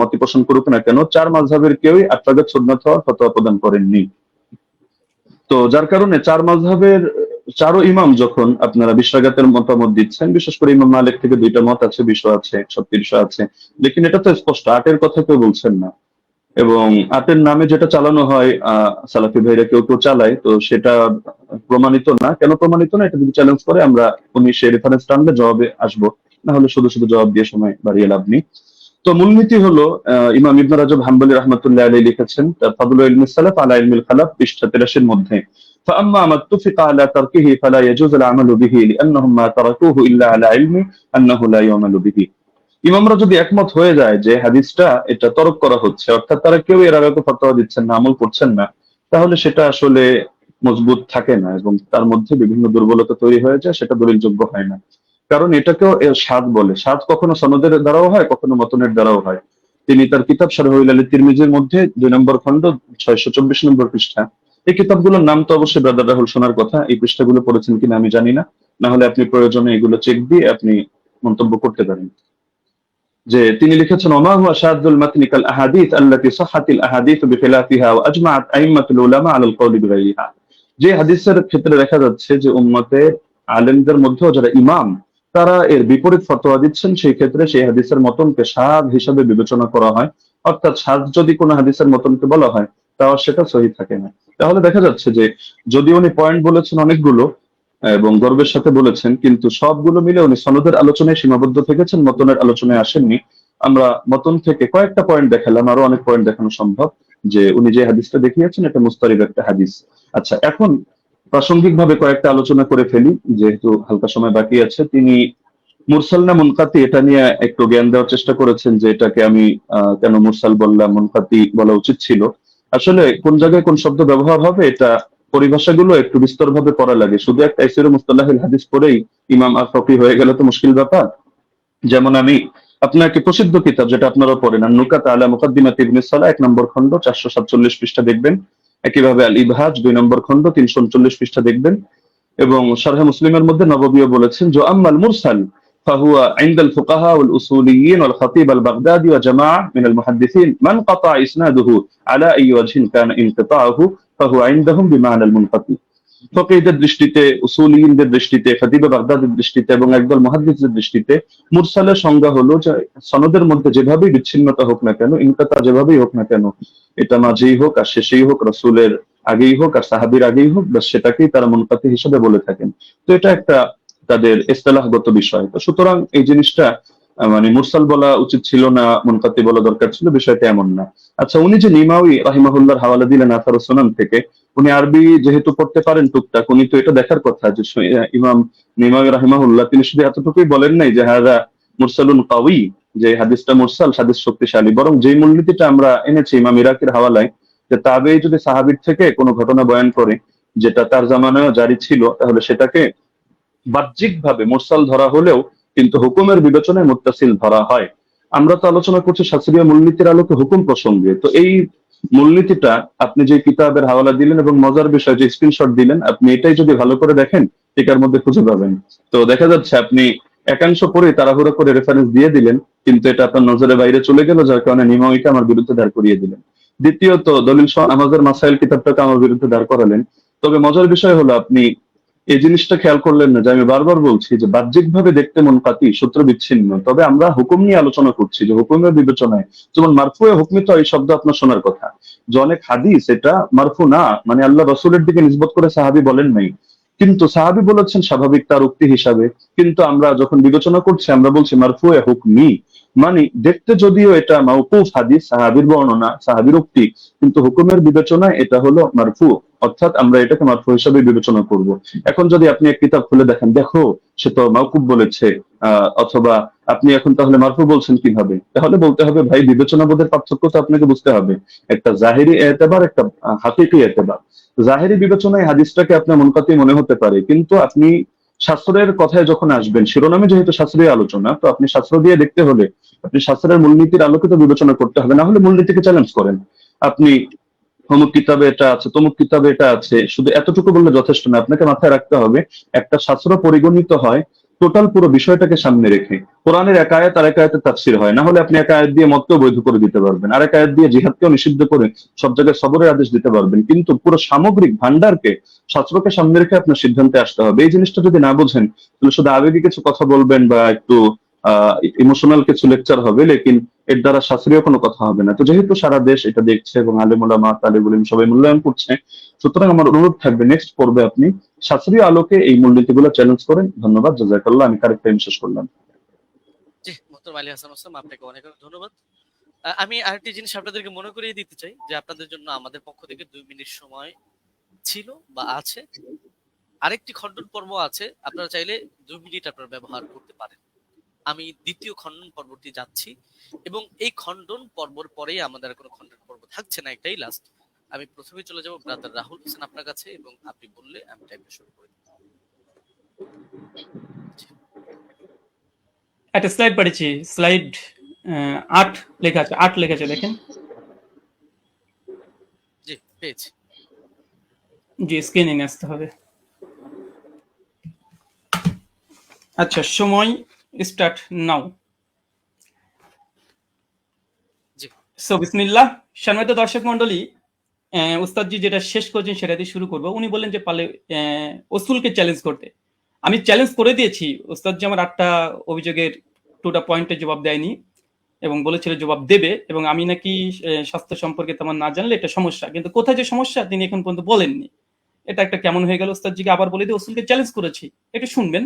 মত পোষণ করুক না কেন, 4 মাযহাবের কেউই 8 রাকাত সুন্নাত হওয়ার ফতোয়া প্রদান করেননি। তো যার কারণে 4 মাযহাবের 4 ইমাম যখন আপনারা 20 রাকাতের মতামত দিচ্ছেন, বিশেষ করে ইমাম মালিক থেকে 2টা মত আছে, 20 আছে 36 আছে, লেকিন এটা তো স্পষ্ট 8-এর কথা কেউ বলছেন না। এবং 8-এর নামে যেটা চালানো হয় সালাফি ভাইরা কেউ চালায়, তো সেটা প্রমাণিত না। কেন প্রমাণিত না এটা যদি চ্যালেঞ্জ করে আমরা উনি সেই রেফারেন্স টানলে জবাবে আসবো। না হলে শুধু শুধু জবাব দিয়ে সময় বাড়িয়ে লাভ নেই। তো মূলনীতি হলো ইমাম ইবনে রাজব হাম্বলি রাহমাতুল্লাহ আলাইহি লিখেছেন তার ফাদলুল ইলমি সালাফ আলা ইলমিল খালাফ পৃষ্ঠা 83 এর মধ্যে فأما ما اتفق على تركه فلا يجوز العمل به لأنهم ما تركوه إلا على علم أنه لا يعمل به। ইমামরা যদি একমত হয়ে যায় যে হাদিসটা এটা তরক করা হচ্ছে, অর্থাৎ তারা কেউ এর আগে ফতোয়া দিচ্ছেন না, আমল করছেন না, তাহলে সেটা আসলে মজবুত থাকে না এবং তার মধ্যে বিভিন্ন দুর্বলতা তৈরি হয়ে যায়, সেটা দলিলযোগ্য হয় না। কারণ এটাকেও সাদ বলে। সাদ কখনো সনদের দ্বারাও হয়, কখনো মতনের দ্বারাও হয়। তিনি তার কিতাব শারহুল আলী তিরমিজির মধ্যে 2 নম্বর খণ্ড 624 নম্বর পৃষ্ঠা, এই কিতাবগুলোর নাম তো অবশ্যই ব্রাদার রাহুল শোনার কথা, এই পৃষ্ঠাগুলো পড়েছেন কিনা আমি জানি না, না হলে আপনি প্রয়োজনে এগুলো চেক দিয়ে আপনি মন্তব্য করতে পারেন। যে তিনি লিখেছেন ওমা হুয়া শাযুল মাতনি কাল আহাদিস আল্লাতী সাহহাতিল আহাদিস বিখিলাফিহা ওয়া আজমাআত আইম্মাতুল উলামা আলাল কওলি বিগাইরিহা। যে হাদিসের ক্ষেত্রে দেখা যাচ্ছে যে উম্মতের আলেমদের মধ্যেও যারা ইমাম তারা এর বিপরীত ফতোয়া দিচ্ছেন, সেই ক্ষেত্রে সেই হাদিসের মতনকে শায হিসাবে বিবেচনা করা হয়। অর্থাৎ শায যদি কোনো হাদিসের মতনকে বলা হয় তাও সেটা সহিহ থাকে না। তাহলে দেখা যাচ্ছে যে যদি উনি পয়েন্ট বলেছেন অনেকগুলো এবং গর্বের সাথে বলেছেন, কিন্তু সবগুলো মিলে উনি সনদের আলোচনায় সীমাবদ্ধ থেকেছেন, মতনের আলোচনায় আসেননি। আমরা মতন থেকে কয়েকটা পয়েন্ট দেখালাম, আরো অনেক পয়েন্ট দেখানো সম্ভব, যে উনি যে হাদিসটা দেখিয়েছেন এটা মুস্তারিব একটা হাদিস। আচ্ছা, এখন প্রাসঙ্গিকভাবে কয়েকটা আলোচনা করে ফেলি যেহেতু হালকা সময় বাকি আছে। তিনি মুরসাল না মুনকাতি এটা নিয়ে একটু জ্ঞান দেওয়ার চেষ্টা করেছেন, যে এটাকে আমি কেন মুরসাল বললাম, মুনকাতি বলা উচিত ছিল। আসলে কোন জায়গায় কোন শব্দ ব্যবহার হবে এটা পরিভাষাগুলো একটু বিস্তরভাবে পড়া লাগে। শুধু একটা তাইসির মুস্তালাহিল হাদিস পড়েই ইমাম আর ফকি হয়ে গেল তো মুশকিল ব্যাপার। যেমন আমি আপনাকে প্রসিদ্ধ কিতাব যেটা আপনারা পড়েন নুকাত আলা মুকাদ্দিমাত ইবনে সালাহ 1 নম্বর খণ্ড 447 পৃষ্ঠা দেখবেন। একইভাবে আল ইবহাজ 2 নম্বর খণ্ড 339 পৃষ্ঠা দেখবেন। এবং শারহ মুসলিমের মধ্যে নববীও বলেছেন যে আম্মাল মুরসাল فهو عند الفقهاء والأصوليين والخطيب البغدادي وجماعة من المحدثين من قطع إسناده على أي وجه كان انقطاعه فهو عندهم بمعنى المنقطع। ফকিহদের দৃষ্টিতে, উসুলিয়িনদের দৃষ্টিতে, খতিবে বাগদাদের দৃষ্টিতে এবং একদল মুহাদ্দিসদের দৃষ্টিতে মুরসালের সংজ্ঞা হলো যে সনদের মধ্যে যেভাবেই বিচ্ছিন্নতা হোক না কেন, ইনকাতা যেভাবেই হোক না কেন, এটা মাঝেই হোক আর শেষেই হোক, রাসূলের আগেই হোক আর সাহাবীর আগেই হোক, বাস সেটাকেই তারা মুনকাতি হিসেবে বলে থাকেন। তো এটা একটা তাদের ইসতিলাহগত বিষয়। তো সুতরাং এই জিনিসটা মানে মুরসাল বলা উচিত ছিল না, মুনকাতি বলা দরকার ছিল, বিষয়টা এমন না। আচ্ছা, উনি যে নিমাউই রাহিমাহুল্লাহর হাওয়ালা দিলেন আসার সুনান থেকে, উনি আরবি যেহেতু পড়তে পারেন টুকটাক, উনি তো এটা দেখার কথা যে ইমাম নিমাউই রাহিমাহুল্লাহ তিনি শুধু এতটুকুই বলেন নাই যে হাযা মুরসালুন কাওয়ী, যে হাদিসটা মুরসাল, হাদিস শক্তিশালী, বরং যেই মূলনীতিটা আমরা এনেছি ইমাম ইরাকির হাওয়ালায়, যে তাবেঈ যদি সাহাবীর থেকে কোনো ঘটনা বয়ান করে যেটা তার জামানায় জারি ছিল, তাহলে সেটাকে বাহ্যিকভাবে মুরসাল ধরা হলেও কিন্তু হুকুমের বিবেচনায় মুত্তাসিল ধরা হয়। আমরা তো আলোচনা করছি শাস্ত্রীয় মূলনীতির আলোকে হুকুম প্রসঙ্গে। তো এই মূলনীতিটা আপনি যে কিতাবের হাওয়ালা দিলেন এবং মজার বিষয় যে স্ক্রিনশট দিলেন, আপনি এটাই যদি ভালো করে দেখেন এটার মধ্যে খুঁজে পাবেন। তো দেখা যাচ্ছে আপনি একাংশ পরে তাড়াহুড়ো করে রেফারেন্স দিয়ে দিলেন, কিন্তু এটা আপনার নজরের বাইরে চলে গেল, যার কারণে নিমাউইকে আমার বিরুদ্ধে দাঁড় করিয়ে দিলেন। দ্বিতীয়ত দলিল সহ আমাদের মাসাইল কিতাবটাকে আমার বিরুদ্ধে দাঁড় করালেন। তবে মজার বিষয় হলো আপনি এই জিনিসটা খেয়াল করলেন না যে আমি বারবার বলছি যে বাহ্যিকভাবে দেখতে মুনকাতি, সূত্র বিচ্ছিন্ন, তবে আমরা হুকুম নিয়ে আলোচনা করছি যে হুকুমের বিবেচনায় যেমন মারফুয়ে হুকমি, তো এই শব্দ আপনার শোনার কথা যে অনেক হাদিস এটা মারফু না, মানে আল্লাহ রাসূলের দিকে নিসবত করে সাহাবী বলেন নাই, কিন্তু সাহাবী বলেছেন স্বাভাবিক তার উক্তি হিসাবে। কিন্তু আমরা যখন বিবেচনা করছি আমরা বলছি মারফুয়ে হুকমি, মানে দেখতে যদিও এটা মাওকুফ হাদিস, সাহাবীর বর্ণনা, সাহাবীর উক্তি, কিন্তু হুকুমের বিবেচনায় এটা হলো মারফু, অর্থাৎ আমরা এটাকে মারফু হিসাবে বিবেচনা করব। এখন যদি আপনি এক কিতাব খুলে দেখেন, দেখো সে তো মাওকুফ বলেছে, অথবা আপনি এখন তাহলে মারফু বলছেন কিভাবে, তাহলে বলতে হবে ভাই বিবেচনাবোধের পার্থক্য তো আপনাকে বুঝতে হবে। একটা জাহিরি এতেবার, একটা হাকিকি এতেবার। জাহিরি বিবেচনায় হাদিসটাকে আপনার মুনকাতি মনে হতে পারে, কিন্তু আপনি শাস্ত্রের কথায় যখন আসবেন, শিরোনামে যেহেতু শাস্ত্রীয় আলোচনা, তো আপনি শাস্ত্র দিয়ে দেখতে হলে আপনি শাস্ত্রের মূলনীতির আলোকিত বিবেচনা করতে হবে, না হলে মূলনীতিকে চ্যালেঞ্জ করেন। আপনি অমুক কিতাবে এটা আছে, তমুক কিতাবে এটা আছে, শুধু এতটুকু বললে যথেষ্ট না, আপনাকে মাথায় রাখতে হবে একটা শাস্ত্র পরিগণিত হয় টোটাল পুরো বিষয়টাকে সামনে রেখে। কোরআনের এক আয়াত আর এক আয়াতের তাফসীর হয়, না হলে আপনি এক আয়াত দিয়ে মতকেও বৈধ করে দিতে পারবেন, আর এক আয়াত দিয়ে জিহাদকেও নিষিদ্ধ করে সব জায়গায় সবরের আদেশ দিতে পারবেন, কিন্তু পুরো সামগ্রিক ভান্ডারকে, শাস্ত্রকে সামনে রেখে আপনার সিদ্ধান্তে আসতে হবে। এই জিনিসটা যদি না বোঝেন তাহলে শুধু আবেগী কিছু কথা বলবেন বা একটু ইমোশনাল কিছু লেকচার হবে, লেকিন এর দ্বারা শাস্ত্রীয় কোনো কথা হবে না। তো যেহেতু সারা দেশ এটা দেখছে এবং আলেম ওলামা, তালিবুল ইলম সবাই মূল্যায়ন করছে, সুতরাং আমার অনুরোধ থাকবে নেক্সট পর্বে আপনি শাস্ত্রীয় আলোকে এই মূলনীতিগুলো চ্যালেঞ্জ করেন। ধন্যবাদ, জাযাকাল্লাহ। আমি কারেক্ট টাইম শেষ করলাম। মোহতারম আলী হাসান ওসাম, আপনাকে অনেক অনেক ধন্যবাদ। আমি আরেকটি জিনিস আপনাদেরকে মনে করিয়ে দিতে চাই যে আপনাদের জন্য আমাদের পক্ষ থেকে 2 মিনিট সময় ছিল বা আছে। আরেকটি খণ্ডন পর্ব আছে, আপনারা চাইলে 2 মিনিট আপনারা ব্যবহার করতে পারেন। আমি দ্বিতীয় খণ্ডন পর্বটি যাচ্ছি এবং এই খণ্ডন পর্বর পরেই আমাদের আর কোনো খণ্ডন পর্ব থাকছে না, একটাই লাস্ট। আমি প্রথমে চলে যাব ব্রাদার রাহুল হোসেন আপনার কাছে, এবং আপনি বললে আমি টাইমটা শুরু করে দেব। একটা স্লাইড পাঠিয়েছি, স্লাইড 8 লেখা আছে, 8 লেখা আছে, দেখেন। জি, পেয়েছি। জি, স্ক্রিনে নিয়ে আসতে হবে। আচ্ছা, সময় স্টার্ট নাও। জি, সো বিসমিল্লাহ। সম্মানিত দর্শক মন্ডলী, উস্তাদজি যেটা শেষ করেছেন সেটা দিয়ে শুরু করবো। উনি বললেন যে পারলে ওসুলকে চ্যালেঞ্জ করতে। আমি চ্যালেঞ্জ করে দিয়েছি। উস্তাদজি আমার 8টা অভিযোগের 2টা পয়েন্টের জবাব দেয়নি এবং বলেছিল জবাব দেবে, এবং আমি নাকি স্বাস্থ্য সম্পর্কে তেমন না জানলে এটা সমস্যা, কিন্তু কোথায় যে সমস্যা তিনি এখন পর্যন্ত বলেননি। এটা একটা কেমন হয়ে গেল। উস্তাদজিকে আবার বলে দিয়ে ওসুলকে চ্যালেঞ্জ করেছি, একটু শুনবেন।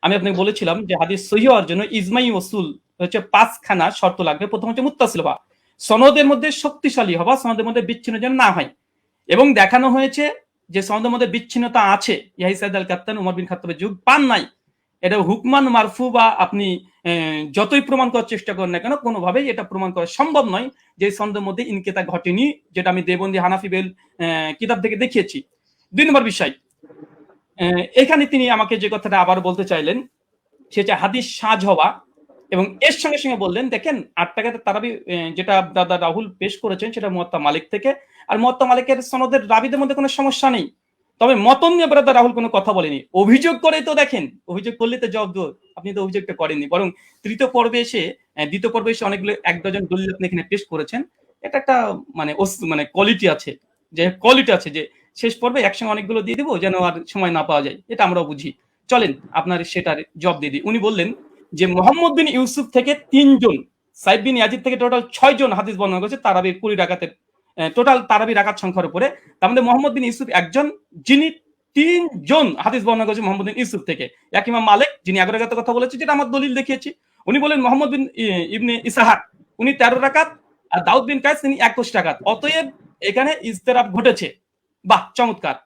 আমি আপনাকে বলেছিলাম যে হাদিস সহিহ হওয়ার জন্য ইজমাই ওসুল হচ্ছে 5খানা শর্ত লাগবে। প্রথম হচ্ছে মুত্তাসিল হওয়া, সনদের মধ্যে শক্তিশালী হওয়া, সনদের মধ্যে বিচ্ছিন্ন যেন না হয়, এবং দেখানো হয়েছে যে সনদের মধ্যে বিচ্ছিন্নতা আছে। ইয়াহি সাইদ আল কাত্তান উমর বিন খাত্তাবের যুগ পান নাই। এটা হুকমান মারফু বা আপনি যতই প্রমাণ করার চেষ্টা করেন না কেন, কোনোভাবেই এটা প্রমাণ করা সম্ভব নয় যে সনদের মধ্যে ইনকেতা ঘটেনি, যেটা আমি দেবন্দি হানাফি বেল কিতাব থেকে দেখিয়েছি। 2 নম্বর বিষয়, এখানে তিনি আমাকে যে কথাটা আবার বলতে চাইলেন সেটা হাদিস সাজ হওয়া, এবং এর সঙ্গে সঙ্গে বললেন দেখেন 8 টাকাতে তারাবি যেটা দাদা রাহুল পেশ করেছেন সেটা মুয়াত্তা মালিক থেকে, আর মুয়াত্তা মালিকের সনদের রাবিদের মধ্যে কোনো সমস্যা নেই। তবে মতন নিয়ে ব্রাদার রাহুল কোনো কথা বলেনি। অভিযোগ করে তো দেখেন, অভিযোগ করলে তো জবাব দো, আপনি তো অভিযোগটা করেননি, বরং দ্বিতীয় পর্বে এসে অনেকগুলো 1 ডজন দলিল আপনি এখানে পেশ করেছেন। এটা একটা মানে কোয়ালিটি আছে, যে শেষ পর্বে একসঙ্গে অনেকগুলো দিয়ে দেবো যেন আর সময় না পাওয়া যায়, এটা আমরাও বুঝি। চলেন আপনার সেটার জবাব দিয়ে দিই। উনি বললেন যে মোহাম্মদ বিন ইউসুফ থেকে 3 জন, সাইদ বিন ইয়াজিদ থেকে টোটাল 6 জন হাদিস বর্ণনা করেছে তারাবির 20 রাকাতের টোটাল তারাবি রাকাত সংখ্যার উপরে। তার মধ্যে মোহাম্মদ বিন ইউসুফ একজন, যিনি 3 জন হাদিস বর্ণনা করেছে মোহাম্মদ বিন ইউসুফ থেকে। এক ইমাম মালিক যিনি 11 রাকাতের কথা বলেছে, যেটা আমার দলিল দেখিয়েছি। উনি বলেন মোহাম্মদ বিন ইবনে ইসহাক উনি 13 রাকাত, আর দাউদ বিন কায়েস তিনি 21 রাকাত। অতএব এখানে ইজতিরাব ঘটেছে। বাহ, চমৎকার।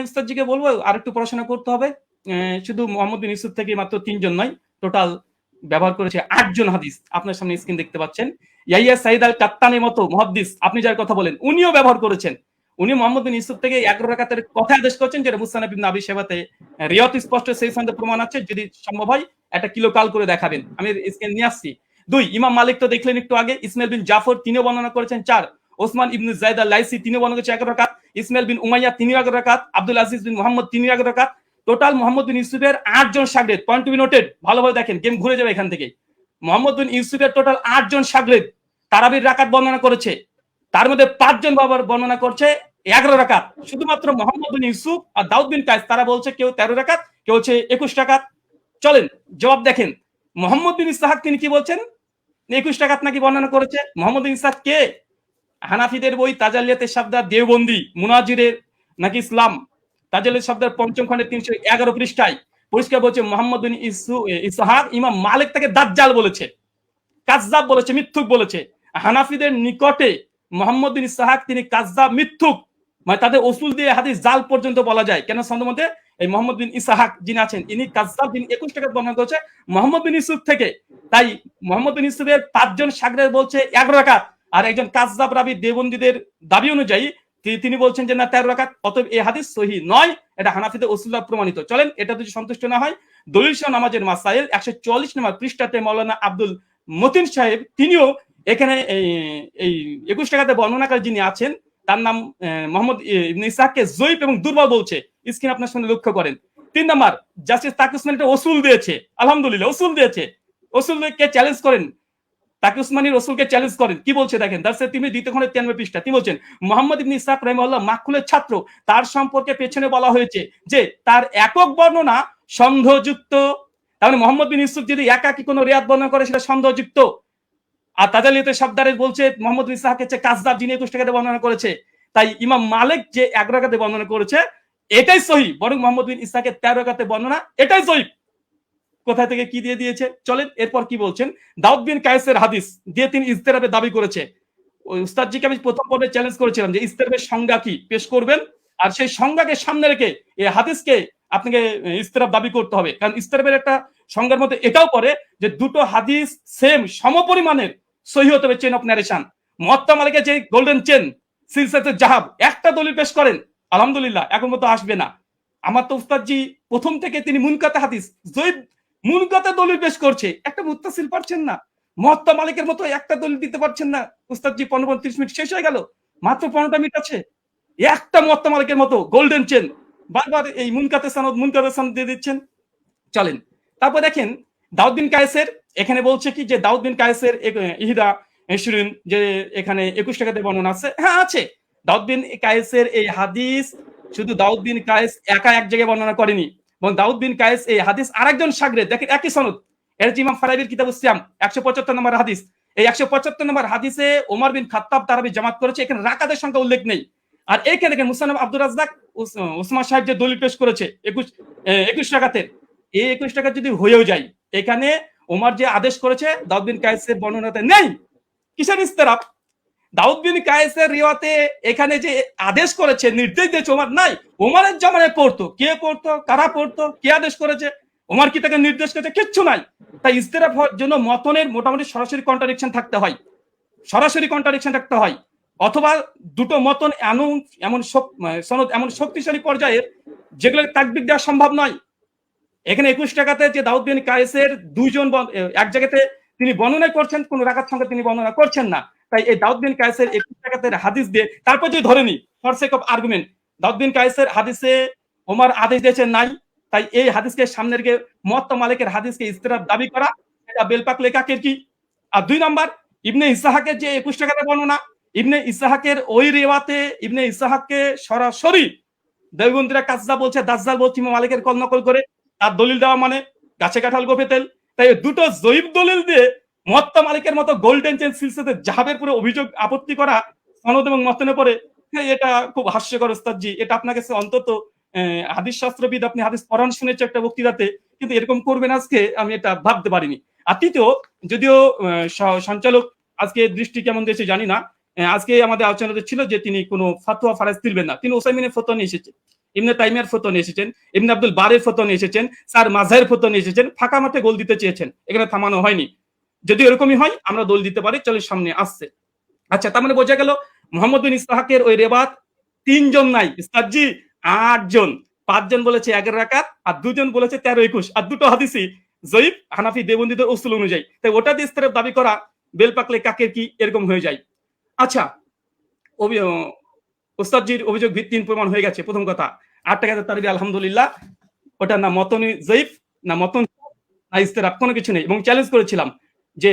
উস্তাদজিকে বলবো আর একটু পড়াশোনা করতে হবে। শুধু মোহাম্মদ বিন ইউসুফ থেকে মাত্র 3 জন নয়, টোটাল ব্যবহার করেছে 8 জন হাদিস। আপনার সামনে স্ক্রিন দেখতে পাচ্ছেন। ইয়াহিয়া সাইদ আল কাত্তানের মতো মুহাদ্দিস আপনি যার কথা বলেন, উনিও ব্যবহার করেছেন। উনি মোহাম্মদ বিন ইউসুফ থেকে 11 রাকাতের কথা আদেশ করেছেন, যেটা মুসনাদ ইবনে আবি শাইবাতে রিয়াত স্পষ্ট সেই সনদে প্রমাণ আছে। যদি সম্ভব হয় একটা কিলো কাল করে দেখাবেন, আমি স্ক্রিন নিয়ে আসছি। 2 ইমাম মালিক তো দেখলেন একটু আগে, ইসমাইল বিন জাফর তিনিও বর্ণনা করেছেন 4, ওসমান ইবনে যায়েদ আল লাইসি তিনিও বর্ণনা করেছেন 11 রাকাত, ইসমাইল বিন উমাইয়া তিনিও 11 রাকাত, আব্দুল আজিজ বিন মুহাম্মদ তিনিও 11 রাকাত। টোটাল মোহাম্মদ বিন ইউসুফের 8 জন শাগরেদ, পয়েন্ট টু বি নোটেড, ভালোভাবে দেখেন, গেম ঘুরে যাবে এখান থেকে। মোহাম্মদ বিন ইউসুফের টোটাল 8 জন শাগরেদ তারাবির রাকাত বর্ণনা করেছে, তার মধ্যে 5 জন বাবার বর্ণনা করছে 11 রাকাত। শুধুমাত্র মোহাম্মদ বিন ইউসুফ আর দাউদ বিন কায়েস তারা বলছে কেউ 13 রাকাত, কেউ হচ্ছে 21 রাকাত। চলেন জবাব দেখেন। মোহাম্মদ বিন ইসহাক তিনি কি বলছেন, 21 রাকাত নাকি বর্ণনা করেছে। মোহাম্মদ বিন ইসহাক কে? হানাফিদের বই তাজালিয়াতের শাবদার দেওবন্দি মুনাজিরের নাকি ইসলাম তাজালিয়াতের শাবদার 5ম খণ্ডের 311 পৃষ্ঠায় পরিষ্কার বলছে মোহাম্মদ বিন ইসহাক ইমাম মালিক তাকে দাজ্জাল বলেছে, কাযযাব বলেছে, মিথ্যুক বলেছে। হানাফিদের নিকটে মোহাম্মদ বিন ইসহাক তিনি কাযযাব, মিথ্যুক, মানে তাদের উসুল দিয়ে হাদিস জাল পর্যন্ত বলা যায়। কেন সনদের মধ্যে এই মোহাম্মদ বিন ইসহাক যিনি আছেন ইনি কাযযাব, যিনি 21 রাকাত বর্ণনা করেছে মোহাম্মদ বিন ইউসুফ থেকে। তাই মোহাম্মদ বিন ইউসুফের 5 জন শাগরেদ বলছে 11 রাকাত, আর একজন কাযযাব রাবি দেওবন্দীদের দাবি অনুযায়ী তিনি বলছেন যে না 13 রাকাত। অতএব এই হাদিস সহিহ নয়, এটা হানাফিদের উসুল দ্বারা প্রমাণিত। চলেন এটা যদি সন্তুষ্ট না হয়, দলিল সহ নামাজের মাসাইল 144 নম্বর পৃষ্ঠাতে মাওলানা আব্দুল মতিন সাহেব তিনিও এখানে এই 21 রাকাতে বর্ণনাকারী যিনি আছেন তার নাম মোহাম্মদ ইবনে ইসহাককে জয়ীফ এবং দুর্বল বলছে। স্ক্রিন আপনার সামনে লক্ষ্য করেন। 3 নম্বর, জাস্টিস তাকি উসমানী একটা উসুল দিয়েছে, আলহামদুলিল্লাহ উসুল দিয়েছে। উসুলকে চ্যালেঞ্জ করেন, তাকি উসমানীর রসুলকে চ্যালেঞ্জ করেন। কি বলছে দেখেন, দারসে তিনি 2 খণ্ডের 93 পৃষ্ঠা তিনি বলছেন মোহাম্মদ ইবনে ইসহাক রাহিমাহুল্লাহ মাকহুলের ছাত্র, তার সম্পর্কে পেছনে বলা হয়েছে যে তার একক বর্ণনা সন্দেহযুক্ত। তার মানে মোহাম্মদ বিন ইউসুফ যদি একাকী কোনো রিয়াত বর্ণনা করে সেটা সন্দেহযুক্ত। আর তাজালিয়াতের শাবদারে বলছে মোহাম্মদ বিন ইসহাক হচ্ছে কাযযাব, যিনি 21 রাকাতে বর্ণনা করেছে। তাই ইমাম মালিক যে 11 রাকাতে বর্ণনা করেছে এটাই সহিহ, বরং মোহাম্মদ বিন ইসহাকের 13 রাকাতে বর্ণনা এটাই সহিহ। কোথা থেকে কি দিয়ে দিয়েছে চলেন এরপর কি বলছেন। দাউদ বিন কায়েসের হাদিস দিয়ে তিনি ইজতেরাবের দাবি করেছে। ওই উস্তাদজিকে আমি প্রথম পর্বে চ্যালেঞ্জ করেছিলাম যে ইজতেরাবের সংজ্ঞা কি পেশ করবেন, আর সেই সংজ্ঞাকে সামনে রেখে এই হাদিসকে আপনাকে ইজতেরাব দাবি করতে হবে। কারণ ইজতেরাবের একটা সংজ্ঞার মধ্যে এটাও পড়ে যে দুটো হাদিস সেম সমপরিমাণের সহি হতে হবে চেন অফ ন্যারেশন। মুয়াত্তা মালিকের যে গোল্ডেন চেন সিলসিলাতুল জাহাব একটা দলিল পেশ করেন, আলহামদুলিল্লাহ এখন মতো আসবে না। আমার তো উস্তাদজি প্রথম থেকে তিনি মুনকাতে হাদিস জয়ীফ মুনকাতে দলিল পেশ করছে, একটা মুত্তাসিল পারছেন না। মুয়াত্তা মালিকের মতো একটা দলিল দিতে পারছেন না। উস্তাদজি 15-30 মিনিট শেষ হয়ে গেল, মাত্র 15টা মিনিট আছে, একটা মুয়াত্তা মালিকের মতো গোল্ডেন চেন বারবার এই মুনকাতে সনদ দিয়ে দিচ্ছেন। চলেন তারপর দেখেন দাউদ বিন কায়েসের এখানে বলছে কি যে দাউদ বিন কায়েসের ইহদা ইশরিন যে এখানে 21 টাকাতে বর্ণনা আছে, হ্যাঁ আছে। দাউদ বিন কায়েসের এই হাদিস শুধু দাউদ বিন কায়েস একা এক জায়গায় বর্ণনা করেনি, এবং দাউদ বিন কায়েস এই হাদিস আরেকজন শাগরেদ দেখেন একই সনদ, এর ইমাম ফারাবির কিতাবুস সিয়াম 175 নম্বর হাদিস। এই 175 নম্বর হাদিসে ওমর বিন খাত্তাব তারাবি জামাত করেছে, এখানে রাকাতের সংখ্যা উল্লেখ নেই। আর এইখানে দেখেন মুসান্নাফ আব্দুর রাজ্জাক উসমান সাহেব যে দলিল পেশ করেছে 21 টাকাতের, এই 21 টাকা যদি হয়েও যায় এখানে ওমর যে আদেশ করেছে দাউদ বিন কায়েসের বর্ণনাতে নেই। কিসের ইস্তেরাব? দাউদ বিন কায়েসের রিওয়াতে এখানে যে আদেশ করেছে নির্দেশ দিয়েছে ওমর নাই, ওমরের জামানায় পড়তো, কে পড়তো, কারা পড়তো, কে আদেশ করেছে, ওমর কি তাকে নির্দেশ করেছে, কিচ্ছু নাই। তাই ইস্তেরাব হওয়ার জন্য মতনের মোটামুটি সরাসরি কন্ট্রাডিকশন থাকতে হয়, সরাসরি কন্ট্রাডিকশন থাকতে হয়, অথবা দুটো মতন এমন সনদ এমন শক্তিশালী পর্যায়ের যেগুলো তাকবির দেওয়া সম্ভব নয়। এখানে 21 টাকাতে যে দাউদ বিন কায়েসের দুইজন এক জায়গাতে তিনি বর্ণনা করছেন, কোন রাকাত সংখ্যা তিনি বর্ণনা করছেন না। তাই এই দাউদ বিন কায়েসের 21 টাকাতে হাদিস দিয়ে তারপর যদি ধরেনি ফর সেক অফ আর্গুমেন্ট দাউদ বিন কায়েসের হাদিসে ওমর আদেশ দিয়েছেন নাই, তাই এই হাদিসকে সামনে রেখে মুয়াত্তা মালিকের হাদিসকে ইস্তেরাব দাবি করা এটা বেলপাক লেখাকের কি। আর 2 নাম্বার ইবনে ইসহাকের যে 21 টাকাতে বর্ণনা, ইবনে ইসহাকের ওই রিওয়াতে ইবনে ইসহাককে সরাসরি দেওবন্দিরা কাজদা বলছে, দাজ্জাল বলছে ইমাম মালিকের কল নকল করে, তার দলিল দেওয়া মানে গাছে কাঁঠাল গোপে তেল। তাই দুটো জয়ীব দলিল দিয়ে মুয়াত্তা মালিকের মতো গোল্ডেন চেন সিলসিলাতে জাহাবের পুরো অভিযোগ আপত্তি করা সনদ এবং মতনে পড়ে, এটা খুব হাস্যকর উস্তাদজি। এটা আপনার কাছে অন্তত হাদিস শাস্ত্রবিদ, আপনি হাদিস পড়ান শুনেছে একটা বক্তৃতাতে, কিন্তু এরকম করবেন আজকে আমি এটা ভাবতে পারিনি। আর তৃতীয়, যদিও সঞ্চালক আজকে দৃষ্টি কেমন দিয়েছে জানি না, আজকে আমাদের আলোচনাতে ছিল যে তিনি কোনো ফাতোয়া ফারাজ তুলবেন না, তিনি ওসাইমিনের ফতোয়া নিয়ে এসেছেন, ইবনে তাইমিয়ার ফতোয়া নিয়ে এসেছেন, ইবনে আব্দুল বারের ফতোয়া নিয়ে এসেছেন, স্যার মাযহারের ফতোয়া নিয়ে এসেছেন, ফাঁকা মাঠে গোল দিতে চেয়েছেন, এখানে থামানো হয়নি। যদি এরকমই হয় আমরা দোল দিতে পারি, চলে সামনে আসছে। আচ্ছা, তার মানে বোঝা গেল মুহাম্মদ বিন ইসহাকের ওই রেবাত 3 জন নাই উস্তাদজি, 8 জন। 5 জন বলেছে 11 রাকাত, আর 2 জন বলেছে 13-21, আর দুটো হাদিসই জয়ীফ হানাফি দেওবন্দীদের উসুল অনুযায়ী। তাই ওটা দিয়ে ইস্তেরাব দাবি করা বেলপাকলে কাকের কি এরকম হয়ে যায়। আচ্ছা, উস্তাদজির অভিযোগ ভিত্তিহীন প্রমাণ হয়ে গেছে। প্রথম কথা 8 টাকাতে তারবি আলহামদুলিল্লাহ, ওটা না মতনি জয়ীফ না মতন না ইস্তেরাব, কোনো কিছু নেই। এবং চ্যালেঞ্জ করেছিলাম যে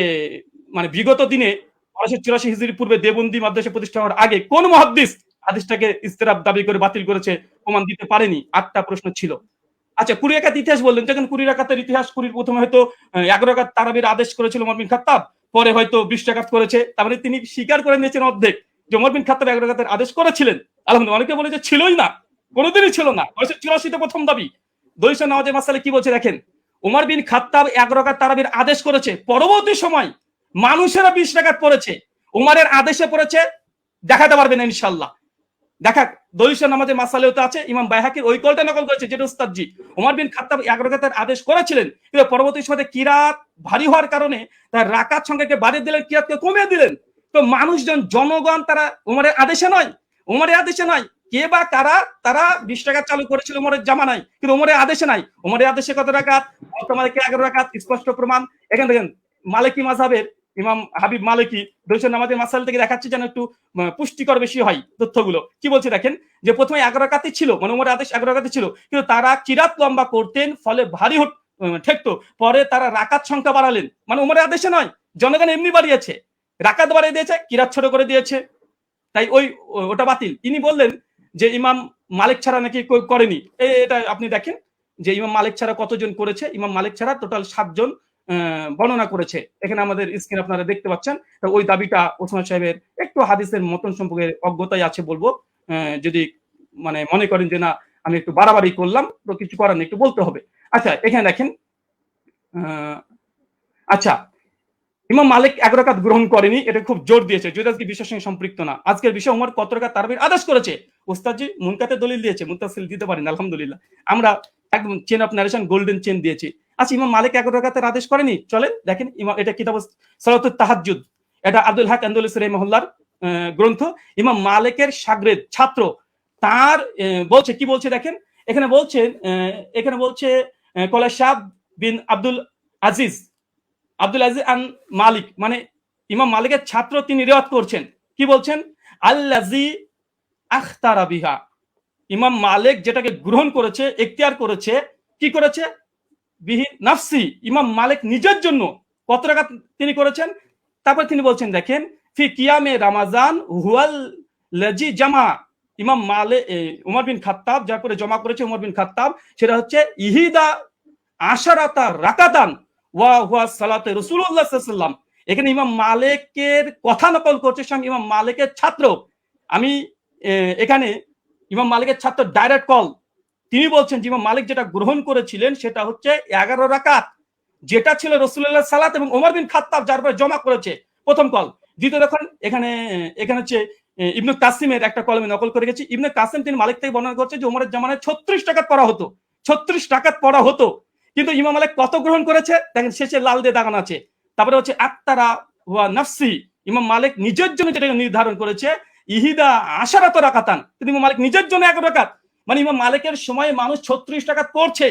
মানে বিগত দিনে 1284 হিজরি পূর্বে দেওবন্দি মাদ্রাসা প্রতিষ্ঠা হওয়ার আগে কোন মুহাদ্দিস হাদিসটাকে ইস্তেরাব দাবি করে বাতিল করেছে, প্রমাণ দিতে পারেনি। 8টা প্রশ্ন ছিল। আচ্ছা, 20 রাকাত ইতিহাস বললেন, যখন 20 রাকাতের ইতিহাস, 20 প্রথমে হয়তো 11 রাকাত তারাবির আদেশ করেছিল ওমর বিন খাত্তাব, পরে হয়তো 20 রাকাত করেছে, তার মানে তিনি স্বীকার করে নিয়েছেন অর্ধেক যে ওমর বিন খাত্তাব 11 রাকাতের আদেশ করেছিলেন। আলহামদুলিল্লাহ। অনেকে বলে যে ছিলই না, কোনোদিনই ছিল না। 1984 তে প্রথম দাবি। দলিল নামাজের মাসালে কি বলছে দেখেন, ওমর বিন খাত্তাব 11 রাকাত তারাবির আদেশ করেছে, পরবর্তী সময় মানুষেরা 20 রাকাত পড়েছে, ওমরের আদেশে পড়েছে, দেখাতে পারবেন ইনশাআল্লাহ। দেখা দলিল নামাজের মাসালেও তো আছে, ইমাম বাইহাকির ওই কলটা নকল করেছে যেটা উস্তাদজি ওমর বিন খাত্তাব 11 রাকাতের আদেশ করেছিলেন, কিন্তু পরবর্তী সময়ে কিরাত ভারী হওয়ার কারণে তার রাকাত সংখ্যাকে বাড়িয়ে দিলেন, কিরাতকে কমিয়ে দিলেন। তো মানুষজন, জনগণ তারা ওমরের আদেশে নয়, ওমরের আদেশে নয়, কে বা কারা তারা 20 রাকাত চালু করেছিল ওমরের জামানায়, কিন্তু ওমরের আদেশে নাই। ওমরের আদেশে কত রাকাত? বর্তমানে 11 রাকাত, স্পষ্ট প্রমাণ। এখানে দেখেন মালিকি মাযহাবের ইমাম হাবিব মালিকি দলিল নামাজের মাসাল থেকে দেখাচ্ছে যেন একটু পুষ্টিকর বেশি হয় তথ্যগুলো। কি বলছে দেখেন, যে প্রথমে 11 রাকাতই ছিল, মানে ওমরের আদেশ 11 রাকাতই ছিল, কিন্তু তারা কিরাত লম্বা করতেন, ফলে ভারী ঠেকতো। পরে তারা রাকাত সংখ্যা বাড়ালেন, মানে ওমরের আদেশে নয়, জনগণ এমনি বাড়িয়েছে, রাকাত বাড়িয়ে দিয়েছে, কিরাত ছোট করে দিয়েছে, তাই ওটা বাতিল। তিনি বললেন যে ইমাম মালিক ছাড়া নাকি করেনি। এটা আপনি দেখেন যে ইমাম মালিক ছাড়া কতজন করেছে। ইমাম মালিক ছাড়া টোটাল 7 জন বর্ণনা করেছে। এখানে আমাদের স্ক্রিন আপনারা দেখতে পাচ্ছেন। ওই দাবিটা ওসমান সাহেবের একটু হাদিসের মতন সম্পর্কে অজ্ঞতাই আছে বলবো, যদি মানে মনে করেন যে না আমি একটু বাড়াবাড়ি করলাম, তো কিছু করার নেই, একটু বলতে হবে। আচ্ছা, এখানে দেখেন আচ্ছা, ইমাম মালিক ১ রাকাত গ্রহণ করেনি, এটা খুব জোর দিয়েছে, যদি আজকে বিষয়ের সঙ্গে সম্পৃক্ত না। আজকের বিষয় ওমর কত রাকাত তারাবির আদেশ করেছে। ওস্তাদজি মুনকাতে দলিল দিয়েছে, মুত্তাসিল দিতে পারেন, আলহামদুলিল্লাহ। আমরা একদম chain of narration golden chain দিয়েছি। আচ্ছা, ইমাম মালিক ১ রাকাতের আদেশ করেনি, চলেন দেখেন। এটা কিতাব সালাতুত তাহাজ্জুদ, এটা আব্দুল হক আন্দলুসি রাহিমাহুল্লাহর গ্রন্থ। ইমাম মালিকের শাগরেদ ছাত্র তার বলছে, কি বলছে দেখেন, এখানে বলছে কলা শাহ বিন আব্দুল আজিজ আন মালিক, মানে ইমাম মালিকের ছাত্র, তিনি রিওয়ায়াত করছেন, কি বলছেন, আল্লাজি আখতারা বিহা, ইমাম মালিক যেটাকে গ্রহণ করেছে, এখতিয়ার করেছে, কি করেছে, বিহি নাফসি, ইমাম মালিক নিজের জন্য কত রাকাত তিনি করেছেন। তারপর তিনি বলছেন দেখেন, ফি কিয়ামে রামাজান হুয়াল লাজি জামা, ইমাম মালিক উমর বিন খাত্তাব যার করে জমা করেছে উমর বিন খাত্তাব, সেটা হচ্ছে ইহিদা আশারাতা রাকাতান ওয়া হুয়া সালাতে রাসূলুল্লাহ সাল্লাল্লাহু আলাইহি ওয়াসাল্লাম। এখানে ইমাম মালিকের কথা নকল করছে স্বয়ং ইমাম মালিকের ছাত্র। আমি এখানে ইমাম মালিকের ছাত্র ডাইরেক্ট কল, তিনি বলছেন যে ইমাম মালিক যেটা গ্রহণ করেছিলেন সেটা হচ্ছে 11 রাকাত, যেটা ছিল রাসূলুল্লাহ সালাত এবং ওমর বিন খাত্তাব যার পরে জমা করেছে, প্রথম কল। দ্বিতীয় দেখুন, এখানে হচ্ছে ইবনে কাসিমের একটা কলমে নকল করে গেছি। ইবনে কাসিম তিনি মালিক থেকে বর্ণনা করছে যে ওমরের জামানায় 36 রাকাত পড়া হতো, 36 রাকাত পড়া হতো। কিন্তু ইমাম মালিক কত গ্রহণ করেছে দেখেন, শেষে লাল দিয়ে দাগানো আছে। তারপরে হচ্ছে আক্তারা ওয়া নাফসি, ইমাম মালিক নিজের জন্য যেটা নির্ধারণ করেছে, ইহিদা আশারাত রাকাতান, কিন্তু ইমাম মালিক নিজের জন্য 11 রাকাত। মানে ইমাম মালিকের সময় মানুষ 36 রাকাত পড়ছে,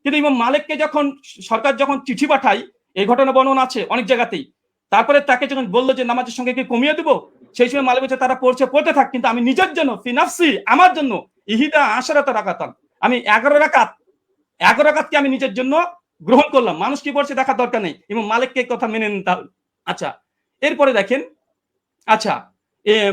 কিন্তু ইমাম মালিককে যখন সরকার যখন চিঠি পাঠায়, এই ঘটনা বর্ণনা আছে অনেক জায়গাতেই, তারপরে তাকে যখন বললো যে নামাজের সঙ্গে কি কমিয়ে দেবো, সেই সময় মালিক বলছে তারা পড়তে থাক, কিন্তু আমি নিজের জন্য ফি নাফসি, আমার জন্য ইহিদা আশারাত রাকাতান, আমি 11 রাকাতকে আমি নিজের জন্য গ্রহণ করলাম। মানুষ কি পড়ছে দেখার দরকার নেই, ইমাম মালিককে কথা মেনে নিতে হবে। আচ্ছা, এরপরে দেখেন, আচ্ছা,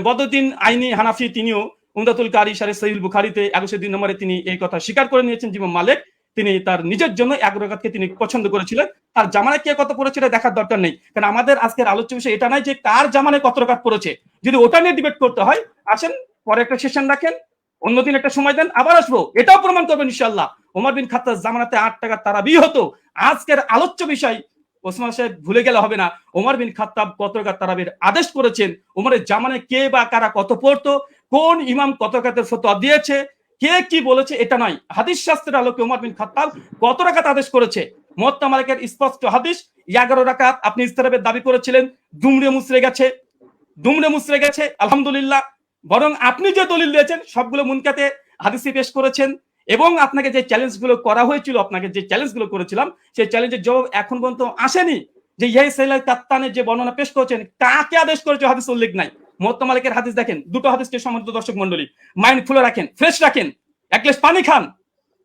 বদরুদ্দিন আইনি হানাফি তিনিও উমদাতুল কারি শারহ সহিহ বুখারীতে 102 নম্বরে তিনি এই কথা স্বীকার করে নিয়েছেন যে ইমাম মালিক তিনি তার নিজের জন্য 11 রাকাতকে তিনি পছন্দ করেছিলেন। তার জামানায় কে কত পড়েছিল দেখার দরকার নেই, কারণ আমাদের আজকের আলোচ্য বিষয় এটা নাই যে কার জামানায় কত রাকাত পড়েছে। যদি ওটা নিয়ে ডিবেট করতে হয়, আসেন পরে একটা সেশন রাখেন, অন্যদিন একটা সময় দেন, আবার আসবো, এটাও প্রমাণ করবেন ইনশাআল্লাহ। ওমর বিন খাত্তাব জামানাতে 8 টাকা তারাবি হতো। আজকের আলোচ্য বিষয় ওসমান সাহেব ভুলে গেলে হবে না, ওমর বিন খাত্তাব কত রাকাত তারাবির আদেশ করেছেন, ওমরের জামানায় কে বা কারা কত পড়তো, কোন ইমাম কত রাকাতের ফতোয়া দিয়েছে, কে কি বলেছে, এটা নয়। হাদিস শাস্ত্রের আলোকে ওমর বিন খাত্তাব কত রাকাত আদেশ করেছে, মুওয়াত্তা মালিকের স্পষ্ট হাদিস 11 রাকাত। আপনি ইস্তেরাবের দাবি করেছিলেন, দুমড়ে মুচড়ে গেছে, আলহামদুলিল্লাহ। বরং আপনি যে দলিল দিয়েছেন সবগুলো মুনকাতে হাদিসে পেশ করেছেন, এবং আপনাকে যে চ্যালেঞ্জগুলো করা হয়েছিল, আপনাকে যে চ্যালেঞ্জগুলো করেছিলাম, সেই চ্যালেঞ্জের জবাব এখন পর্যন্ত আসেনি। যে ইয়াহি সাইলাল কাত্তানের যে বর্ণনা পেশ করেছেন, কাকে আদেশ করেছে হাদিস উল্লেখ নাই। মুওয়াত্তা মালিকের হাদিস দেখেন, দুটো হাদিসকে সম্মানিত দর্শক মণ্ডলী মাইন্ড খুলে রাখেন, ফ্রেশ রাখেন, এক গ্লাস পানি খান,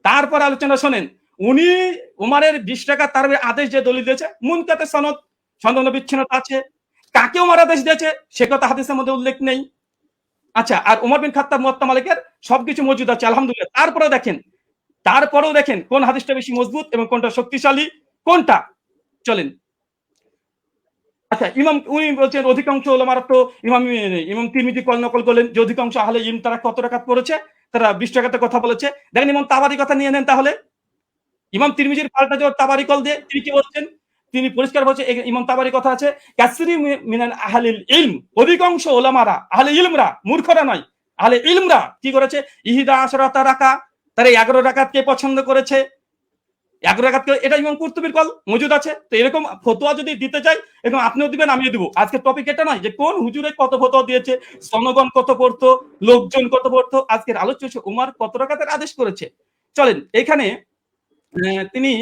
তারপর আলোচনা শোনেন। উনি উমারের 20 টাকা তার আদেশ যে দলিল দিয়েছে, মুনকাতে সনদ বিচ্ছিন্নতা আছে, কাকে উমার আদেশ দিয়েছে সে কথা হাদিসের মধ্যে উল্লেখ নেই। আচ্ছা, আর ওমর বিন খাত্তাব মুওয়াত্তা মালিকের সবকিছু মজুদ আছে, আলহামদুলিল্লাহ। তারপরেও দেখেন কোন হাদিসটা বেশি মজবুত এবং কোনটা শক্তিশালী, কোনটা। চলেন, আচ্ছা, উনি বলছেন অধিকাংশ ওলামারা তো ইমাম তিরমিজি কল নকল করলেন যে অধিকাংশ আহলে ইলম তারা কত রাকাত পড়েছে, তারা 20 রাকাতে কথা বলেছে। দেখেন ইমাম তাবারি কথা নিয়ে নেন, তাহলে ইমাম তিরমিজির পাল্টা যে তাবারি কল দিয়ে তিনি কি বলছেন, তিনি পরিষ্কার বলছে, ইমাম তাবারি কথা আছে, কাসরি মিনাল আহলিল ইলম, অধিকাংশ ওলামারা, আহলে ইলমরা, মূর্খরা নয়, আহলে ইলমরা কি করেছে, ইহিদা আশরাতা রাকা, তারা 11 রাকাতকে পছন্দ করেছে। 11 রাকাতকে, এটা ইমাম কুরতুবীর কল মজুদ আছে। তো এরকম ফতোয়া যদি দিতে চাই, এরকম আপনিও দিবেন, আমিও দিব। আজকে টপিক এটা নয় যে কোন হুজুরে কত ফতোয়া দিয়েছে, জনগণ কত পড়তো, লোকজন কত পড়তো। আজকের আলোচ্য হচ্ছে উমর কত রাকাতের আদেশ করেছে। চলেন, এখানে তিনি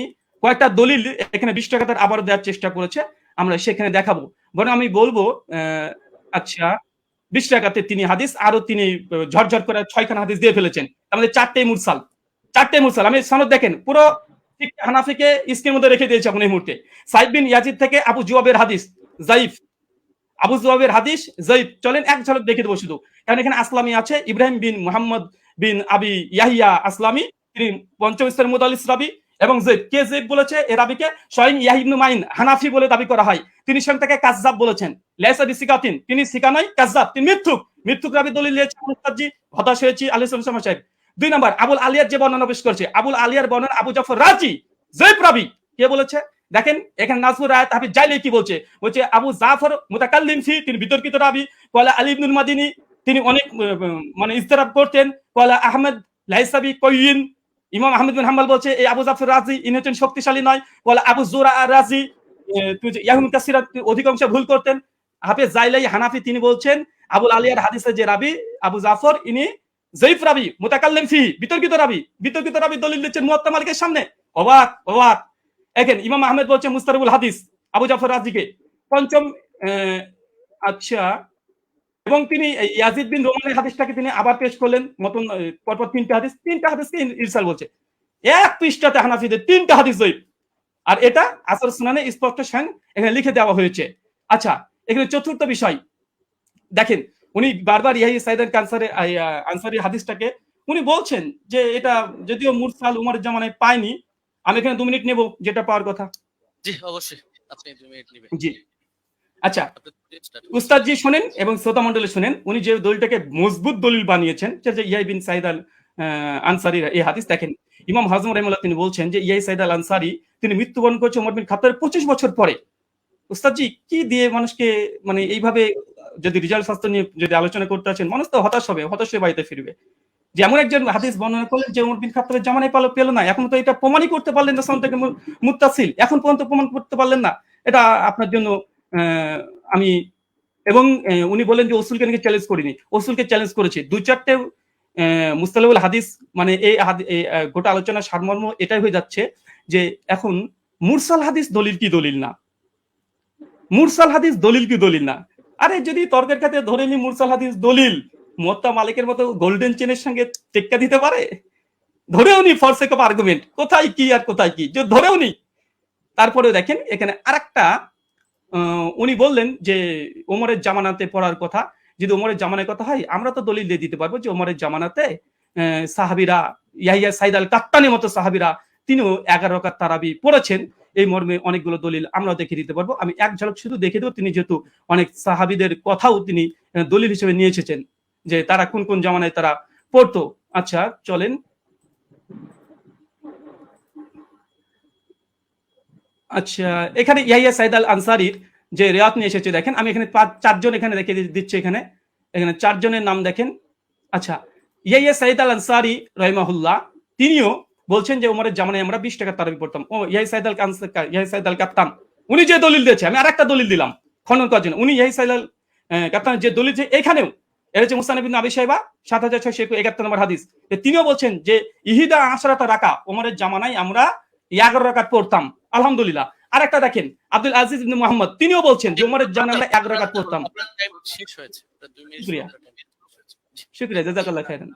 কয়েকটা দলিল এখানে 20 টাকাতে আবার দেওয়ার চেষ্টা করেছে, আমরা সেখানে দেখাবো। বরং আমি বলবো, আচ্ছা, 20 টাকাতে তিনি হাদিস আরো তিনি ঝরঝর করে 6খানা হাদিস দিয়ে ফেলেছেন, আমাদের 4টে মুরসাল। আমি সনদ দেখেন, পুরো ঠিক হানাফিকে স্ক্রিনের মধ্যে রেখে দিয়েছি এখন এই মুহূর্তে। সাইদ বিন ইয়াজিদ থেকে আবু জুয়াবের হাদিস যায়িফ, চলেন এক ঝলক দেখে দেবো শুধু, কারণ এখানে আসলামী আছে, ইব্রাহিম বিন মুহাম্মদ বিন আবি ইয়াহিয়া আসলামী, তিনি পঞ্চম স্তরের মুদাল্লিস রাবি। এবং জেদ বলেছে এ রাবিকে স্বয়ং ইয়াহি ইবনে মাইন হানাফি বলে দাবি করা হয়, তিনি স্বয়ং তাকে কাযযাব বলেছেন। লাইসা বিসিকাতিন, তিনি সিকা নয়, কাযযাব, তিনি মিথ্যুক রাবি দলিল দিয়েছেন। মুস্তাজি হতাশ হয়েছি আলাইহিস সালাম সাহেব। 2 নম্বর, আবুল আলিয়ার যে বর্ণনা পেশ করেছে, আবুল আলিয়ার বর্ণনা আবু জাফর রাজি জেদ রাবি কে বলেছে, দেখেন এখানে নাজমুর রায়ত হাফিজ জাইলি কি বলছে, বলছে আবু জাফর মুতাকাল্লিম ফি, তিনি বিতর্কিত রাবি। কলা আলী ইবনুল মাদিনী, তিনি অনেক মানে ইস্তেরাব করতেন। কলা আহমেদ লাইসাবি কয়িন, ইমাম আহমেদ বিন হাম্বল বলছে এই আবু জাফর রাজি ইনি হচ্ছেন শক্তিশালী নয়। কলা আবু জুরা আর রাজি ইয়াহুম কাসিরা অধিকাংশ ভুল করতেন। হাফেজ জাইলাই হানাফি, তিনি বলছেন আবুল আলিয়ার হাদিসের যে রাবি আবু জাফর ইনি জয়ীফ রাবি মুতাকাল্লিম ফি, বিতর্কিত রাবি। বিতর্কিত রাবি দলিল দিচ্ছেন মুয়াত্তা মালিকের সামনে। অবাক অবাক। দেখেন ইমাম আহমেদ বলছে মুস্তারিবুল হাদিস আবু জাফর রাজিকে পঞ্চম। আচ্ছা, এবং তিনি ইয়াজিদ বিন রোমানের হাদিসটাকে তিনি আবার পেশ করলেন মতন পরপর তিনটা হাদিসকে ইরসাল বলছে। এক পৃষ্ঠাতে হানাফিদের তিনটা হাদিস জয়ীফ, আর এটা আসর সুনানে স্পষ্ট এখানে লিখে দেওয়া হয়েছে। আচ্ছা, এখানে চতুর্থ বিষয় দেখেন, উনি বারবার ইয়াহিয়া সাইদ আনসারী হাদিসটাকে উনি বলছেন যে এটা যদিও মুরসাল উমরের জামানায় পায়নি। আমি এখানে 2 মিনিট নেব যেটা পাওয়ার কথা। জি অবশ্যই, আপনি 2 মিনিট নেবেন। জি আচ্ছা, উস্তাদ জি শুনেন এবং শ্রোতা মণ্ডলী শুনেন, উনি যে দলিলটাকে মজবুত দলিল বানিয়েছেন যে ইয়াই বিন সাইদ আল আনসারী এই হাদিস। দেখেন ইমাম হাজম রাহিমাহুল্লাহ তিনি বলছেন যে ইয়াই সাইদ আল আনসারী তিনি মৃত্যুবরণ করেছে ওমর বিন খাত্তাবের 25 বছর পরে। উস্তাদ জি কি দিয়ে মানুষকে মানে এইভাবে যদি রিজাল্ট শাস্ত্র নিয়ে যদি আলোচনা করতে আছেন, মানুষ তো হতাশ হয়ে বাড়িতে ফিরবে। যে এমন একজন হাদিস বর্ণনা করলেন যে ওমর বিন খাত্তাবের জামানায় পেল না, এখন তো এটা প্রমাণই করতে পারলেন না, সালাম থেকে মুত্তাসিল এখন পর্যন্ত প্রমাণ করতে পারলেন না, এটা আপনার জন্য আমি। এবং উনি বলেন যে ওসুলকে নাকি চ্যালেঞ্জ করিনি, ওসুলকে চ্যালেঞ্জ করেছি। 2-4টে মুস্তালাহুল হাদিস, মানে এই গোটা আলোচনার সারমর্ম এটাই হয়ে যাচ্ছে যে এখন মুরসাল হাদিস দলিল কি দলিল না, মুরসাল হাদিস দলিল কি দলিল না। আরে যদি তর্কের খাতে ধরে নি মুরসাল হাদিস দলিল, মুয়াত্তা মালিকের মতো গোল্ডেন চেনের সঙ্গে টেক্কা দিতে পারে? ধরেও নি ফর সেক অফ আর্গুমেন্ট, কোথায় কি আর কোথায় কি যে ধরেও নি। তারপরে দেখেন এখানে আরেকটা উনি বললেন যে ওমরের জামানাতে পড়ার কথা, যদি ওমরের জামানার কথা হয় আমরা তো দলিল দিয়ে দিতে পারবো যে ওমরের জামানাতে সাহাবীরা ইয়াহিয়া সাইদ আল কাত্তানির মতো সাহাবীরা তিনিও 11 রাকাত তারাবি পড়েছেন। এই মর্মে অনেকগুলো দলিল আমরাও দেখে দিতে পারবো। আমি এক ঝলক শুধু দেখে দেবো, তিনি যেহেতু অনেক সাহাবীদের কথাও তিনি দলিল হিসেবে নিয়ে এসেছেন যে তারা কোন কোন জামানায় তারা পড়তো। আচ্ছা চলেন, আচ্ছা এখানে ইয়াহিয়া সাইদ আল আনসারীর যে রিওয়ায়াত নিয়ে এসেছে দেখেন, আমি এখানে 4 জন এখানে রেখে দিচ্ছি, এখানে 4 জনের নাম দেখেন। আচ্ছা, ইয়াহিয়া সাইদ আল আনসারী রাহিমাহুল্লাহ তিনিও বলছেন যে ওমরের জামানায় আমরা 20 টাকা তারাবি পড়তাম। ও ইয়াহিয়া সাইদ আল কাত্তান উনি যে দলিল দিয়েছে, আমি আরেকটা দলিল দিলাম খনন করার জন্য। উনি ইয়াহিয়া সাইদ আল কাত্তানের যে দলিল, যে এখানেও এর হচ্ছে মুসনাদ ইবনে আবি শাইবা 7671 নম্বর হাদিস, তিনিও বলছেন যে ইহিদা আশরাতা রাকা, ওমরের জামানায় আমরা 11 রাকাত পড়তাম আলহামদুলিল্লাহ। আর একটা দেখেন আব্দুল আজিজ ইবনে মুহাম্মদ, তিনিও বলছেন যে ওমরের জামানায় আমরা 11 রাকাত পড়তাম। শেষ হয়েছে, 2 মিনিট। শুকরিয়া, জাযাকাল্লাহ খাইরান।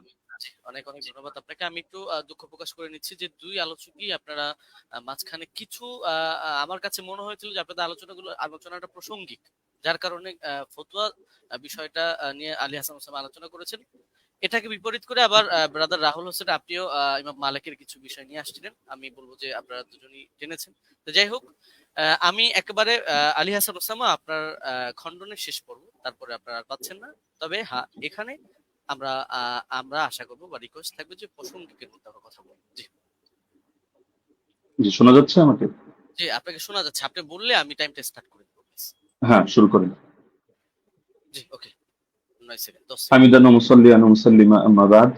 অনেক অনেক ধন্যবাদ আপনাকে। আমি একটু দুঃখ প্রকাশ করে নিচ্ছি যে 2 আলোচকই আপনারা মাঝখানে কিছু আমার কাছে মনে হয়েছিল যে আপনাদের আলোচনাটা প্রাসঙ্গিক, যার কারণে ফতোয়া বিষয়টা নিয়ে আলী হাসান ওসামা আলোচনা করেছেন। এটাকে বিপরীত করে আবার ব্রাদার রাহুল হোসেন আপনিও ইমাম মালিকের কিছু বিষয় নিয়ে আসছিলেন। আমি বলবো যে আপনারা দুজনই জেনেছেন। তো যাই হোক, আমি একেবারে আলী হাসান ওসামা আপনার খণ্ডনের শেষ পর্ব, তারপরে আপনারা আর পাচ্ছেন না। তবে হ্যাঁ, এখানে আমরা আশা করবো বা রিকোয়েস্ট থাকবে যে প্রাসঙ্গিকের মধ্যে আমরা কথা বলবো। জি জি, শোনা যাচ্ছে আমাকে? জি, আপনাকে শোনা যাচ্ছে। আপনি বললে আমি টাইমটা স্টার্ট করে দেবো। হ্যাঁ, শুরু করেন। জি ওকে, 9 সেকেন্ড 10 সেকেন্ড। হামিদান ওয়া মুসাল্লিয়ান ওয়া মুসাল্লিমা আম্মা বাদ।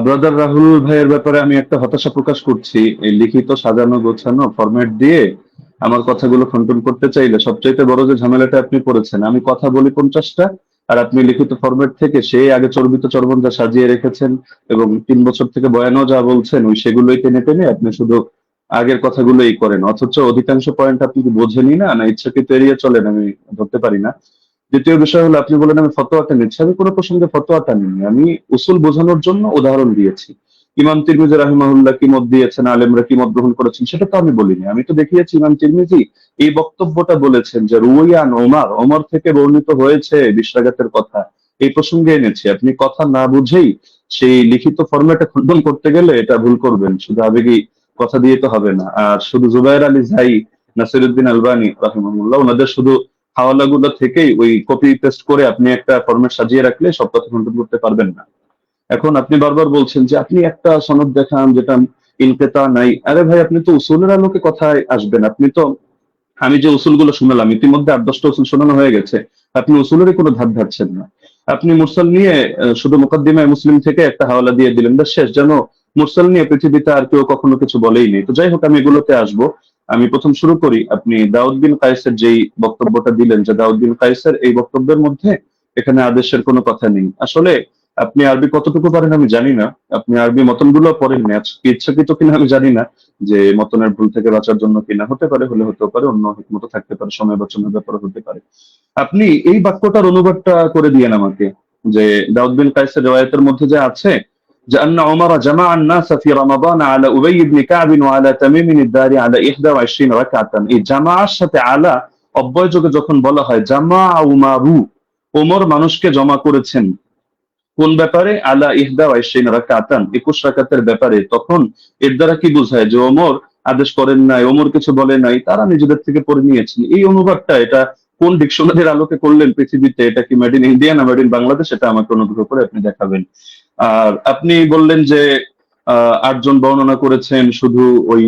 ব্রাদার রাহুল ভাইয়ের ব্যাপারে আমি একটা হতাশা প্রকাশ করছি। এই লিখিত সাজানো গোছানো ফরম্যাট দিয়ে আমার কথাগুলো খণ্ডন করতে চাইলে সবচাইতে বড় যে ঝামেলাটা আপনি পড়েছেন, আমি কথা বলি 50টা আর আপনি লিখিত ফরম্যাট থেকে সেই আগে চর্বিত চর্বণ যা সাজিয়ে রেখেছেন এবং 3 বছর থেকে বয়ানও যা বলছেন ওই সেগুলোই টেনে টেনে আপনি শুধু আগের কথাগুলোই করেন, অথচ অধিকাংশ পয়েন্ট আপনি কি বোঝেনই না ইচ্ছাকৃত এড়িয়ে চলেন, আমি ধরতে পারি না। দ্বিতীয় বিষয় হলো আপনি বলেন আমি ফতোয়াটা নিচ্ছি, আমি কোনো প্রসঙ্গে ফতোয়াটা নিইনি, আমি উসুল বোঝানোর জন্য উদাহরণ দিয়েছি। ইমাম তিরমিজি রাহিমাহুল্লাহ কি মত দিয়েছেন, আলেমরা কি মত গ্রহণ করেছেন সেটা তো আমি বলিনি। আমি তো দেখিয়েছি ইমাম তিরমিজি এই বক্তব্যটা বলেছেন যে রুয়ান ওমর থেকে বর্ণিত হয়েছে 20 রাকাতের কথা, এই প্রসঙ্গে এনেছি। আপনি কথা না বুঝেই সেই লিখিত ফরম্যাটে খণ্ডন করতে গেলে এটা ভুল করবেন, শুধু আবেগী কথা দিয়ে তো হবে না। আর শুধু জুবায়ের আলী জাই, নাসিরউদ্দিন আলবানী রাহিমাহুল্লাহ ওনাদের শুধু হাওয়ালাগুলো থেকেই ওই কপি পেস্ট করে আপনি একটা ফরম্যাট সাজিয়ে রাখলে সব কথা খণ্ডন করতে পারবেন না। এখন আপনি বারবার বলছেন যে আপনি একটা সনদ দেখান যেটা ইনকেতা নাই। আরে ভাই, আপনি তো উসুলের আলোকে কথায় আসবেন। আপনি তো, আমি যে উসুলগুলো শোনালাম ইতিমধ্যে 8-10টা উসুল শোনানো হয়ে গেছে, আপনি উসুলেরই কোনো ধার ধারছেন না। আপনি মুরসাল নিয়ে শুধু মুকদ্দিমায়ে মুসলিম থেকে একটা হাওয়ালা দিয়ে দিলেন, ব্যাস শেষ। যেন মুরসাল নিয়ে পৃথিবীতে আর কেউ কখনো কিছু বলেই নেই। তো যাই হোক, আমি এগুলোতে আসবো। আমি প্রথম শুরু করি, আপনি দাউদ বিন কায়েসের যেই বক্তব্যটা দিলেন, যে দাউদ বিন কায়েসের এই বক্তব্যের মধ্যে এখানে আদেশের কোনো কথা নেই। আসলে আপনি আরবি কতটুকু পারেন আমি জানি না, আপনি আরবি মতনগুলো পড়েন না, আজকে ইচ্ছাকৃত কিনা আমি জানি না, যে মতনের ভুল থেকে বাঁচার জন্য কিনা, হতে পারে, হলে হতে পারে, অন্য হিকমত থাকতে পারে, সময় বাঁচানোর ব্যাপারে হতে পারে। আপনি এই বাক্যটার অনুবাদটা করে দিয়েন আমাকে, যে দাউদ বিন কায়েসের রিওয়ায়াতের মধ্যে যে আছে যে আন্না উমর জামা আন-নাস ফি রমাদান আলা উবাই ইবনে কাব ওয়া আলা তামিম আদ-দারি আলা 21 রাকাতান। এই জামাআর সাথে আলা অব্যয়যোগে যখন বলা হয় জামা উমারু, ওমর মানুষকে জমা করেছেন কোন ব্যাপারে? আলা 21 রাকাতান, 21 রাকাতের ব্যাপারে। তখন এর দ্বারা কি বোঝায়? যে ওমর আদেশ করেন নাই, ওমর কিছু বলে নাই, তারা নিজেদের থেকে পড়ে নিয়েছেন। এই অনুবাদটা এটা কোন ডিকশনারির আলোকে করলেন পৃথিবীতে? এটা কি মেড ইন ইন্ডিয়া না মেড ইন বাংলাদেশ? এটা আমাকে অনুগ্রহ করে আপনি দেখাবেন। আর আপনি বললেন যে 8 জন বর্ণনা করেছেন, শুধু ওই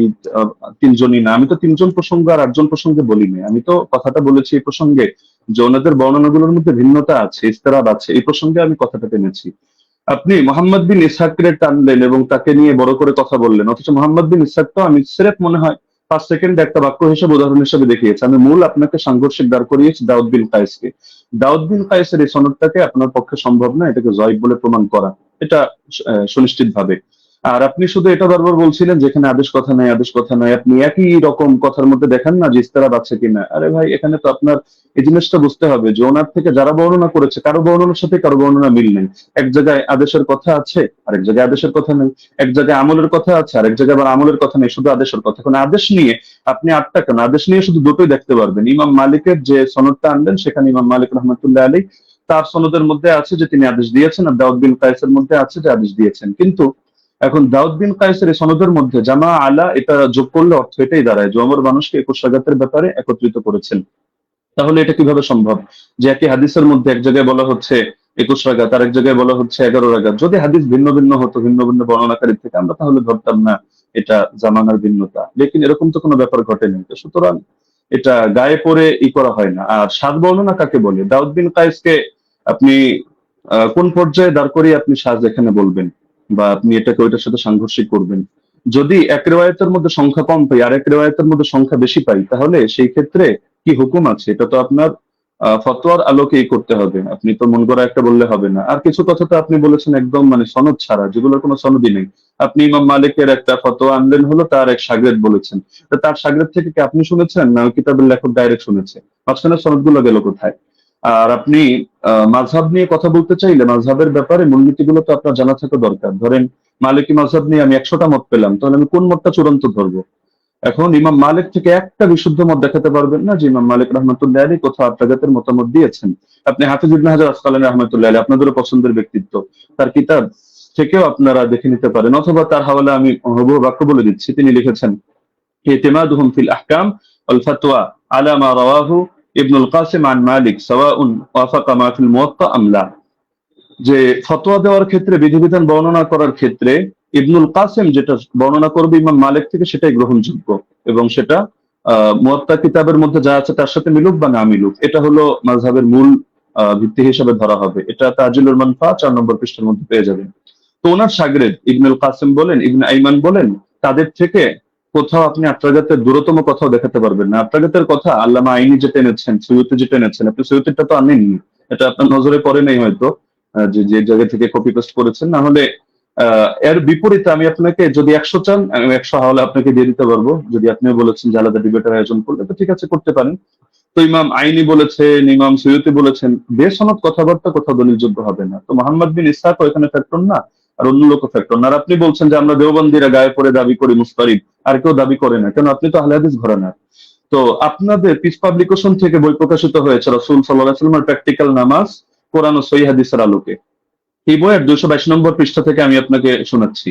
3জনই না। আমি তো 3জন প্রসঙ্গ আর 8জন প্রসঙ্গে বলিনি। আমি তো কথাটা বলেছি এই প্রসঙ্গে যে ওনাদের বর্ণনাগুলোর মধ্যে ভিন্নতা আছে, ইস্তেরাব আছে, এই প্রসঙ্গে আমি কথাটা টেনেছি। আপনি মোহাম্মদ বিন ইসহাককে টানলেন এবং তাকে নিয়ে বড় করে কথা বললেন, অথচ মোহাম্মদ বিন ইসহাক তো আমি সিরেফ মনে হয় 5 সেকেন্ড একটা বাক্য হিসেবে, উদাহরণ হিসেবে দেখিয়েছি। আমি মূল আপনাকে সাংঘর্ষিক দাঁড় করিয়েছি দাউদ বিন কায়েসকে। দাউদ বিন কায়েসের এই সনদটাকে আপনার পক্ষে সম্ভব না এটাকে জয়ীফ বলে প্রমাণ করা, এটা সুনিশ্চিত ভাবে। আর আপনি শুধু এটা বারবার বলছিলেন যেখানে আদেশ কথা নাই, আদেশ কথা নাই। আপনি একই রকম কথার মধ্যে দেখেন না যে ইস্তেরাব আছে কিনা। আরে ভাই, এখানে তো আপনার এই জিনিসটা বুঝতে হবে যে ওনার থেকে যারা বর্ণনা করেছে, কারো বর্ণনার সাথে কারো বর্ণনা মিল নেই। এক জায়গায় আদেশের কথা আছে, আরেক জায়গায় আদেশের কথা নেই। এক জায়গায় আমলের কথা আছে, আরেক জায়গায় আবার আমলের কথা নেই, শুধু আদেশের কথা। এখন আদেশ নিয়ে আপনি 8টা কেন, আদেশ নিয়ে শুধু দুটোই দেখতে পারবেন। ইমাম মালিকের যে সনদটা আনলেন, সেখানে ইমাম মালিক রহমতুল্লাহ আলী তার সনদের মধ্যে আছে যে তিনি আদেশ দিয়েছেন, আর দাউদ বিন কায়েসের মধ্যে আছে যে আদেশ দিয়েছেন। কিন্তু এখন দাউদ বিন কায়েসের এই সনদের মধ্যে জামা আলা এটা যোগ করলে অর্থ এটাই দাঁড়ায় যে ওমর মানুষকে 21 রাকাতের ব্যাপারে একত্রিত করেছেন। তাহলে এটা কিভাবে সম্ভব যে একই হাদিসের মধ্যে এক জায়গায় বলা হচ্ছে 21 রাকাত, আর এক জায়গায় বলা হচ্ছে 11 রাকাত? যদি হাদিস ভিন্ন ভিন্ন হতো, ভিন্ন ভিন্ন বর্ণনাকারীর থেকে, আমরা তাহলে ধরতাম না এটা জামানার ভিন্নতা। লেকিন এরকম তো কোনো ব্যাপার ঘটেনি। তো সুতরাং এটা গায়ে পড়ে করা হয় না। আর সাত বর্ণনা কাকে বলে? দাউদ বিন কায়েসকে আপনি কোন পর্যায়ে দাঁড় করিয়ে আপনি সাজ এখানে বলবেন, বা আপনি এটাকে ওইটার সাথে সাংঘর্ষিক করবেন? যদি এক রেওয়ায়তের মধ্যে সংখ্যা কম পাই আর এক রেওয়ায়তের মধ্যে সংখ্যা বেশি পাই, তাহলে সেই ক্ষেত্রে কি হুকুম আছে? এটা তো আপনার ফতোয়ার আলোকেই করতে হবে। আপনি তো মন গড়া একটা বললে হবে না। আর কিছু কথা তো আপনি বলেছেন একদম মানে সনদ ছাড়া, যেগুলোর কোনো সনদই নেই। আপনি ইমাম মালিকের একটা ফতোয়া আনলেন, হলো তার এক শাগরেদ বলেছেন। তো তার শাগরেদ থেকে কি আপনি শুনেছেন, না ওই কিতাবের লেখক ডাইরেক্ট শুনেছে? মাঝখানে সনদগুলো গেল কোথায়? আর আপনি মাযহাব নিয়ে কথা বলতে চাইলে মাযহাবের ব্যাপারে মূলনীতিগুলো তো আপনার জানা থাকা দরকার। ধরেন মালিকি মাযহাব নিয়ে আমি 100টা মত পেলাম, তাহলে আমি কোন মতটা চূড়ান্ত ধরবো? এখন ইমাম মালিক থেকে একটা বিশুদ্ধ মত দেখাতে পারবেন না যে ইমাম মালিক রহমতুল্লাহ আলী কোথাও আত্রাগাতের মতামত দিয়েছেন। আপনি হাফিজ ইবনে হাজার আসকালানী রহমতুল্লাহ আলী, আপনাদেরও পছন্দের ব্যক্তিত্ব, তার কিতাব থেকেও আপনারা দেখে নিতে পারেন, অথবা তার হাওয়ালা আমি হুবহু বাক্য বলে দিচ্ছি। তিনি লিখেছেন ইতিমাদুহুম ফিল আহকাম ওয়াল ফাতওয়া আলা মা রাওয়াহু ইবনুল কাসিম আন মালিক সাওয়াউন ওয়াফাকা মা ফিল মুওয়াত্তা আম লা। যে ফতোয়া দেওয়ার ক্ষেত্রে, বিধিবিধান বর্ণনা করার ক্ষেত্রে ইবনুল কাসিম যেটা বর্ণনা করবে ইমাম মালিক থেকে, সেটাই গ্রহণযোগ্য, এবং সেটা মুয়াত্তা কিতাবের মধ্যে যা আছে তার সাথে মিলুক বা না মিলুক, এটা হলো মাযহাবের মূল ভিত্তি হিসেবে ধরা হবে। এটা তাজিলুল মানফা 4 নম্বর পৃষ্ঠার মধ্যে পেয়ে যাবেন। তো ওনার শাগরেদ ইবনুল কাসিম বলেন, ইবনে আইমান বলেন, তাদের থেকে কোথাও আপনি আত্রাগাতের দূরতম কথাও দেখাতে পারবেন না। আত্রাগাতের কথা আল্লামা আইনি যেটা এনেছেন, সৈয়দী যেটা এনেছেন, আপনি সৈয়দীটা তো আনেননি, এটা আপনার নজরে পড়ে নেই হয়তো, যে যে জায়গা থেকে কপি পেস্ট করেছেন। না হলে এর বিপরীতে আমি আপনাকে, যদি 100 চান আমি 100 হাওলা আপনাকে দিয়ে দিতে পারবো। যদি আপনিও বলেছেন যে আলাদা ডিবেটের আয়োজন করলে, তো ঠিক আছে, করতে পারেন। তো ইমাম আইনি বলেছেন, ইমাম সৈয়দী বলেছেন, বেসনদ কথাবার্তা কোথাও দলিলযোগ্য হবে না। তো মোহাম্মদ বিন ইসহাক এখানে ফ্যাক্টর না, আর অন্য লোক ফ্যাক্টর না। আর আপনি বলছেন যে আমরা দেওবন্দিরা গায়ে পড়ে দাবি করি মুস্তারিদ, আর কেউ দাবি করে না কেন? আপনি তো আহলে হাদিস ঘরানার। তো আপনাদের পিস পাবলিকেশন থেকে বই প্রকাশিত হয়েছে রাসূল সাল্লাল্লাহু আলাইহি ওয়াসাল্লামের প্র্যাকটিক্যাল নামাজ কোরআন ও সহিহ হাদিসের আলোকে। এই বইয়ের 222 নম্বর পৃষ্ঠা থেকে আমি আপনাকে শোনাচ্ছি।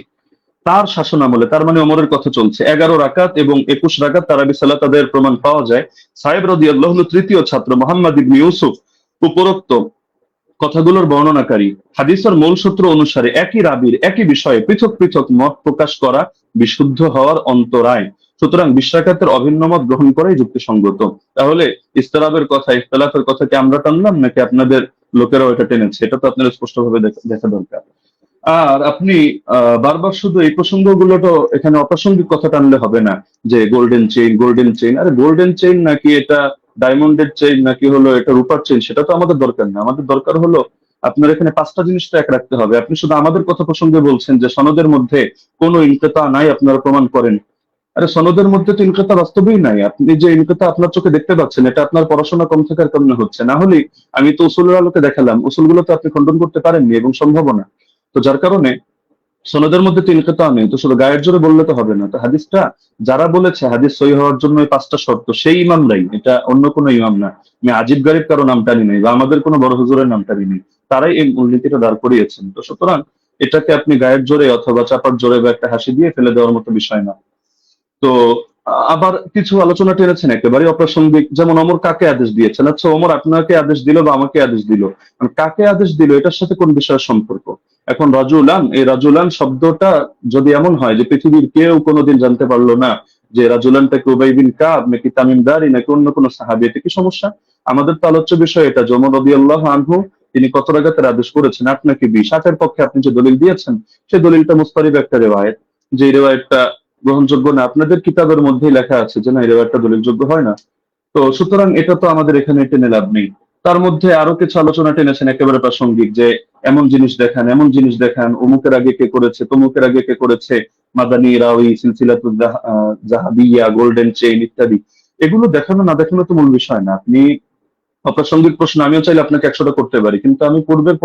তার শাসন আমলে, তার মানে ওমরের কথা চলছে, 11 রাকাত এবং 21 রাকাত তারাবি সালাত আদায়ের প্রমাণ পাওয়া যায়। সাহেব রাদিয়াল্লাহু আনহু তৃতীয় ছাত্র মুহাম্মদ ইবনে ইউসুফ উপরোক্ত কথাগুলোর বর্ণনাকারী হাদিসের মূল সূত্র অনুসারে একই রাবির একই বিষয়ে পৃথক পৃথক মত প্রকাশ করা বিশুদ্ধ হওয়ার অন্তরায়। সুতরাং বিশ্বাকাতের অভিন্ন মত গ্রহণ করাই যুক্তিসঙ্গত। তাহলে ইস্তেরাবের কথা, ইখতিলাফের কথা কি আমরা টানলাম নাকি আপনাদের লোকেরাও এটা টেনেছে? এটা তো আপনার স্পষ্টভাবে দেখা দরকার। আর আপনি বারবার শুধু এই প্রসঙ্গগুলো তো এখানে অপ্রাসঙ্গিক কথা টানলে হবে না, যে গোল্ডেন চেইন, আরে গোল্ডেন চেইন নাকি এটা ডায়মন্ডের চেইন নাকি হলো এটা রূপার চেইন, সেটা তো আমাদের দরকার না। আমাদের দরকার হলো আপনার এখানে পাঁচটা জিনিসটা এক রাখতে হবে। আপনি শুধু আমাদের কথা প্রসঙ্গে বলছেন যে সনদের মধ্যে কোনো ইনকিতা নাই, আপনারা প্রমাণ করেন। আরে সনদের মধ্যে তো ইনকিতা বাস্তবেই নাই। আপনি যে ইনকিতা আপনার চোখে দেখতে পাচ্ছেন, এটা আপনার পড়াশোনা কম থাকার কারণে হচ্ছে। না হলে আমি তো উসুলের আলোকে দেখালাম, উসুলগুলো তো আপনি খণ্ডন করতে পারেননি এবং সম্ভব না। তো যার কারণে সনদের মধ্যে তো ইনকিতা নেই, তো শুধু গায়ের জোরে বললে তো হবে না। তো হাদিসটা যারা বলেছে হাদিস সহি হওয়ার জন্য এই পাঁচটা শর্ত, সেই ইমামরাই, এটা অন্য কোনো ইমাম না। আমি আজিব গারিব কারো নাম টানি নাই বা আমাদের কোনো বড় হুজুরের নাম টানি নাই, তারাই এই মূলনীতিটা দাঁড় করিয়েছেন। তো সুতরাং এটাকে আপনি গায়ের জোরে অথবা চাপার জোরে বা একটা হাসি দিয়ে ফেলে দেওয়ার মতো বিষয় না। তো আবার কিছু আলোচনা টেনেছেন একেবারে অপ্রাসঙ্গিক, যেমন ওমর কাকে আদেশ দিয়েছেন। আচ্ছা, ওমর আপনাকে আদেশ দিল বা আমাকে আদেশ দিল, কাকে আদেশ দিল এটার সাথে কোন বিষয়ের সম্পর্ক? এখন রাজুলান, এই রাজুলান শব্দটা যদি এমন হয় যে পৃথিবীর কেউ কোনোদিন জানতে পারলো না যে রাজুলানটাকে উবাই বিন কাব নাকি তামিম দারি নাকি অন্য কোনো সাহাবী, এটা কি সমস্যা? আমাদের তো আলোচ্য বিষয় এটা যে ওমর রাদিয়াল্লাহু আনহু তিনি কত রাকাতের আদেশ করেছেন, 8 নাকি 20। 8 এর পক্ষে আপনি যে দলিল দিয়েছেন সেই দলিলটা মুস্তারিব একটা রিওয়ায়াত, যে রিওয়ায়াতটা গ্রহণযোগ্য না। আপনাদের কিতাবের মধ্যেই লেখা আছে যে না, এই রিওয়ায়াতটা দলিলযোগ্য হয় না। তো সুতরাং এটা তো আমাদের এখানে টেনে লাভ নেই। তার মধ্যে আরো কিছু আলোচনা টেনেছেন একেবারে প্রাসঙ্গিক, যে এমন জিনিস দেখান, এমন জিনিস দেখান, অমুকের আগে কে করেছে, তমুকের আগে কে করেছে, মাদানী রাওয়ি, সিলসিলাতুল জাহাবিয়া, গোল্ডেন চেইন ইত্যাদি। এগুলো দেখানো না দেখানো তো মূল বিষয় না। আপনি অপ্রাসঙ্গিক প্রশ্ন আমিও চাইলে আপনাকে 100টা করতে পারি, কিন্তু আমি পূর্বের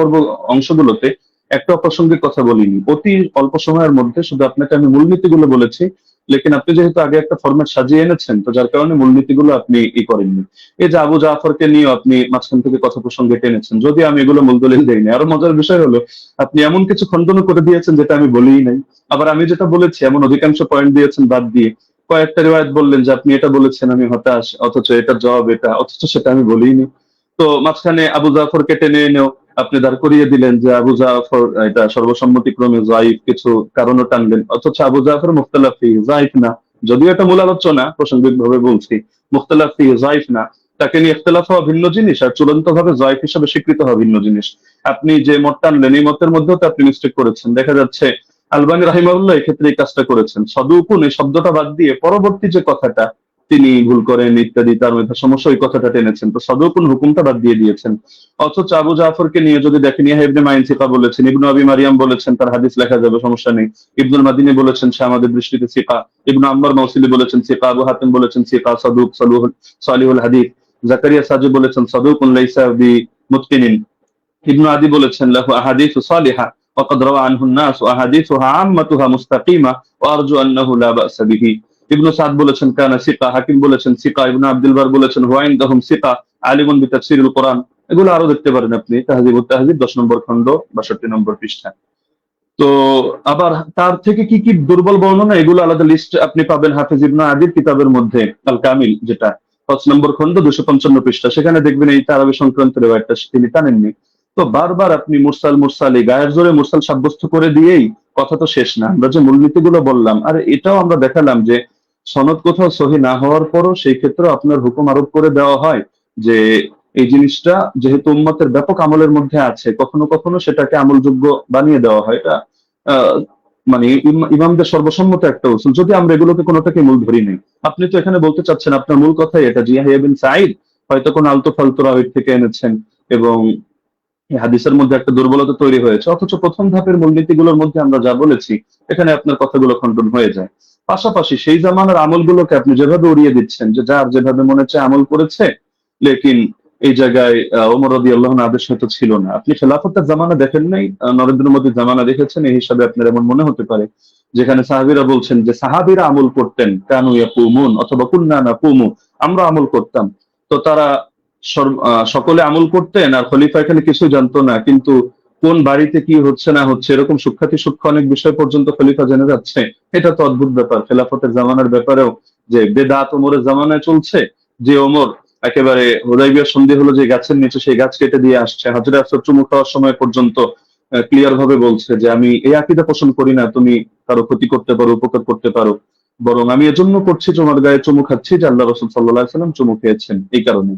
অংশগুলোতে একটা অপ্রাসঙ্গিক কথা বলিনি। অতি অল্প সময়ের মধ্যে শুধু আপনাকে আমি মূলনীতিগুলো বলেছি, লেকিন আপনি যেহেতু আগে একটা ফরম্যাট সাজিয়ে এনেছেন, তো যার কারণে মূলনীতিগুলো আপনি করেননি। এই যে আবু জাফরকে নিয়ে আপনি মাঝখান থেকে কথা প্রসঙ্গে টেনেছেন, যদি আমি এগুলো মূল দলিল দেইনি। আরো মজার বিষয় হলো আপনি এমন কিছু খণ্ডন করে দিয়েছেন যেটা আমি বলিই নাই। আবার আমি যেটা বলেছি এমন অধিকাংশ পয়েন্ট দিয়েছেন বাদ দিয়ে কয়েকটা রিওয়ায়াত বললেন যে আপনি এটা বলেছেন, আমি হতাশ, অথচ এটার জবাব এটা, অথচ সেটা আমি বলিনি। তো মাঝখানে আবু জাফরকে টেনে এনেও আপনি দাঁড় করিয়ে দিলেন যে আবু জাফর এটা সর্বসম্মতিক্রমে যায়িফ, কিছু কারণও টানলেন, অথচ আবু জাফর মুখতালাফ ফিহি যায়িফ না। যদিও এটা মূল আলোচনা, প্রাসঙ্গিক ভাবে বলছি, মুখতালাফ ফিহি যায়িফ না। তাকে নিয়ে ইখতিলাফ হওয়া ভিন্ন জিনিস, আর চূড়ান্ত ভাবে যায়িফ হিসেবে স্বীকৃত হওয়া ভিন্ন জিনিস। আপনি যে মত টানলেন এই মতের মধ্যেও তো আপনি মিস্টেক করেছেন। দেখা যাচ্ছে আলবানী রাহিমাহুল্লাহ এক্ষেত্রে এই কাজটা করেছেন, সদুকুন এই শব্দটা বাদ দিয়ে পরবর্তী যে কথাটা তিনি ভুল করেন ইত্যাদি, তার মধ্যে সমস্যা, ওই কথাটা টেনেছেন। তো সদুকুন হুকুমটা বাদ দিয়ে দিয়েছেন। অথচ আবু জাফরকে নিয়ে যদি দেখেন, ইহা ইবনে মাইন সিকা বলেছেন, ইবনু আবি মারিয়াম বলেছেন তার হাদিস লেখা যাবে, সমস্যা নেই। ইবনুল মাদিনী বলেছেন সে আমাদের দৃষ্টিতে সিকা, ইবনু আম্মার মাউসিলি বলেছেন সিকা, আবু হাতিম বলেছেন সিকা সাদুক সালিহুল হাদিস, জাকারিয়া সাজি বলেছেন সাদুকুন লাইসা বি মুতকিনিন, ইবনু আদি বলেছেন লাহু আহাদিসু সালিহা وقد روى عنه الناس واحاديثها عامتها مستقيمه وارجو انه لا باس به। ইবনু সাদ বলেছেন কানা সিকা, হাকিম বলেছেন সিকা, ইবনু আব্দুল বার বলেছেন হুয়া ইনদাহুম সিকা আলিমুন বিতাফসিরুল কোরআন। এগুলো আরো দেখতে পারেন আপনি তাহযিবুত তাহযিব 10 নম্বর খণ্ড 62 নম্বর পৃষ্ঠা। তো আবার তার থেকে কি কি দুর্বল বর্ণনা, এগুলো আলাদা লিস্ট আপনি পাবেন হাফিজ ইবনে আদির কিতাবের মধ্যে আল কামিল, যেটা 5 নম্বর খণ্ড 255 পৃষ্ঠা। সেখানে দেখবেন এই তারাবি সংক্রান্ত রিওয়ায়াতটা তিনি টানেননি। তো বারবার আপনি মুরসাল মুরসাল এই গায়ের জোরে মুরসাল সাব্যস্ত করে দিয়েই কথা তো শেষ না। আমরা যে মূলনীতিগুলো বললাম, আর এটাও আমরা দেখালাম যে সনদ কোথাও সহি না হওয়ার পরও সেই ক্ষেত্রে আপনার হুকুম আরোপ করে দেওয়া হয় যে এই জিনিসটা যেহেতু উম্মতের ব্যাপক আমলের মধ্যে আছে, কখনো কখনো সেটাকে আমলযোগ্য বানিয়ে দেওয়া হয়। এটা আহ, মানে ইমামদের সর্বসম্মত একটা উসুল, যদি আমরা এগুলোকে কোনোটাকে মূল ধরি নেই। আপনি তো এখানে বলতে চাচ্ছেন আপনার মূল কথাই এটা যে ইয়াহইয়া বিন সাঈদ হয়তো কোন আলতো ফালতু রাওয়ীর থেকে এনেছেন এবং এই হাদিসের মধ্যে একটা দুর্বলতা তৈরি হয়েছে, অথচ প্রথম ধাপের মূলনীতিগুলোর মধ্যে আমরা যা বলেছি এখানে আপনার কথাগুলো খণ্ডন হয়ে যায়। পাশাপাশি সেই জামানার আমলগুলোকে আপনি যেভাবে উড়িয়ে দিচ্ছেন যে যার যেভাবে মনে চায় আমল করেছে, লেকিন এই জায়গায় ওমর রাদিয়াল্লাহু আনহু আদেশ হয়তো ছিল না। আপনি খেলাফতের জামানা দেখেন নাই, নরেন্দ্র মোদীর জামানা দেখেছেন, এই হিসাবে আপনার এমন মনে হতে পারে যেখানে সাহাবীরা বলছেন যে সাহাবীরা আমল করতেন, কানু ইয়াকুমুন অথবা কুন্না নাকুমু, আমরা আমল করতাম। তো তারা সকলে আমল করতেন আর খলিফা এখানে কিছু জানতো না, কিন্তু কোন বাড়িতে কি হচ্ছে না হচ্ছে এরকম সূক্ষ্মাতি সূক্ষ্ম অনেক বিষয় পর্যন্ত খলিফা জেনে যাচ্ছে। এটা তো অদ্ভুত ব্যাপার। খেলাফতের জামানার ব্যাপারেও যে বেদাত ওমরের জামানায় চলছে, যে ওমর একেবারে হুদাইবিয়া সন্ধি হলো যে গাছের নিচে সেই গাছ কেটে দিয়ে আসছে, হাজরে আসর চুমু খাওয়ার সময় পর্যন্ত ক্লিয়ার ভাবে বলছে যে আমি এই আকীদা পোষণ করি না তুমি কারো ক্ষতি করতে পারো, উপকার করতে পারো, বরং আমি এজন্য করছি তোমার গায়ে চুমু খাচ্ছি যে আল্লাহ রাসূল সাল্লাল্লাহু আলাইহি সাল্লাম চুমু খেয়েছেন এই কারণে।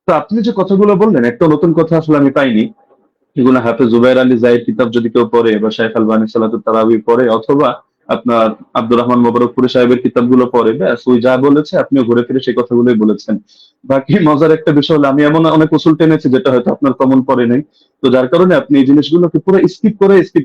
তো আপনি যে কথাগুলো বললেন একটা নতুন কথা আসলে আমি পাইনি। এগুলো হাফেজ জুবাইর আলী জাহিদ কিতাব যদি কেউ পড়ে, বা শাইখ আলবানী সালাতুত তারাবি পড়ে, অথবা আপনার আব্দুর রহমান মোবারকপুরি সাহেবের কিতাবগুলো পড়ে, ব্যাস ওই যা বলেছে আপনিও ঘুরে ফিরে সেই কথাগুলোই বলেছেন। বাকি মজার একটা বিষয় হলো আমি এমন অনেক উসুল টেনেছি যেটা হয়তো আপনার কমন পড়ে নাই, তো যার কারণে আপনি এই জিনিসগুলোকে পুরো স্কিপ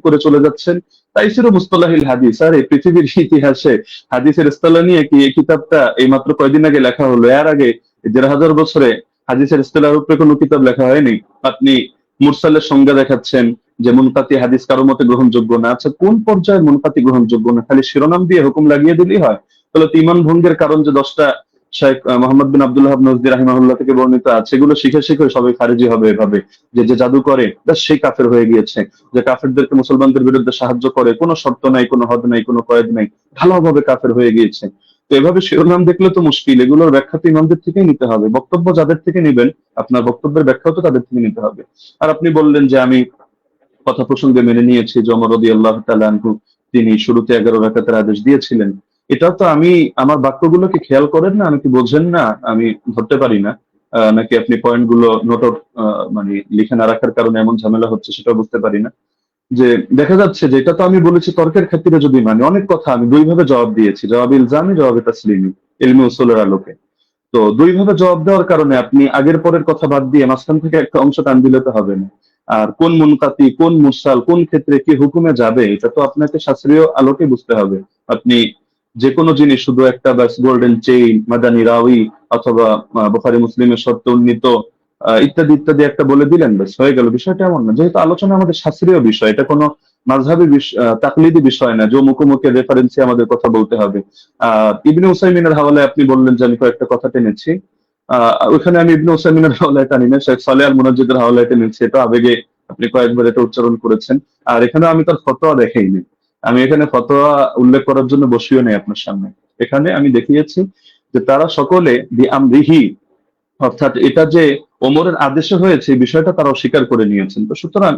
করে চলে যাচ্ছেন। তাই ছিল মুস্তালাহিল হাদিস। আর এই পৃথিবীর ইতিহাসে হাদিসের ইস্তালাহ নিয়ে কি এই কিতাবটা এই মাত্র কয়দিন আগে লেখা হলো? এর আগে ১,৫০০ বছরে হাদিসের ইস্তিলাহের উপরে কোনো কিতাব লেখা হয়নি। আপনি মুরসালের সংজ্ঞা দেখাচ্ছেন যে মুনকাতি হাদিস কারো মতে গ্রহণযোগ্য না। আচ্ছা, কোন পর্যায়ে মুনকাতি গ্রহণযোগ্য না? খালি শিরোনাম দিয়ে হুকুম লাগিয়ে দিলেই হয়? তাহলে তো ঈমান ভঙ্গের কারণ যে 10টা শেখ মোহাম্মদ বিন আব্দুল ওয়াহাব নজদি রাহিমাহুল্লাহ থেকে বর্ণিত আছে, এগুলো শিখে শিখে সবাই খারিজি হবে এভাবে, যে যে জাদু করে ব্যাস সেই কাফের হয়ে গিয়েছে, যে কাফেরদেরকে মুসলমানদের বিরুদ্ধে সাহায্য করে, কোনো শর্ত নাই, কোনো হদ নাই, কোনো কয়েদ নাই, ঢালাওভাবে কাফের হয়ে গিয়েছে। তো এভাবে শিরোনাম দেখলে তো মুশকিল। এগুলোর ব্যাখ্যা তো ইমামদের থেকেই নিতে হবে, বক্তব্য যাদের থেকে নিবেন আপনার বক্তব্যের ব্যাখ্যাও তো তাদের থেকে নিতে হবে। আর আপনি বললেন যে আমি কথা প্রসঙ্গে মেনে নিয়েছি যে ওমর রাদিয়াল্লাহু তাআলা আনহু তিনি শুরুতে ১১ রাকাতের আদেশ দিয়েছিলেন। এটাও তো আমি আমার বাক্যগুলোকে খেয়াল করেন না, আমি কি বোঝেন না, আমি ধরতে পারি না? নাকি আপনি পয়েন্ট গুলো নোট আউট মানে লিখে না রাখার কারণে এমন ঝামেলা হচ্ছে সেটাও বুঝতে পারি না। যে দেখা যাচ্ছে যে এটা তো আমি বলেছি তর্কের খাতিরে যদি মানে অনেক কথা আমি ২ ভাবে জবাব দিয়েছি। জবাবে ইলজামি, জবাবে তাসলিমি, ইলমে উসুলের আলোকে। তো ২ ভাবে জবাব দেওয়ার কারণে আপনি আগের পরের কথা বাদ দিয়ে মাঝখান থেকে একটা অংশ টান দিলে তো হবে না। আর কোন মুনকাতি, কোন মুরসাল, কোন ক্ষেত্রে কি হুকুমে যাবে এটা তো আপনাকে শাস্ত্রীয় আলোকে বুঝতে হবে। আপনি যেকোনো জিনিস শুধু একটা ব্যাস গোল্ডেন চেইন, মাদানী রাউই, অথবা বুখারী মুসলিমের শর্তে উন্নীত ইত্যাদি ইত্যাদি একটা বলে দিলেন, ব্যাস হয়ে গেল। বিষয়টা এমন না। যেহেতু আলোচনা আমাদের শাস্ত্রীয় বিষয়, এটা কোনো মাযহাবী তাকলিদি বিষয় না যে মুখে মুখে রেফারেন্সে আমাদের কথা বলতে হবে। ইবনে উসাইমিনের হাওয়ালায় আপনি বললেন যে আমি কয়েকটা কথা টেনেছি। ওইখানে আমি ইবনে উসাইমিনের হাওলায় টানি না, শেখ সালেহ আল মুনাজ্জিদের হাওলায় টেনেছি। এটা আবেগে আপনি কয়েকবার এটা উচ্চারণ করেছেন। আর এখানে আমি তার ফতোয়া দেখাইনি। আমি এখানে ফতোয়া উল্লেখ করার জন্য বসিও নাই আপনার সামনে। এখানে আমি দেখিয়েছি যে তারা সকলে বিআমরিহি, অর্থাৎ এটা যে ওমরের আদেশে হয়েছে এই বিষয়টা তারা অস্বীকার করে নিয়েছেন। তো সুতরাং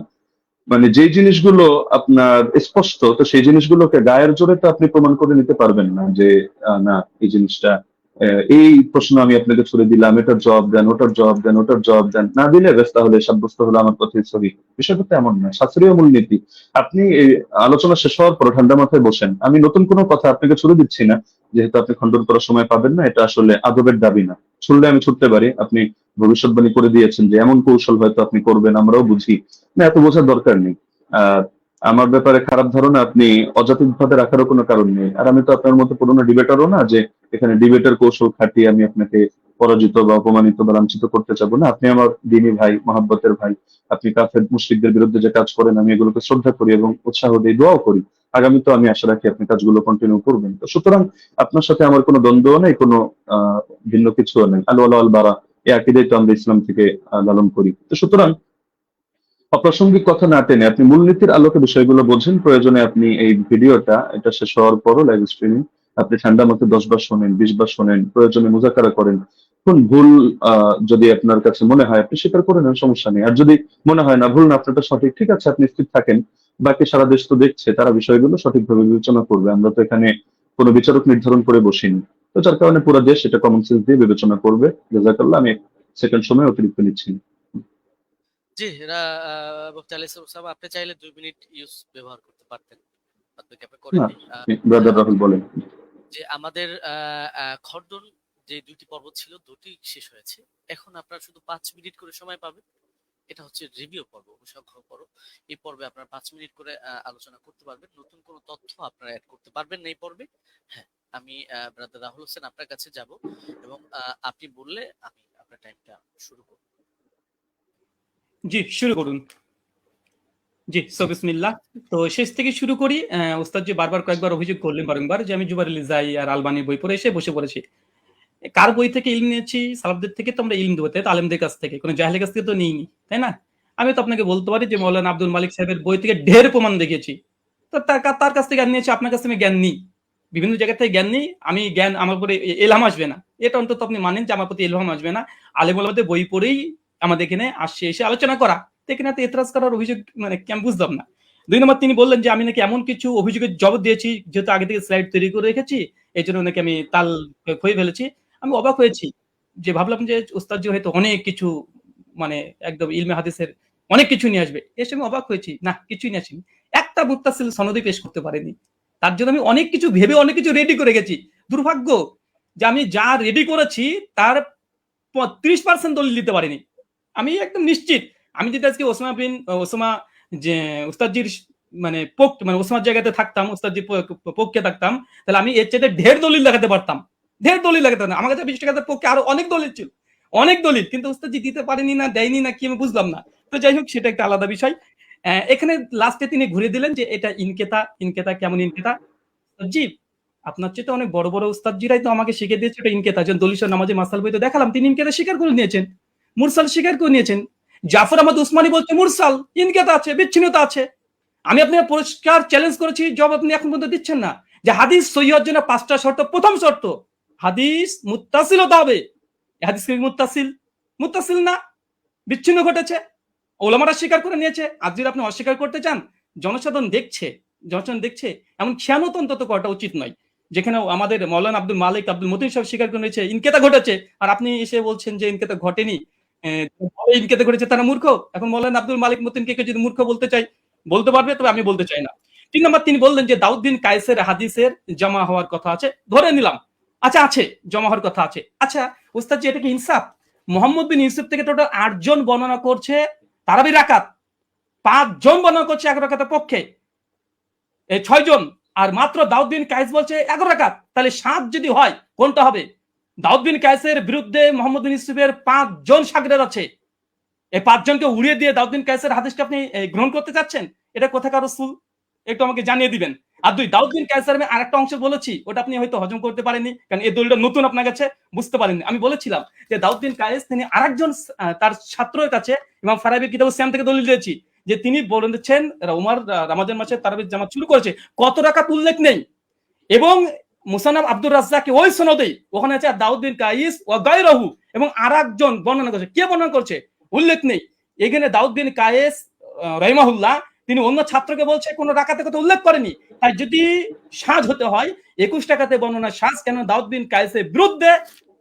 মানে যেই জিনিসগুলো আপনার স্পষ্ট, তো সেই জিনিসগুলোকে গায়ের জোরে তো আপনি প্রমাণ করে নিতে পারবেন না যে না এই জিনিসটা এই প্রশ্ন আমি আপনাকে ছুড়ে দিলাম, এটার জবাব দেন, ওটার জবাব দেন, ওটার জবাব দেন, না দিলে ব্যাস তাহলে সাব্যস্ত হলো আমার কথাই সহি। বিষয়টা তো এমন না, শাস্ত্রীয় মূলনীতি। আপনি এই আলোচনা শেষ হওয়ার পর ঠান্ডা মাথায় বসেন, আমি নতুন কোনো কথা আপনাকে ছুড়ে দিচ্ছি না, যেহেতু আপনি খণ্ডন করার সময় পাবেন না, এটা আসলে আদবের দাবি না। ছুড়লে আমি ছুটতে পারি, আপনি ভবিষ্যৎবাণী করে দিয়েছেন যে এমন কৌশল হয়তো আপনি করবেন, আমরাও বুঝি না, এত বোঝার দরকার নেই। আর আমার ব্যাপারে খারাপ ধারণা আপনি অযৌক্তিকভাবে রাখারও কোনো কারণ নেই। আর আমি তো আপনার মতো পুরোনো ডিবেটারও না যে এখানে ডিবেটের কৌশল খাটিয়ে আমি আপনাকে পরাজিত বা অপমানিত বা লাঞ্ছিত করতে চাবো না। আপনি আমার দিনী ভাই, মহাব্বতের ভাই। আপনি কাফের মুশরিকদের বিরুদ্ধে যে কাজ করেন আমি এগুলোকে শ্রদ্ধা করি এবং উৎসাহ দিই, দোয়াও করি। আগামীতেও আমি আশা রাখি আপনি কাজগুলো কন্টিনিউ করবেন। তো সুতরাং আপনার সাথে আমার কোনো দ্বন্দ্বও নেই, কোনো ভিন্ন কিছুও নেই। আল ওয়ালা আল বারা, এই আকীদাই তো আমরা ইসলাম থেকে লালন করি। তো সুতরাং অপ্রাসঙ্গিক কথা না টেনে আপনি মূলনীতির আলোকে বিষয়গুলো বোঝেন। প্রয়োজনে আপনি এই ভিডিওটা এটা শেষ হওয়ার পরও লাইভ স্ট্রিমিং আপনি ঠান্ডা মতো 10 বার শোনেন, 20 বার শোনেন, প্রয়োজনে মুযাকারা করেন। কোন ভুল যদি আপনার কাছে মনে হয় আপনি স্বীকার করে নেন, সমস্যা নেই। আর যদি মনে হয় না ভুল না আপনারটা সঠিক, ঠিক আছে, আপনি স্থির থাকেন। বাকি সারা দেশ তো দেখছে, তারা বিষয়গুলো সঠিকভাবে বিবেচনা করবে। আমরা তো এখানে কোনো বিচারক নির্ধারণ করে বসিনি। তো যার কারণে পুরো দেশ এটা কমন সেন্স দিয়ে বিবেচনা করবে। জাযাকাল্লাহ। আমি সেকেন্ড সময় অতিরিক্ত নিচ্ছি না। জি, মুফতি আলী ওসামা, আপনি চাইলে ২ মিনিট ব্যবহার করতে পারতেন। বাদবাকি আপনি না, করেননি। ব্রাদার রাহুল বলেন। যে আমাদের খণ্ডন যে ২টি পর্ব ছিল, ২টি শেষ হয়েছে। এখন আপনারা শুধু ৫ মিনিট করে সময় পাবেন। এটা হচ্ছে রিভিউ পর্ব, অনুসংখ্য পর্ব। এই পর্বে আপনারা ৫ মিনিট করে আলোচনা করতে পারবেন। নতুন কোনো তথ্য আপনারা এড করতে পারবেন না এই পর্বে। হ্যাঁ, আমি ব্রাদার রাহুল হোসেন আপনার কাছে যাব এবং আপনি বললে আমি আপনার টাইমটা শুরু করব। জি, শুরু করুন। জি, বিসমিল্লাহ। তো শেষ থেকে শুরু করি। ওস্তাদ জি বারবার কয়েকবার অভিযোগ করলেন বারংবার যে আমি জুবাইর আলী যাই আর আলবানির বই পড়ে এসে বসে পড়েছি। কার বই থেকে ইলম নিয়েছি? সালাফদের থেকে তো আমরা ইলম দেবো, তাই তো? আলেমদের কাছ থেকে, কোনো জাহেলের কাছ থেকে তো নিইনি, তাই না? আমি তো আপনাকে বলতে পারি যে মৌলানা আব্দুল মালিক সাহেবের বই থেকে ঢের প্রমাণ দেখিয়েছি। তো তার কাছ থেকে জ্ঞান নিয়েছি, আপনার কাছ থেকে জ্ঞান নিই। বিভিন্ন জায়গা থেকে জ্ঞান নিই, আমি জ্ঞান আমার উপরে এলহাম আসবে না, এটা অন্তত আপনি মানেন যে আমার প্রতি এলহাম আসবে না। আলেম ওলামাদের বই পড়েই আমাদের এখানে আসছে, এসে আলোচনা করা, তো এখানে তো এতরাজ করার অভিযোগ মানে কি আমি বুঝলাম না। 2 নম্বর, তিনি বললেন যে আমি নাকি এমন কিছু অভিযোগের জবাব দিয়েছি, যেহেতু আগে থেকে স্লাইড তৈরি করে রেখেছি, এই জন্য নাকি আমি তাল খয়ে ফেলেছি। আমি অবাক হয়েছি, যে ভাবলাম যে ওস্তাদজি হয়তো অনেক কিছু মানে একদম ইলমে হাদিসের অনেক কিছু নিয়ে আসবে, এসে আমি অবাক হয়েছি, না কিছুই নিয়ে আসেনি, একটা মুত্তাসিল সনদই পেশ করতে পারেনি। তার জন্য আমি অনেক কিছু ভেবে অনেক কিছু রেডি করে গেছি। দুর্ভাগ্য যে আমি যা রেডি করেছি তার 30% দলিল দিতে পারিনি। আমি একদম নিশ্চিত, আমি যদি আজকে ওসামা যে উস্তাদজির মানে মানে ওসামার জায়গাতে থাকতাম, উস্তাদজির পক্ষে থাকতাম, তাহলে আমি এর চেয়ে ঢের দলিল দেখাতে পারতাম, ঢের দলিল দেখাতে পারতাম। আমার কাছে 20 টাকার পক্ষে আরো অনেক দলিল ছিল, অনেক দলিল, কিন্তু উস্তাদজি দিতে পারেনি না দেয়নি না কি আমি বুঝলাম না। তো যাই হোক, সেটা একটা আলাদা বিষয়। এখানে লাস্টে তিনি ঘুরে দিলেন যে এটা ইনকেতা, ইনকেতা কেমন ইনকেতা? জি, আপনার চেয়ে তো অনেক বড় বড় উস্তাদজিরাই তো আমাকে শিখিয়ে দিয়েছে এটা ইনকেতা। যেমন দলিল নামাজে মাসাল বই তো দেখালাম, তিনি ইনকেতা স্বীকার করে নিয়েছেন, মুরসাল স্বীকার করে নিয়েছেন। জাফর আহমদ উসমানী বলছে মুরসাল, ইনকেতা আছে, বিচ্ছিন্নতা আছে। আমি আপনাকে পরিষ্কার চ্যালেঞ্জ করেছি, জবাব আপনি এখন পর্যন্ত দিচ্ছেন না। যে হাদিস সহিহ হওয়ার জন্য 5টা শর্ত, প্রথম শর্ত হাদিস মুত্তাসিল হতে হবে। হাদিস কি মুত্তাসিল? মুত্তাসিল না, বিচ্ছিন্ন ঘটেছে, ওলামারা স্বীকার করে নিয়েছে। আজ যদি আপনি অস্বীকার করতে চান, জনসাধারণ দেখছে, জনসাধারণ দেখছে, এমন খেয়ানত অন্তত করাটা উচিত নয়। যেখানে আমাদের মৌলানা আব্দুল মালিক আব্দুল মতিন সাহেব স্বীকার করে নিয়েছে ইনকেতা ঘটেছে, আর আপনি এসে বলছেন যে ইনকেতা ঘটেনি, ইনকেতা ঘটেছে, তারা মূর্খ। এখন মৌলানা আব্দুল মালিক মতিনকে কেউ যদি মূর্খ বলতে চাই, বলতে পারবে, তবে আমি বলতে চাই না। 3 নম্বর, তিনি বললেন যে দাউদ বিন কায়েসের হাদিসের জমা হওয়ার কথা আছে, ধরে নিলাম, আচ্ছা আছে, জমা হওয়ার কথা আছে। আচ্ছা উস্তাদ জি, এটা কি ইনসাফ? মোহাম্মদ বিন ইউসুফ থেকে টোটাল 8 জন বর্ণনা করছে তারাবি রাকাত, 5 জন বর্ণনা করছে 11 রাকাতের পক্ষে, 6 জন, আর মাত্র দাউদ বিন কায়েস বলছে 11 রাকাত। তাহলে 7 যদি হয় কোনটা হবে? দাউদ বিন কায়েসের বিরুদ্ধে মোহাম্মদ বিন ইউসুফের 5 জন শাগিরদ আছে, এই 5 জনকে উড়িয়ে দিয়ে দাউদ বিন কায়েসের হাদিসকে আপনি গ্রহণ করতে চাচ্ছেন? এটা কোথাকার রাসূল, একটু আমাকে জানিয়ে দিবেন। আর 2, দাউদ বিন কায়েসের আমি আরেকটা অংশ বলেছি, ওটা আপনি হয়তো হজম করতে পারেননি, কারণ এই দলিলটা নতুন আপনার কাছে, বুঝতে পারেননি। আমি বলেছিলাম যে দাউদ বিন কায়েস তিনি আরেকজন তার ছাত্রের কাছে ইমাম ফারাবির কিতাবুস সিয়াম থেকে দলিল দিয়েছি, যে তিনি বলেছেন উমর রমজান মাসে তারাবির জামাত শুরু করেছে, কত রাকাত উল্লেখ নেই। এবং মুসান্নাফ আব্দুর রাজ্জাক ওই সনদেই ওখানে আছে দাউদ বিন কায়েস ওয়া গায়রহু, এবং আরেকজন বর্ণনা করছে, কে বর্ণনা করছে উল্লেখ নেই। এখানে দাউদ বিন কায়েস রাহিমাহুল্লাহ তিনি অন্য ছাত্রকে বলছে কোন রাকাতে কথা উল্লেখ করেনি। তাই যদি সাজ হতে হয় 21 টাকাতে বর্ণনা সাজ, কেন দাউদ বিন কায়েসের বিরুদ্ধে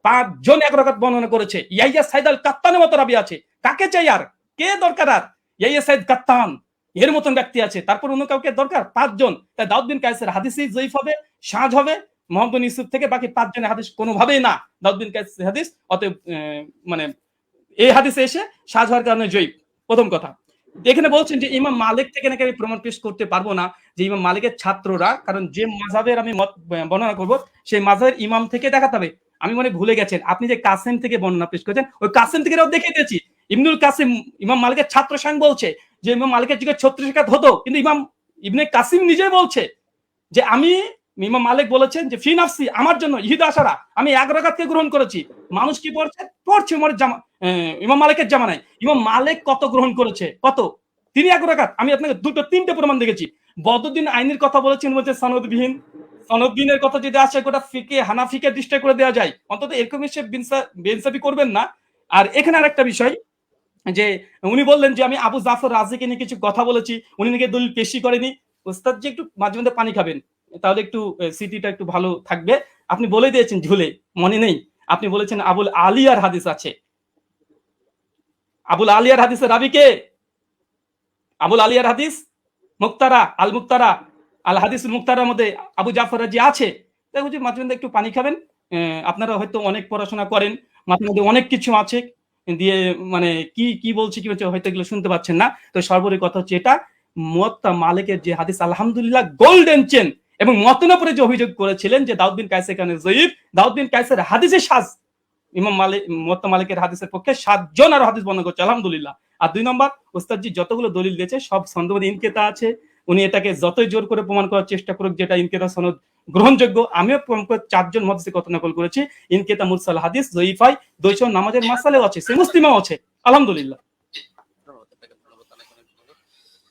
5 জন 1 রাকাত বর্ণনা করেছে। ইয়াইয়া সাইদ আল কাত্তানের মতো রাবি আছে, কাকে চাই আর, কে দরকার আর? ইয়াইয়া সাইদ কাত্তান এর মতন ব্যক্তি আছে, তারপর অন্য কাউকে দরকার? 5 জন। তাই দাউদ বিন কায়েসের হাদিসই জয়ীফ হবে, সাজ হবে মোহাম্মদ বিন ইউসুফ থেকে, বাকি 5 জনের হাদিস কোনোভাবেই না দাউদ বিন কায়েসের হাদিস। অতএব মানে এই হাদিসে এসে সাজ হওয়ার কারণে জয়ীফ, প্রথম কথা। এখানে বলছেন যে ইমাম মালিক থেকে নাকি আমি প্রমাণ পেশ করতে পারবো না, যে ইমাম মালিকের ছাত্ররা, কারণ যে মাযহাবের আমি মত বর্ণনা করব সেই মাযহাবের ইমাম থেকে দেখাতে হবে। আমি মনে ভুলে গেছেন, আপনি যে কাসেম থেকে বর্ণনা পেশ করেছেন, ওই কাসেম থেকে দেখিয়ে দিয়েছি। ইবনুল কাসিম ইমাম মালিকের ছাত্র স্বয়ং বলছে যে ইমাম মালিকের যুগে 36 রাকাত হতো, কিন্তু ইমাম ইবনে কাসিম নিজেই বলছে যে আমি, ইমাম মালিক বলেছেন যে ফি নাফসি, আমার জন্য ইহিদা আশারা, আমি 1 রাকাতকে গ্রহণ করেছি। মানুষ কি পড়ছে উমরের ইমাম মালিকের জামানায়। ইমাম মালিক কত গ্রহণ করেছে, কত? তিনি 1 রাকাত। আমি আপনাকে 2-3টে প্রমাণ দেখেছি। বদরুদ্দিন আইনির কথা বলেছেন, বলছে সনদবিহীন। সনদবিহীনের কথা যদি আসে গোটা ফিকে হানাফিকে ডিস্ট্রাক্ট করে দেওয়া যায়, অন্তত এরকম এসে বেইনসাফি করবেন না। আর এখানে আরেকটা বিষয়, যে উনি বললেন যে আমি আবু জাফর রাজিকে নিয়ে কিছু কথা বলেছি, উনি নাকি দলিল পেশি করেনি। ওস্তাদ জি একটু মাঝে মধ্যে পানি খাবেন, তাহলে একটু স্মৃতিটা একটু ভালো থাকবে। আপনি বলে দিয়েছেন ঝুলে, মনে নেই, আপনি বলেছেন আবুল আলিয়ার হাদিস আছে। আবুল আলিয়ার হাদিসের রাবি কে? আবুল আলিয়ার হাদিস মুক্তারা আল মুক্তারা আল হাদিসুল মুক্তারার মধ্যে আবু জাফর রাজি আছে। তাই বুঝি মাঝে মধ্যে একটু পানি খাবেন। আপনারা হয়তো অনেক পড়াশোনা করেন, মাঝে মধ্যে অনেক কিছু আছে দিয়ে মানে কি বলছি কি বলছে হয়তো এগুলো শুনতে পাচ্ছেন না। তো সর্বোপরি কথা হচ্ছে এটা, মুয়াত্তা মালিকের যে হাদিস আলহামদুলিল্লাহ গোল্ডেন চেন, এবং মতনের উপরে যে অভিযোগ করেছিলেন যে দাউদ বিন কায়েস এখানে জয়ীফ, দাউদ বিন কায়েসের হাদিসে সাজ, ইমাম মালিক মুয়াত্তা মালিকের হাদিসের পক্ষে 7 জন আর হাদিস বর্ণনা করছে আলহামদুলিল্লাহ। আর 2 নম্বর, ওস্তাদজি যতগুলো দলিল দিয়েছে সব সনদে ইনকেতা আছে। উনি এটাকে যতই জোর করে প্রমাণ করার চেষ্টা করুক যেটা ইনকেতা সনদ গ্রহণযোগ্য, আমিও 4 জন মুহাদ্দিস কথা নকল করেছি। ইনকেতা মুরসাল হাদিস জয়ীফাই, 200 নামাজের মাসালেও আছে, সে মুসলিমও আছে আলহামদুলিল্লাহ।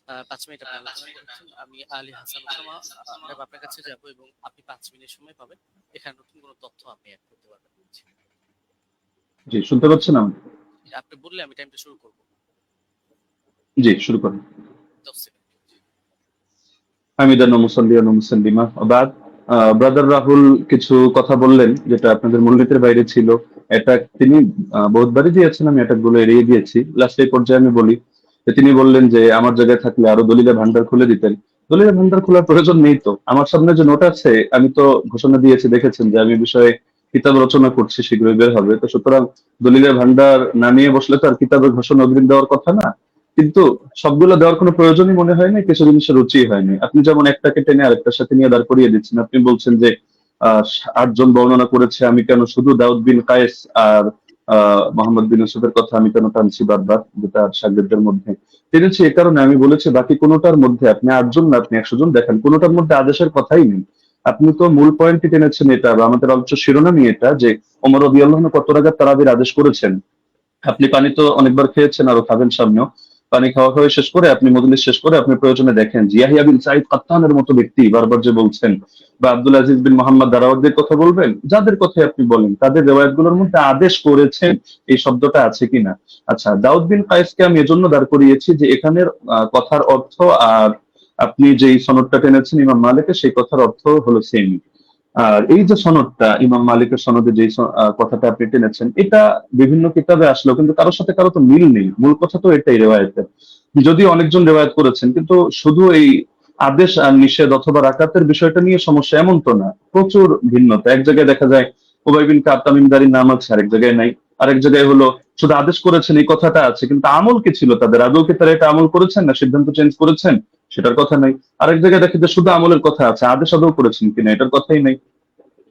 5 মিনিট আপনি আলোচনা করছেন। আমি আলী হাসান ওসামা ম্যাম আপনার কাছে যাব এবং আপনি 5 মিনিট সময় পাবেন। এখানে নতুন কোনো তথ্য আপনি অ্যাড করতে পারবেন। জি, শুনতে পাচ্ছেন আমি? আপনি বললে আমি টাইমটা শুরু করব। জি, শুরু করুন। 10 সেকেন্ড। হামিদান ওয়া মুসাল্লিয়ান ওয়া মুসাল্লিমা ওয়া বাদ। ব্রাদার রাহুল কিছু কথা বললেন যেটা আপনাদের মূলনীতির বাইরে ছিল। এটা তিনি বহুতবারই দিয়েছেন, আমি এটাকগুলো এড়িয়ে দিয়েছি। লাস্ট এই পর্যায়ে আমি বলি যে তিনি বললেন যে আমার জায়গায় থাকলে আরো দলিলের ভান্ডার খুলে দিতেন। দলিলের ভান্ডার খোলার প্রয়োজন নেই তো। আমার সামনে যে নোট আছে আমি তো ঘোষণা দিয়েছি, দেখেছেন যে আমি এই বিষয়ে কিতাব রচনা করছি, শীঘ্রই বের হবে। তো সুতরাং দলিলের ভান্ডার না নিয়ে বসলে তো আর কিতাবের ঘোষণা অগ্রিম দেওয়ার কথা না। কিন্তু সবগুলো দেওয়ার কোনো প্রয়োজনই মনে হয় না, কিছু জিনিসের রুচি হয়নি। আপনি যেমন একটাকে টেনে আরেকটার সাথে নিয়ে দাঁড় করিয়ে দিচ্ছেন। আপনি বলছেন যে 8 জন বর্ণনা করেছে, আমি কেন শুধু দাউদ বিন কায়েস আর মোহাম্মদ বিন ইউসুফের কথা আমি কেন টানছি বারবার, যেটা শাগিরদের মধ্যে টেনেছি এ কারণে আমি বলেছি বাকি কোনোটার মধ্যে আপনি 8 জন না আপনি 100 জন দেখান, কোনোটার মধ্যে আদেশের কথাই নেই। আপনি তো মূল পয়েন্টটি টেনেছেন এটা, বা আমাদের আলোচ্য শিরোনামই এটা যে ওমর রাদিয়াল্লাহু আনহু কত রাকাত তারাবির আদেশ করেছেন। আপনি পানি তো অনেকবার খেয়েছেন, আরো খাবেন সামনেও। পানি খাওয়া হয়ে শেষ করে আপনি মজলিস শেষ করে আপনি প্রয়োজনে দেখেন যে ইয়াহিয়া বিন সাঈদ কাত্তানের মতো ব্যক্তি বারবার যে বলছেন, বা আব্দুল আজিজ বিন মোহাম্মদ দারাওয়ারদের কথা বলবেন, যাদের কথাই আপনি বলেন তাদের রেওয়ায়াতগুলোর মধ্যে আদেশ করেছেন এই শব্দটা আছে কিনা। আচ্ছা, দাউদ বিন কায়েসকে আমি এজন্য দাঁড় করিয়েছি যে এখানের কথার অর্থ আর আপনি যেই সনদটা টেনেছেন ইমাম মালিকের, সেই কথার অর্থ হলো সেম। আর এই যে সনদটা ইমাম মালিকের সনদে যে কথাটা আপনি টেনেছেন, এটা বিভিন্ন কিতাবে আসলেও কিন্তু কারোর সাথে কারো তো মিল নেই। মূল কথা তো এটাই রেওয়ায়েতের। যদিও অনেকজন রেওয়ায়েত করেছেন, কিন্তু শুধু এই আদেশ আর নিষেধ অথবা রাকাতের বিষয়টা নিয়ে সমস্যা এমন তো না, প্রচুর ভিন্নতা। এক জায়গায় দেখা যায় উবাই বিন কাব তামিমদারির নাম আছে, আরেক জায়গায় নাই। আরেক জায়গায় হলো শুধু আদেশ করেছেন এই কথাটা আছে, কিন্তু আমল কি ছিল তাদের, আদৌ কি তারা এটা আমল করেছেন না সিদ্ধান্ত চেঞ্জ করেছেন সেটার কথা নাই। আরেক জায়গায় দেখে যে শুধু আমলের কথা আছে, আদেশ আদৌ করেছেন কিনা এটার কথাই নাই।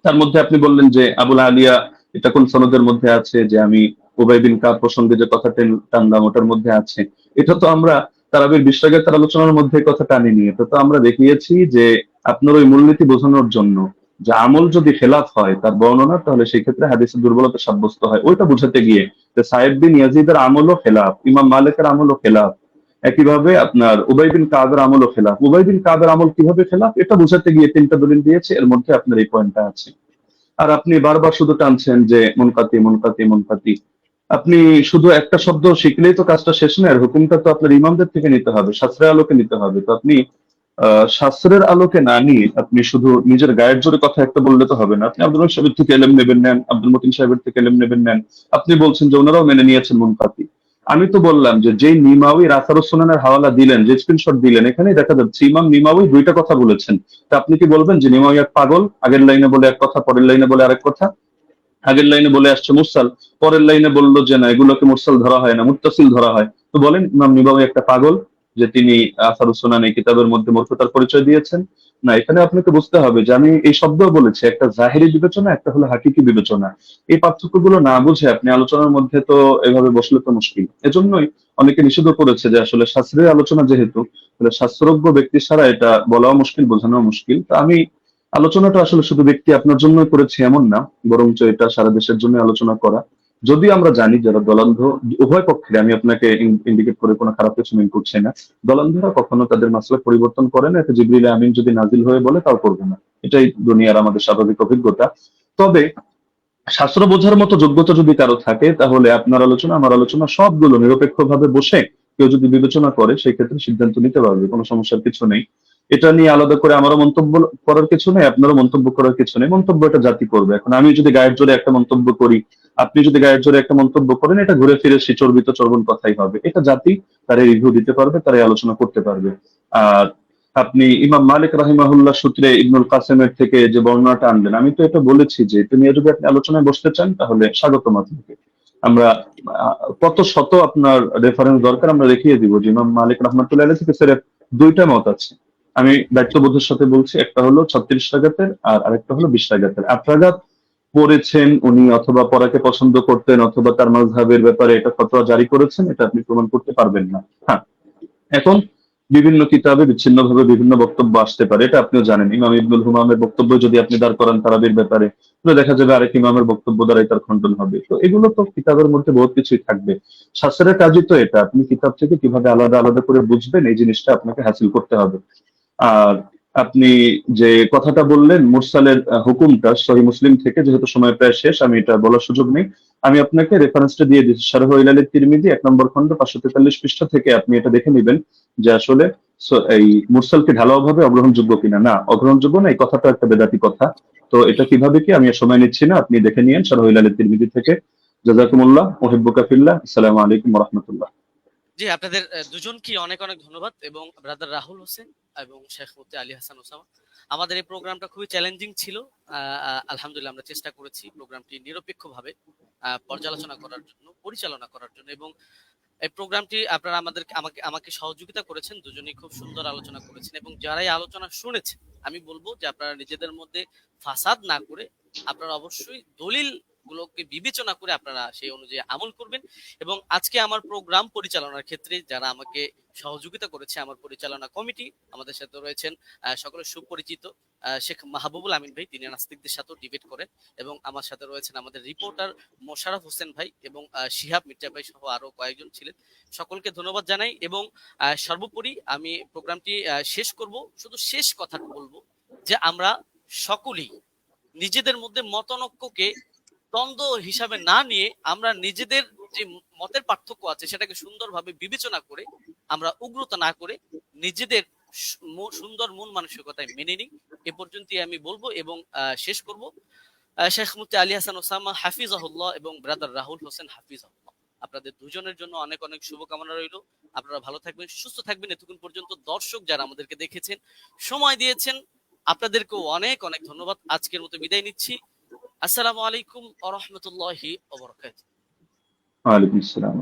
তার মধ্যে আপনি বললেন যে আবুল আলিয়া এটা কোন সনদের মধ্যে আছে, যে আমি উবাই বিন কাব প্রসঙ্গে যে কথা টানলাম ওটার মধ্যে আছে। এটা তো আমরা তারাবির বিশ্বাগের আলোচনার মধ্যে এই কথা টানিনি। এটা তো আমরা দেখিয়েছি যে আপনার ওই মূলনীতি বোঝানোর জন্য যে আমল যদি খেলাফ হয় তার বর্ণনা, তাহলে সেই ক্ষেত্রে হাদিসের দুর্বলতা সাব্যস্ত হয়, ওইটা বুঝাতে গিয়ে যে সাহেব বিন ইয়াজিদের আমলও খেলাফ, ইমাম মালিকের আমলও খেলাফ, একইভাবে আপনার উবাই বিন কাবের আমলও খেলাফ। উবাই বিন কাবের আমল কিভাবে খেলাফ এটা বুঝাতে গিয়ে 3টা দলিল দিয়েছে, এর মধ্যে আপনার এই পয়েন্টটা আছে। আর আপনি বারবার শুধু টানছেন যে মুনকাতি মুনকাতি মুনকাতি। আপনি শুধু একটা শব্দ শিখলেই তো কাজটা শেষ নয়, আর হুকুমটা তো আপনার ইমামদের থেকে নিতে হবে, শাস্ত্রের আলোকে নিতে হবে। তো আপনি শাস্ত্রের আলোকে না নিয়ে আপনি শুধু নিজের গায়ের জোরে কথা একটা বললে তো হবে না। আপনি আব্দুল রহিম সাহেবের থেকে এলেম নেবেন নেন, আব্দুল মতিন সাহেবের থেকে এলেম নেবেন নেন। আপনি বলছেন যে ওনারাও মেনে নিয়েছেন মুনকাতি। আমি তো বললাম যে যেই নিমাউই রাসারুস সুনানের হাওয়ালা দিলেন, যে স্ক্রিনশট দিলেন, এখানেই দেখা যাচ্ছে ইমাম নিমাউই 2টা কথা বলেছেন। তা আপনি কি বলবেন যে নিমাউই এক পাগল, আগের লাইনে বলে এক কথা পরের লাইনে বলে আরেক কথা? আগের লাইনে বলে আসছে মুরসাল, পরের লাইনে বললো যে না এগুলোকে মুরসাল ধরা হয় না, মুত্তাসিল ধরা হয়। তো বলেন ইমাম নিবাবী একটা পাগল যে তিনি আসারুস সুনান এই কিতাবের মধ্যে মূর্খতার পরিচয় দিয়েছেন? না, এখানে আপনাকে বুঝতে হবে যে আমি এই শব্দও বলেছি, একটা জাহেরি বিবেচনা, একটা হলো হাকিকি বিবেচনা। এই পার্থক্যগুলো না বুঝে আপনি আলোচনার মধ্যে তো এভাবে বসলে তো মুশকিল। এজন্যই অনেকে নিষিদ্ধ করেছে যে আসলে শাস্ত্রের আলোচনা যেহেতু, তাহলে শাস্ত্রজ্ঞ ব্যক্তি ছাড়া এটা বলাও মুশকিল, বোঝানো মুশকিল। তো আমি আলোচনাটা আসলে শুধু ব্যক্তি আপনার জন্য করেছি এমন না, বরঞ্চ এটা সারা দেশের জন্য আলোচনা করা। যদি আমরা জানি যারা দলান্ধ, উভয় পক্ষে আমি আপনাকে ইন্ডিকেট করে কোনো খারাপ কিছু মিন করছি না, দলান্ধরা কখনো তাদের মাসলা পরিবর্তন করে না। এটা জিবরিল আমিন যদি নাজিল হয়ে বলে তাও করবে না, এটাই দুনিয়ার আমাদের স্বাভাবিক অভিজ্ঞতা। তবে শাস্ত্র বোঝার মতো যোগ্যতা যদি কারো থাকে, তাহলে আপনার আলোচনা আমার আলোচনা সবগুলো নিরপেক্ষভাবে বসে কেউ যদি বিবেচনা করে সেই ক্ষেত্রে সিদ্ধান্ত নিতে পারবে, কোনো সমস্যার কিছু নেই। এটা নিয়ে আলাদা করে আমারও মন্তব্য করার কিছু নেই, আপনারও মন্তব্য করার কিছু নেই। মন্তব্য এটা জাতি করবে। এখন আমি যদি গায়ের জোরে একটা মন্তব্য করি, আপনি যদি গায়ের জোরে একটা মন্তব্য করেন, এটা ঘুরে ফিরে সে চর্বিত চর্বণ কথাই হবে। এটা জাতি তারা রিভিউ দিতে পারবে, তারা আলোচনা করতে পারবে। আর আপনি ইমাম মালিক রাহিমাহুল্লাহ সূত্রে ইবনুল কাসেমের থেকে যে বর্ণনাটা আনলেন, আমি তো এটা বলেছি যে এটা নিয়ে যদি আপনি আলোচনায় বসতে চান তাহলে স্বাগতম আপনাকে। আমরা কত শত আপনার রেফারেন্স দরকার আমরা দেখিয়ে দিব যে ইমাম মালিক রহমাতুল্লাহ আলাইহি থেকে সিরেফ 2টা মত আছে। আমি দায়িত্ববোধের সাথে বলছি, একটা হলো 36 রাকাতের আর আরেকটা হলো 20 রাকাতের। 8 রাকাত পড়েছেন উনি, অথবা পড়াকে পছন্দ করতেন, অথবা তার মাযহাবের ব্যাপারে এটা ফতোয়া জারি করেছেন, এটা আপনি প্রমাণ করতে পারবেন না। হ্যাঁ, এখন বিভিন্ন কিতাবে বিচ্ছিন্নভাবে বিভিন্ন বক্তব্য আসতে পারে, এটা আপনিও জানেন। ইমাম ইবনুল হুমামের বক্তব্য যদি আপনি দাঁড় করান তারাবির ব্যাপারে, তাহলে দেখা যাবে আরেক ইমামের বক্তব্য দ্বারাই তার খণ্ডন হবে। তো এগুলো তো কিতাবের মধ্যে বহুত কিছুই থাকবে। শাস্ত্রের কাজই তো এটা, আপনি কিতাব থেকে কিভাবে আলাদা আলাদা করে বুঝবেন এই জিনিসটা আপনাকে হাসিল করতে হবে। আর আপনি যে কথাটা বললেন মুরসালের হুকুমটা সহিহ মুসলিম থেকে, যেহেতু সময় প্রায় শেষ আমি এটা বলার সুযোগ নেই, আমি আপনাকে রেফারেন্সটা দিয়ে দিচ্ছি। শারহ ইলাল তিরমিজি 1 নম্বর খণ্ড 543 পৃষ্ঠা থেকে আপনি এটা দেখে নেবেন যে আসলে এই মুরসালকে ঢালাওভাবে অগ্রহণযোগ্য কিনা। না, অগ্রহণযোগ্য না, এই কথাটা একটা বেদাতি কথা। তো এটা কিভাবে কি আমি আর সময় নিচ্ছি না, আপনি দেখে নিয়েন শারহ ইলাল তিরমিজি থেকে। জাযাকুমুল্লাহ, উহিব্বুকা ফিল্লাহ। আসসালামু আলাইকুম ওয়া রাহমাতুল্লাহ। জি, আপনাদের দুজনকে অনেক অনেক ধন্যবাদ, এবং ব্রাদার রাহুল হোসেন এবং শেখ মুফতি আলী হাসান ওসামা। আমাদের এই প্রোগ্রামটা খুবই চ্যালেঞ্জিং ছিল। আলহামদুলিল্লাহ আমরা চেষ্টা করেছি প্রোগ্রামটি নিরপেক্ষভাবে পর্যালোচনা করার জন্য, পরিচালনা করার জন্য, এবং এই প্রোগ্রামটি আপনারা আমাকে সহযোগিতা করেছেন। দুজনেই খুব সুন্দর আলোচনা করেছেন, এবং যারাই আলোচনা শুনেছেন আমি বলবো যে আপনারা নিজেদের মধ্যে ফাসাদ না করে আপনারা অবশ্যই দলিল গুলোকে বিবেচনা করে আপনারা সেই অনুযায়ী আমল করবেন। এবং আজকে আমার প্রোগ্রাম পরিচালনার ক্ষেত্রে যারা আমাকে সহযোগিতা করেছে, আমার পরিচালনা কমিটি, আমাদের সাথে রয়েছেন সকলের সুপরিচিত শেখ মাহবুবুল আমিন ভাই, তিনি নাস্তিকদের সাথেও ডিবেট করেন, এবং আমার সাথে রয়েছেন আমাদের রিপোর্টার মোশাররফ হোসেন ভাই এবং শিহাব মির্জা ভাই সহ আরো কয়েকজন ছিলেন। সকলকে ধন্যবাদ জানাই, এবং সর্বোপরি আমি প্রোগ্রামটি শেষ করব, শুধু শেষ কথা বলবো যে আমরা সকলেই নিজেদের মধ্যে মতানৈক্যকে দ্বন্দ্ব হিসাবে না নিয়ে আমরা নিজেদের যে মতের পার্থক্য আছে সেটাকে সুন্দরভাবে বিবেচনা করে আমরা উগ্রতা না করে নিজেদের সুন্দর মন মানসিকতায় মেনে নিই। এ পর্যন্তই আমি বলবো, এবং শেষ করব। শেখ মুফতি আলী হাসান ওসামা হাফিজাহুল্লাহ এবং ব্রাদার রাহুল হোসেন হাফিজাহুল্লাহ, আপনাদের দুজনের জন্য অনেক অনেক শুভকামনা রইল। আপনারা ভালো থাকবেন, সুস্থ থাকবেন। এতক্ষণ পর্যন্ত দর্শক যারা আমাদেরকে দেখেছেন, সময় দিয়েছেন, আপনাদেরকেও অনেক অনেক ধন্যবাদ। আজকের মতো বিদায় নিচ্ছি। আসসালামু আলাইকুম ওয়া রাহমাতুল্লাহি ওয়া বারাকাতুহু। ওয়ালাইকুম আসসালাম।